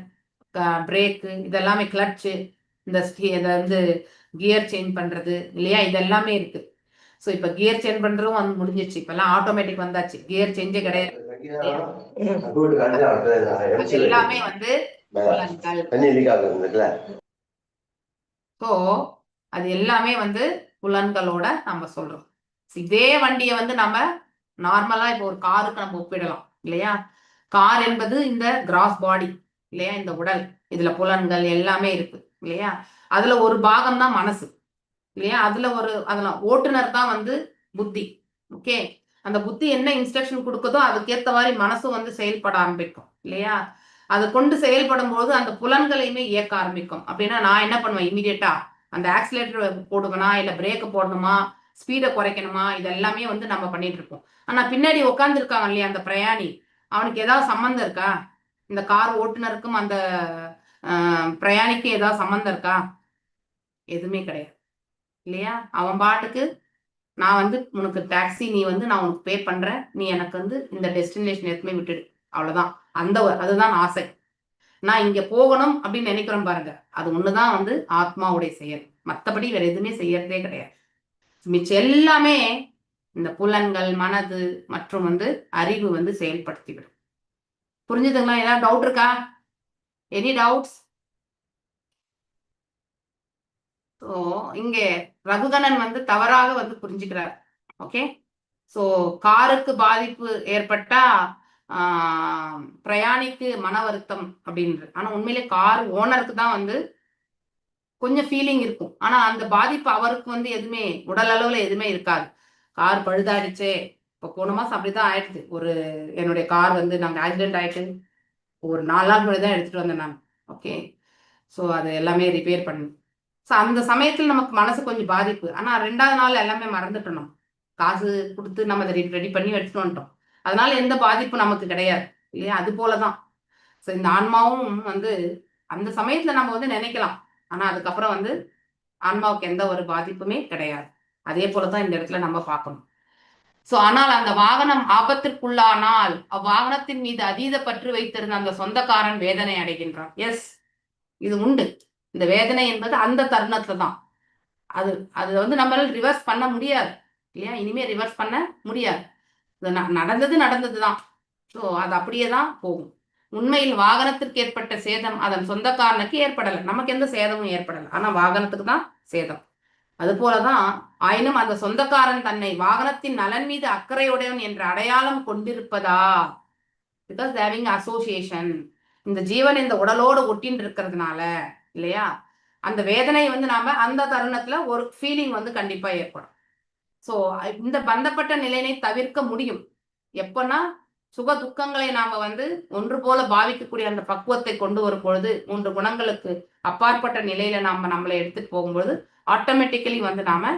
பிரேக்கு, இதெல்லாமே கிளட்சு, இந்த கியர் சேஞ்ச் பண்றது இல்லையா? இதெல்லாமே இருக்கு. ஸோ இப்ப கியர் சேஞ்ச் பண்றதும் முடிஞ்சிச்சு. இப்பெல்லாம் ஆட்டோமேட்டிக் வந்தாச்சு, கியர் சேஞ்சே கிடையாது. எல்லாமே ஸோ அது எல்லாமே புலன்களோட நம்ம சொல்றோம். இதே வண்டியை நம்ம நார்மலா இப்போ ஒரு காருக்கு நம்ம ஒப்பிடலாம் இல்லையா? கார் என்பது இந்த கிராஸ் பாடி இல்லையா? இந்த உடல், இதுல புலன்கள் எல்லாமே இருக்கு இல்லையா? அதுல ஒரு பாகம் தான் மனசு இல்லையா? அதுல ஓட்டுநர் தான் புத்தி. ஓகே, அந்த புத்தி என்ன இன்ஸ்ட்ரக்ஷன் கொடுக்குதோ அதுக்கேற்ற மாதிரி மனசும் செயல்பட ஆரம்பிக்கும் இல்லையா? அது கொண்டு செயல்படும் போது அந்த புலன்களையுமே இயக்க ஆரம்பிக்கும். அப்படின்னா நான் என்ன பண்ணுவேன்? இமீடியட்டா அந்த ஆக்சிலேட்டர் போடுவேனா, இல்ல பிரேக் போடணுமா, ஸ்பீடை குறைக்கணுமா, இதெல்லாமே நம்ம பண்ணிட்டு இருக்கோம். ஆனா பின்னாடி உட்கார்ந்து இருக்காங்க இல்லையா அந்த பிரயாணி, அவனுக்கு ஏதாவது சம்பந்தம் இருக்கா? இந்த கார் ஓட்டுநருக்கும் அந்த பிரயாணிக்கும் ஏதாவது சம்பந்தம் இருக்கா? எதுவுமே கிடையாது இல்லையா? அவன் பாட்டுக்கு நான் உனக்கு டாக்ஸி, நீ நான் உனக்கு பே பண்றேன், நீ எனக்கு இந்த டெஸ்டினேஷன் எதுவுமே விட்டுடு, அவ்வளவுதான். அதுதான் ஆசை. நான் இங்க போகணும் அப்படின்னு நினைக்கிறோம் பாருங்க, அது ஒண்ணுதான் ஆத்மாவுடைய செயல். மற்றபடி வேற எதுவுமே செய்யறதே கிடையாது. மிச்சம் எல்லாமே இந்த புலன்கள், மனது மற்றும் அறிவு செயல்படுத்திவிடும். புரிஞ்சுதுங்களா? ஏதாவது டவுட் இருக்கா? Any doubts? ஸோ இங்க ரகுகணன் தவறாக புரிஞ்சுக்கிறார். ஓகே, ஸோ காருக்கு பாதிப்பு ஏற்பட்டா பிரயாணிக்கு மன வருத்தம் அப்படின்றது. ஆனா உண்மையிலே கார் ஓனருக்கு தான் கொஞ்சம் ஃபீலிங் இருக்கும். ஆனா அந்த பாதிப்பு அவருக்கு எதுவுமே உடல் அளவுல எதுவுமே இருக்காது. கார் பழுதாயிடுச்சே, இப்போ போன மாசம் அப்படிதான் ஆயிடுச்சு. என்னுடைய கார் நாங்க ஆக்சிடென்ட் ஆயிட்டு ஒரு 4 நாள் முன்னாடி தான் எடுத்துட்டு வந்தேன் நான். ஓகே, ஸோ அது எல்லாமே ரிப்பேர் பண்ணி, ஸோ அந்த சமயத்தில் நமக்கு மனசு கொஞ்சம் பாதிப்பு. ஆனா 2வது நாள் எல்லாமே மறந்துட்டோம். நம்ம காசு கொடுத்து நம்ம அதை ரெடி பண்ணி எடுத்துட்டு வந்துட்டோம். அதனால எந்த பாதிப்பும் நமக்கு கிடையாது இல்லையா? அது போலதான் ஸோ இந்த ஆன்மாவும் அந்த சமயத்துல நம்ம நினைக்கலாம். ஆனா அதுக்கப்புறம் ஆன்மாவுக்கு எந்த ஒரு பாதிப்புமே கிடையாது. அதே போலதான் இந்த இடத்துல நம்ம பார்க்கணும். சோ ஆனால் அந்த வாகனம் ஆபத்திற்குள்ளானால் அவ்வாகனத்தின் மீது அதீத பற்று வைத்திருந்த அந்த சொந்தக்காரன் வேதனை அடைகின்றான். எஸ், இது உண்டு. இந்த வேதனை என்பது அந்த தருணத்துல தான். அது நம்மளால ரிவர்ஸ் பண்ண முடியாது இல்லையா? இனிமே ரிவர்ஸ் பண்ண முடியாது. நடந்ததுதான். ஸோ அது அப்படியே தான் போகும். உண்மையில் வாகனத்திற்கு ஏற்பட்ட சேதம் அதன் சொந்தக்காரனுக்கு ஏற்படலை, நமக்கு எந்த சேதமும் ஏற்படலை. ஆனா வாகனத்துக்கு தான் சேதம். அது போலதான் ஆயினும் அந்த சொந்தக்காரன் தன்னை வாகனத்தின் நலன் மீது அக்கறையுடையவன் என்ற அடையாளம் கொண்டிருப்பதா, பிகாஸ் ஹேவிங் அசோசியேஷன், இந்த ஜீவன் இந்த உடலோடு ஒட்டின்னு இருக்கிறதுனால இல்லையா, அந்த வேதனை வந்து நாம அந்த தருணத்துல ஒரு ஃபீலிங் வந்து கண்டிப்பா ஏற்படும். சோ இந்த பந்தப்பட்ட நிலையை தவிர்க்க முடியும் எப்பன்னா, சுக துக்கங்களை நாம வந்து ஒன்று போல பாவிக்கக்கூடிய அந்த பக்குவத்தை கொண்டு வரும் பொழுது, 3 குணங்களுக்கு அப்பாற்பட்ட நிலையில நாம நம்மளை எடுத்துட்டு போகும்போது ஆட்டோமேட்டிக்கலி வந்து நாம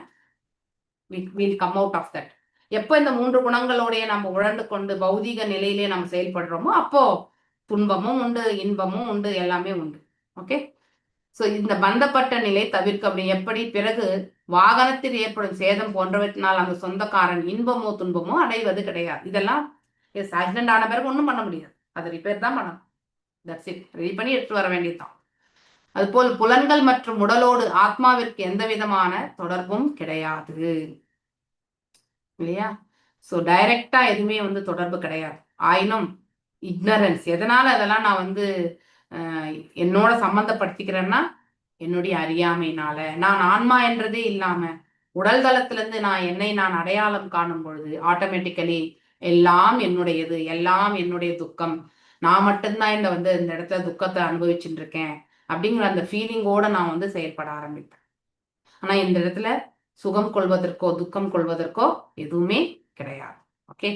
will come out of that. எப்போ இந்த 3 குணங்களோடைய நம்ம உழண்டு கொண்டு பௌதீக நிலையிலே நம்ம செயல்படுறோமோ அப்போ துன்பமும் உண்டு, இன்பமும் உண்டு, எல்லாமே உண்டு. ஓகே, சோ இந்த பந்தப்பட்ட நிலை தவிர்க்க அப்படி எப்படி? பிறகு வாகனத்தில் ஏற்படும் சேதம் போன்றவற்றினால் அந்த சொந்தக்காரன் இன்பமோ துன்பமோ அடைவது கிடையாது. இதெல்லாம் ஆக்சிடென்ட் ஆன பிறகு ஒன்றும் பண்ண முடியாது, அது ரிப்பேர் தான் பண்ணணும். தட்ஸ் இட், ரெடி பண்ணி எடுத்து வர வேண்டியதுதான். அதுபோல் புலன்கள் மற்றும் உடலோடு ஆத்மாவிற்கு எந்த விதமான தொடர்பும் கிடையாது இல்லையா. ஸோ டைரக்டா எதுவுமே வந்து தொடர்பு கிடையாது. ஆயினும் இக்னரன்ஸ், எதனால அதெல்லாம் நான் வந்து என்னோட சம்பந்தப்படுத்திக்கிறேன்னா, என்னுடைய அறியாமையினால, நான் ஆன்மா என்றதே இல்லாம உடல் தளத்துல இருந்து நான் அடையாளம் காணும் பொழுது ஆட்டோமேட்டிக்கலி எல்லாம் என்னுடையது, எல்லாம் என்னுடைய துக்கம், நான் மட்டும்தான் இந்த இடத்துல துக்கத்தை அனுபவிச்சுட்டு இருக்கேன் அப்படிங்கிற அந்த ஃபீலிங்கோட நான் வந்து செயல்பட ஆரம்பிப்பேன். ஆனா இந்த இடத்துல சுகம் கொள்வதற்கோ துக்கம் கொள்வதற்கோ எதுவுமே கிடையாது. ஓகே,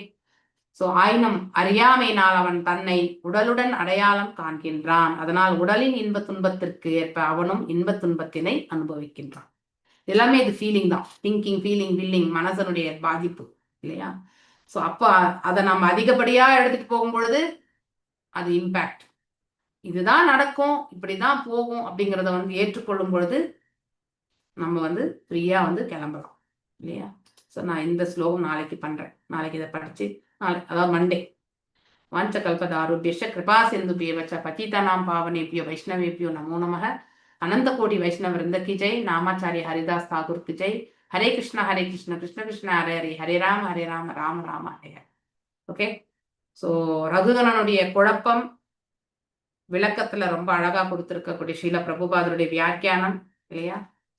சோ ஆயினும் அறியாமையினால் அவன் தன்னை உடலுடன் அடையாளம் காண்கின்றான். அதனால் உடலின் இன்ப துன்பத்திற்கு ஏற்ப அவனும் இன்ப துன்பத்தினை அனுபவிக்கின்றான். எல்லாமே இது ஃபீலிங் தான், திங்கிங், ஃபீலிங், வில்லிங், மனசனுடைய பாதிப்பு இல்லையா. ஸோ அப்போ அதை நம்ம அதிகப்படியா எடுத்துட்டு போகும் பொழுது அது இம்பேக்ட். இதுதான் நடக்கும், இப்படிதான் போகும் அப்படிங்கிறத வந்து ஏற்றுக்கொள்ளும் பொழுது நம்ம வந்து ஃப்ரீயா வந்து கிளம்பலாம் இல்லையா. ஸோ நான் இந்த ஸ்லோகம் நாளைக்கு பண்றேன். நாளைக்கு இதை படிச்சு அதாவது மண்டே. வாஞ்சகல்பதாருபியஷ கிருபா சிந்துபியவச்ச பतितानां पावनेभ्यो वैष्णवेभ्यो नमो नमः. अनंत कोटि वैष्णव वृंद की जय. नामाचार्य हरिदास ठाकुर की जय. हरे कृष्ण कृष्ण कृष्ण हरे हरे, हरे राम राम राम हरे हरे. ஓகே, ஸோ ரகுகணனுடைய குழப்பம் விளக்கத்துல ரொம்ப அழகா கொடுத்திருக்கக்கூடிய ஸ்ரீல பிரபுபாதருடைய வியாக்கியானம் இல்லையா.